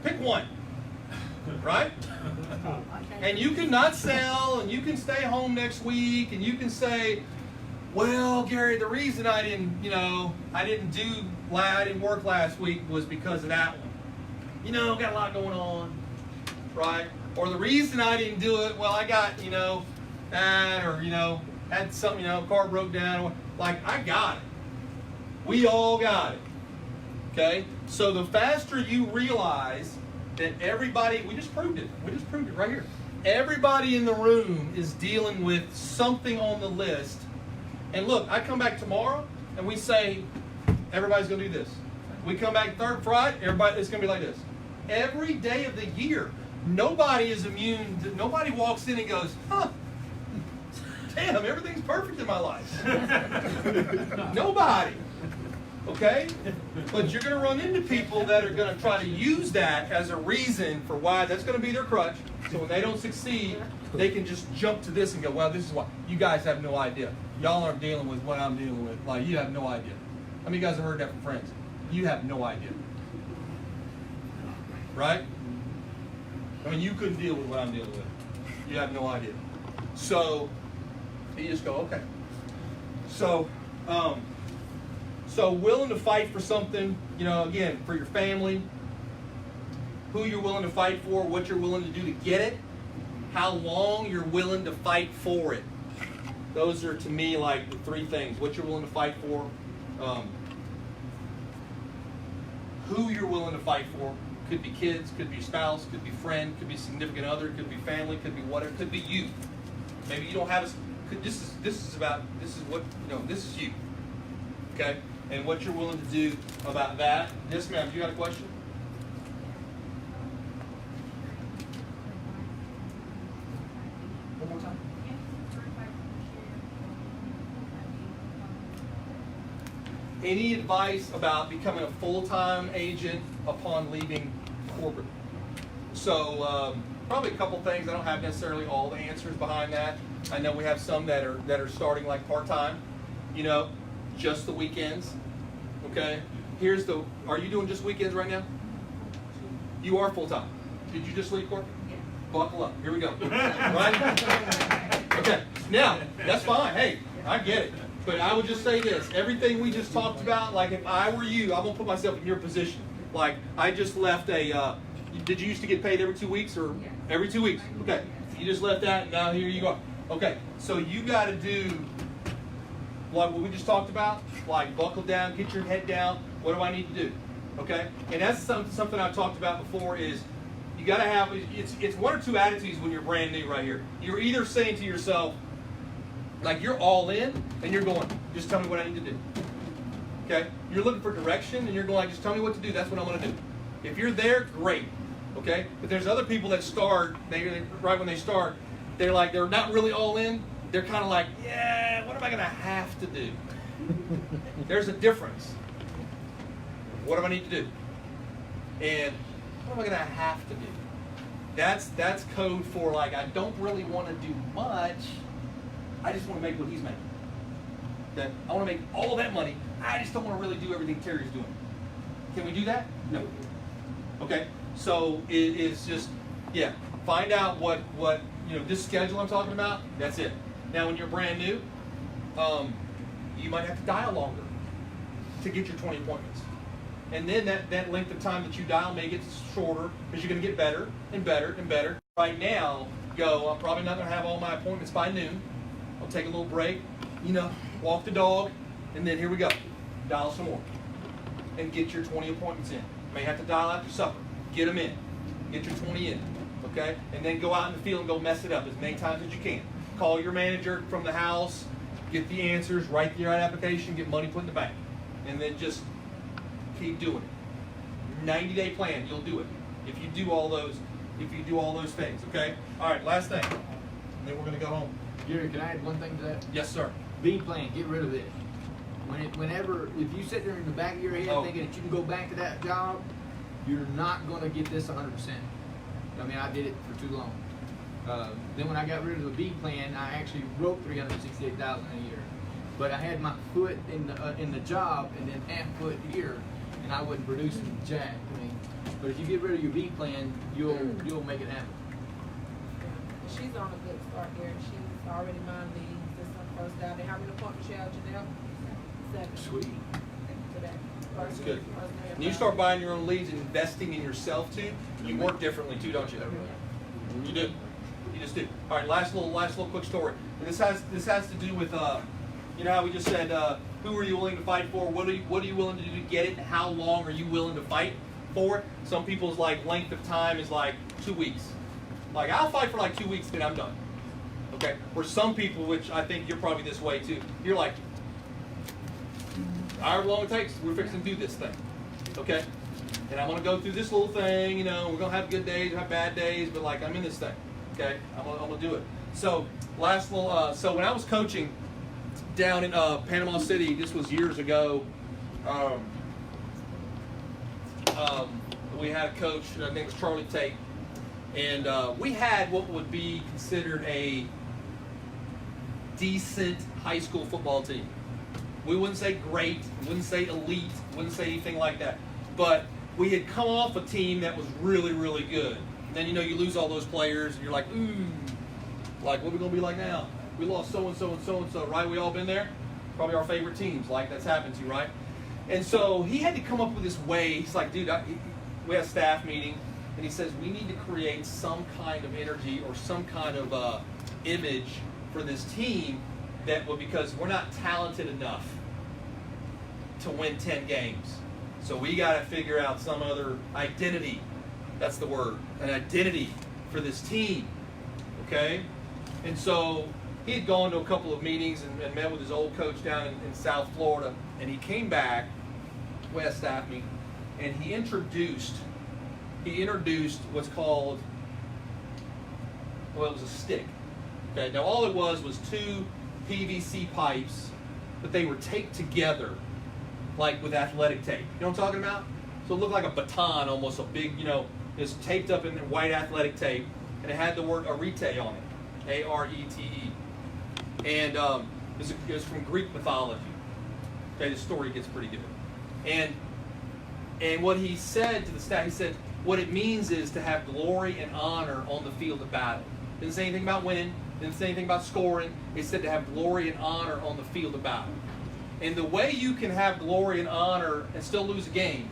Pick one. Right? And you can not sell, and you can stay home next week, and you can say, well, Gary, the reason I didn't work last week was because of that one. Got a lot going on, right? Or the reason I didn't do it, well, I got, that, or, had something, car broke down. Like, I got it. We all got it. Okay? So the faster you realize that everybody, we just proved it right here. Everybody in the room is dealing with something on the list. And look, I come back tomorrow and we say, everybody's going to do this. We come back third Friday, it's going to be like this. Every day of the year, nobody is immune. Nobody walks in and goes, damn, everything's perfect in my life. Nobody. Okay? But you're going to run into people that are going to try to use that as a reason for why that's going to be their crutch. So when they don't succeed, they can just jump to this and go, well, this is why. You guys have no idea. Y'all aren't dealing with what I'm dealing with. Like, you have no idea. How many of you guys have heard that from friends? You have no idea. Right? I mean, you couldn't deal with what I'm dealing with. You have no idea. So, you just go, okay. So willing to fight for something, again, for your family, who you're willing to fight for, what you're willing to do to get it, how long you're willing to fight for it. Those are, to me, like the three things. What you're willing to fight for, who you're willing to fight for. Could be kids, could be spouse, could be friend, could be significant other, could be family, could be whatever, could be you. Maybe you don't have this is you. Okay? And what you're willing to do about that. Yes, ma'am, you got a question? One more time. Any advice about becoming a full-time agent upon leaving corporate? So probably a couple things. I don't have necessarily all the answers behind that. I know we have some that are starting like part-time, just the weekends. Okay. Are you doing just weekends right now? You are full-time. Did you just leave corporate? Yeah. Buckle up. Here we go. Right? Okay. Now, that's fine. Hey, I get it. But I would just say this. Everything we just talked about, like if I were you, I'm going to put myself in your position. Like I just left did you used to get paid every 2 weeks or every 2 weeks? Okay. You just left that and now here you are. Okay. So you got to do like what we just talked about. Like buckle down, get your head down. What do I need to do? Okay. And that's something I've talked about before is you got to have, it's one or two attitudes when you're brand new right here. You're either saying to yourself, like you're all in and you're going, just tell me what I need to do. Okay? You're looking for direction and you're going, like, just tell me what to do. That's what I'm going to do. If you're there, great. Okay? But there's other people that start, right when they start, they're not really all in. They're kind of like, yeah, what am I going to have to do? There's a difference. What do I need to do? And what am I going to have to do? That's code for like, I don't really want to do much. I just want to make what he's making. Okay? I want to make all that money. I just don't want to really do everything Terry's doing. Can we do that? No. Okay? So it is just, yeah, find out what this schedule I'm talking about, that's it. Now when you're brand new, you might have to dial longer to get your 20 appointments. And then that length of time that you dial may get shorter because you're going to get better and better and better. Right now, I'm probably not going to have all my appointments by noon. I'll take a little break, walk the dog, and then here we go. Dial some more and get your 20 appointments in. May have to dial after supper. Get them in. Get your 20 in. Okay? And then go out in the field and go mess it up as many times as you can. Call your manager from the house, get the answers, write the right application, get money put in the bank. And then just keep doing it. 90-day plan, you'll do it. If you do all those things, okay? All right, last thing. And then we're gonna go home. Gary, can I add one thing to that? Yes, sir. B plan, get rid of it. If you sit there in the back of your head thinking that you can go back to that job, you're not going to get this 100%. I mean, I did it for too long. Then when I got rid of the B plan, I actually wrote $368,000 a year. But I had my foot in the job and then half foot here, and I wasn't producing jack. I mean, but if you get rid of your B plan, you'll make it happen. She's on a good start here. She's already mind leads. This is her first out there. How many appointments you have, Janelle? 7. Sweet. Today. That's good. When you start buying your own leads and investing in yourself too, you work differently too, don't you? You do. You just do. All right, last little quick story. And this has to do with how we just said who are you willing to fight for? What are you willing to do to get it? And how long are you willing to fight for it? Some people's length of time is 2 weeks. I'll fight for 2 weeks, then I'm done. Okay. For some people, which I think you're probably this way too, you're like, however long it takes, we're fixing to do this thing. Okay? And I'm going to go through this little thing, we're going to have good days, have bad days, but I'm in this thing. Okay? I'm going to do it. So, so when I was coaching down in Panama City, this was years ago, we had a coach, I think it was Charlie Tate, and we had what would be considered a decent high school football team. We wouldn't say great, wouldn't say elite, wouldn't say anything like that. But we had come off a team that was really, really good. And then, you lose all those players, and you're like, ooh, what are we going to be like now? We lost so-and-so and so-and-so, right? We all been there? Probably our favorite teams, that's happened to you, right? And so he had to come up with this way. He's like, dude, we had a staff meeting, and he says, we need to create some kind of energy or some kind of image for this team because we're not talented enough to win 10 games. So we got to figure out some other identity. That's the word, an identity for this team. Okay? And so he had gone to a couple of meetings and met with his old coach down in South Florida. And he came back, we had a staff meeting, and he introduced what's called, it was a stick. Okay? Now all it was 2 PVC pipes, but they were taped together with athletic tape. You know what I'm talking about? So it looked like a baton, almost a big, it's taped up in white athletic tape, and it had the word arete on it, A-R-E-T-E. And it was from Greek mythology. Okay, the story gets pretty good. And what he said to the staff, he said, what it means is to have glory and honor on the field of battle. Didn't say anything about winning. Didn't say anything about scoring. It said to have glory and honor on the field of battle. And the way you can have glory and honor and still lose a game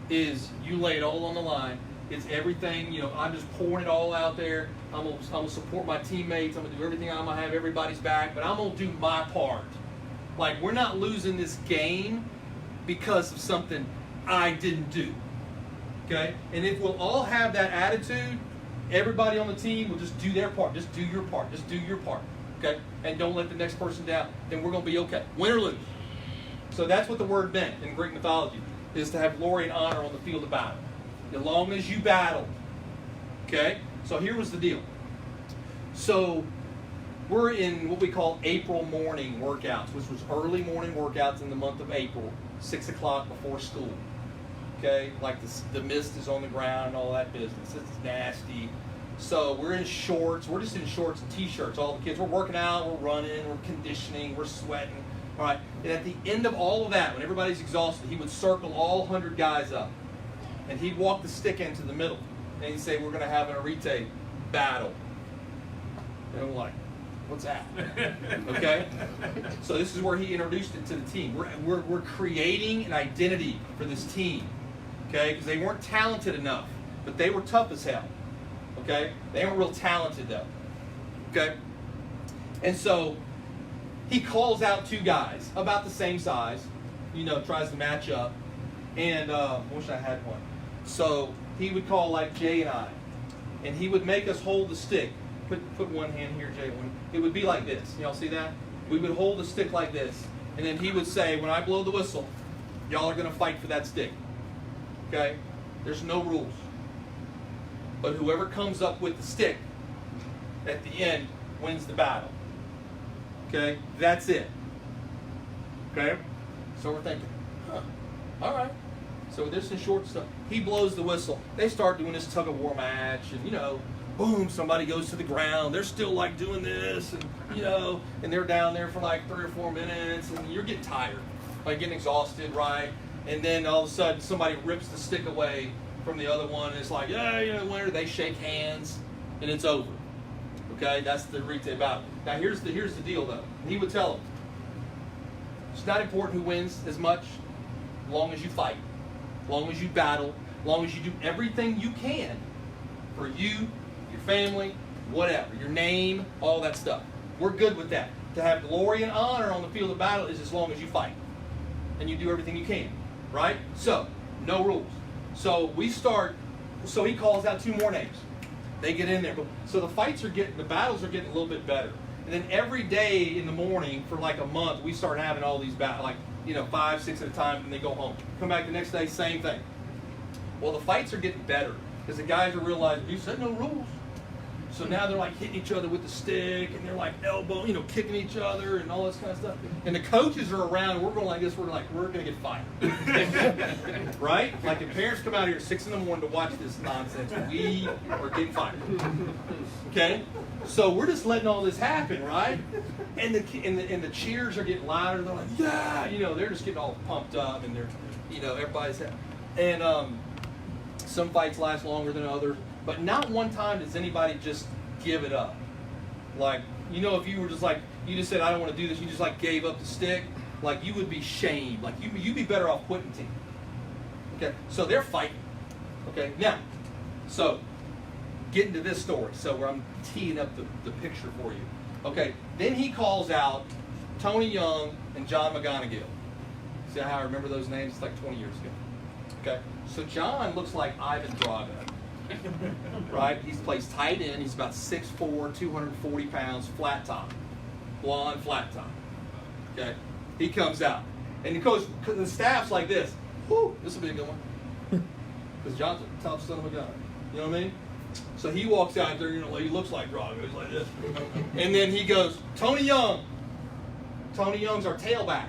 is you lay it all on the line. It's everything, I'm just pouring it all out there. I'm gonna support my teammates. I'm gonna do everything. I'm gonna have everybody's back, but I'm gonna do my part. We're not losing this game because of something I didn't do. Okay? And if we'll all have that attitude, everybody on the team will just do their part. Just do your part. Just do your part. Okay? And don't let the next person down. Then we're going to be okay. Win or lose. So that's what the word meant in Greek mythology, is to have glory and honor on the field of battle. as long as you battle. Okay? So here was the deal. So we're in what we call April morning workouts, which was early morning workouts in the month of April, 6 o'clock before school. Okay? Like the mist is on the ground and all that business. It's nasty. So we're in shorts. We're just in shorts and t-shirts. All the kids, we're working out, we're running, we're conditioning, we're sweating. All right. And at the end of all of that, when everybody's exhausted, he would circle all 100 guys up. And he'd walk the stick into the middle. And he'd say, we're going to have an arete battle. And I'm like, what's that? Okay? So this is where he introduced it to the team. We're creating an identity for this team. Okay? Because they weren't talented enough. But they were tough as hell. Okay? They weren't real talented though. Okay? And so he calls out 2 guys about the same size. You know, tries to match up. And I wish I had one. So he would call like Jay and I. And he would make us hold the stick. Put one hand here, Jay. It would be like this. Y'all see that? We would hold the stick like this. And then he would say, when I blow the whistle, y'all are going to fight for that stick. Okay? There's no rules. But whoever comes up with the stick at the end wins the battle. Okay? That's it. Okay? So we're thinking, all right. So this is short stuff. He blows the whistle. They start doing this tug of war match, and you know, boom, somebody goes to the ground. They're still like doing this, and you know, and they're down there for like 3 or 4 minutes, and you're getting tired, like getting exhausted, right? And then all of a sudden, somebody rips the stick away from the other one, and it's like, yeah, you know, winner. They shake hands, and it's over. Okay, that's the retail battle. Now here's the deal though. He would tell them, it's not important who wins as much, as long as you fight, as long as you battle, as long as you do everything you can for you, your family, whatever, your name, all that stuff. We're good with that. To have glory and honor on the field of battle is as long as you fight and you do everything you can, right? So, no rules. So he calls out 2 more names. They get in there. So the battles are getting a little bit better. And then every day in the morning for like a month, we start having all these battles, like, you know, 5, 6 at a time, and they go home. Come back the next day, same thing. Well, the fights are getting better because the guys are realizing, you said no rules. So now they're like hitting each other with the stick, and they're like elbow, you know, kicking each other and all this kind of stuff. And the coaches are around, and we're going like this, we're going to get fired. Right? Like if parents come out here at 6 in the morning to watch this nonsense, we are getting fired. Okay? So we're just letting all this happen, right? And the cheers are getting louder. They're like, yeah, you know, they're just getting all pumped up, and they're, you know, everybody's happy. And some fights last longer than others. But not one time does anybody just give it up. Like, you know, if you were just like, you just said, I don't want to do this, you just like gave up the stick, like you would be shamed. Like you'd be better off quitting team. Okay, so they're fighting. Okay, now, so getting to this story, so where I'm teeing up the picture for you. Okay, then he calls out Tony Young and John McGonigal. See how I remember those names? It's like 20 years ago. Okay, so John looks like Ivan Drago. Right? He plays tight end. He's about 6'4", 240 pounds, flat top. Blonde, flat top. Okay? He comes out. And because the staff's like this. Whoo, this will be a good one. Because John's a tough son of a gun. You know what I mean? So he walks out there, you know, he looks like Drago. He's like this. And then he goes, Tony Young. Tony Young's our tailback.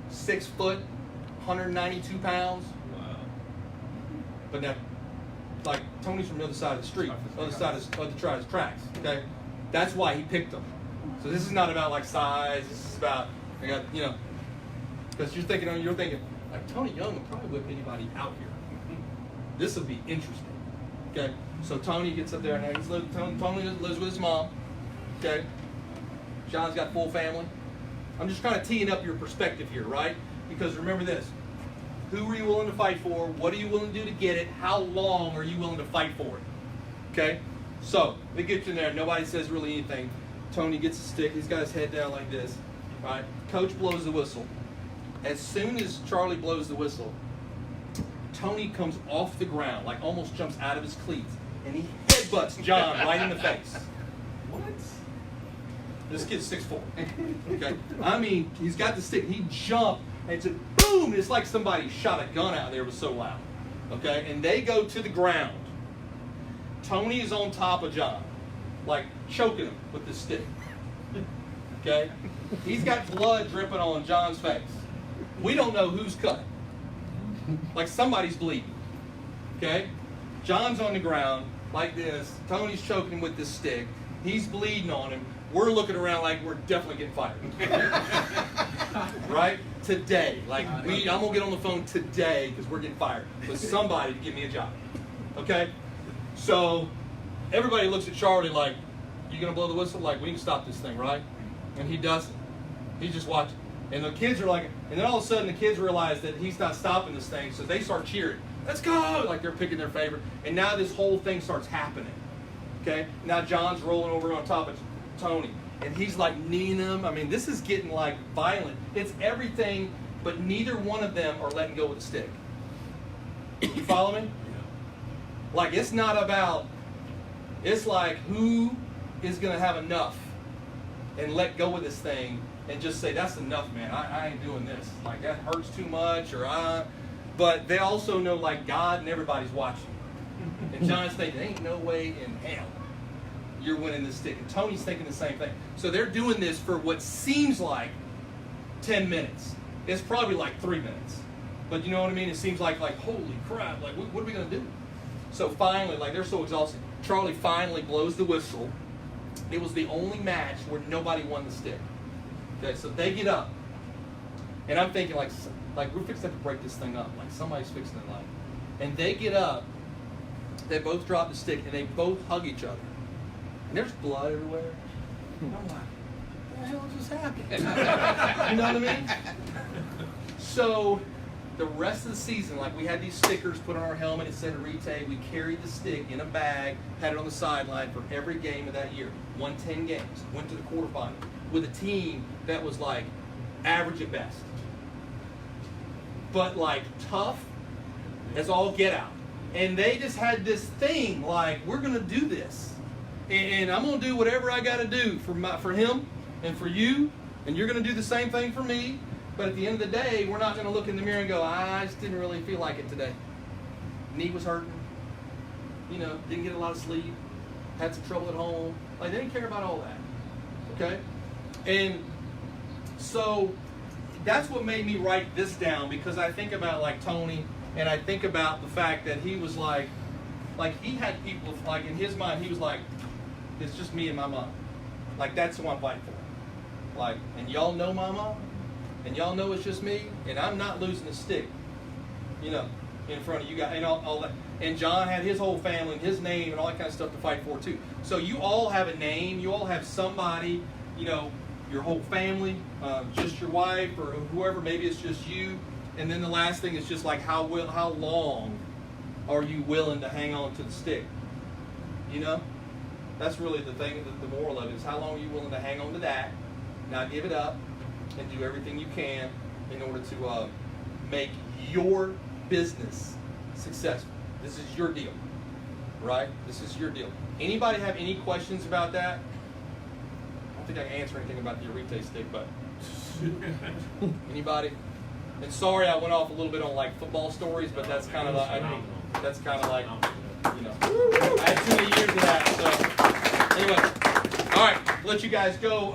6 foot, 192 pounds. Wow. But now, like, Tony's from the other side of the street, other side of the tracks, okay? That's why he picked them. So this is not about, like, size. This is about, I got, you know, because you're thinking, like, Tony Young would probably whip anybody out here. This will be interesting, okay? So Tony gets up there, and Tony lives with his mom, okay? John's got full family. I'm just kind of teeing up your perspective here, right? Because remember this. Who are you willing to fight for? What are you willing to do to get it? How long are you willing to fight for it? Okay? So, they get in there. Nobody says really anything. Tony gets a stick. He's got his head down like this. Right? Coach blows the whistle. As soon as Charlie blows the whistle, Tony comes off the ground, like almost jumps out of his cleats, and he headbutts John right in the face. What? This kid's 6'4". Okay? I mean, he's got the stick. He jumped, and it's a boom! It's like somebody shot a gun out there. It was so loud. Okay, and they go to the ground. Tony is on top of John, like choking him with the stick. Okay, he's got blood dripping on John's face. We don't know who's cut. Like somebody's bleeding. Okay, John's on the ground like this. Tony's choking him with this stick. He's bleeding on him. We're looking around like we're definitely getting fired. Right? Today. Like, I'm going to get on the phone today because we're getting fired with somebody to give me a job. Okay? So, everybody looks at Charlie like, you going to blow the whistle? Like, we can stop this thing, right? And he doesn't. He's just watching. And the kids are like, and then all of a sudden the kids realize that he's not stopping this thing, so they start cheering. Let's go! Like they're picking their favorite. And now this whole thing starts happening. Okay? Now John's rolling over on top of Tony. And he's like kneeing him. I mean, this is getting like violent. It's everything, but neither one of them are letting go of the stick. You follow me? Like it's not about, it's like who is going to have enough and let go of this thing and just say, that's enough, man. I ain't doing this. Like that hurts too much but they also know like God and everybody's watching. And John's thinking, ain't no way in hell you're winning this stick. And Tony's thinking the same thing. So they're doing this for what seems like 10 minutes. It's probably like 3 minutes. But you know what I mean? It seems like holy crap, like what are we going to do? So finally, like they're so exhausted, Charlie finally blows the whistle. It was the only match where nobody won the stick. Okay, so they get up. And I'm thinking like we're fixing to break this thing up. Like somebody's fixing it like. And they get up, they both drop the stick, and they both hug each other. And there's blood everywhere. And I'm like, what the hell just happened? You know what I mean? So the rest of the season, like we had these stickers put on our helmet, it said Arite. We carried the stick in a bag, had it on the sideline for every game of that year. Won 10 games, went to the quarterfinal with a team that was like average at best. But like tough as all get out. And they just had this thing like, we're going to do this. And I'm going to do whatever I got to do for him and for you. And you're going to do the same thing for me. But at the end of the day, we're not going to look in the mirror and go, I just didn't really feel like it today. Knee was hurting. You know, didn't get a lot of sleep. Had some trouble at home. Like, they didn't care about all that. Okay? And so that's what made me write this down, because I think about, like, Tony, and I think about the fact that he was like he had people, like, in his mind, he was like, it's just me and my mom. Like, that's who I'm fighting for. Like, and y'all know my mom, and y'all know it's just me, and I'm not losing a stick, you know, in front of you guys, and all that. And John had his whole family and his name and all that kind of stuff to fight for too. So you all have a name, you all have somebody, you know, your whole family, just your wife or whoever, maybe it's just you. And then the last thing is just like how long are you willing to hang on to the stick? You know? That's really the thing, the moral of it is how long are you willing to hang on to that, not give it up, and do everything you can in order to make your business successful. This is your deal, right? This is your deal. Anybody have any questions about that? I don't think I can answer anything about the Arite stick, but anybody? And sorry, I went off a little bit on like football stories, but that's kind of like, you know, I had too many years of that. So anyway, all right, let you guys go.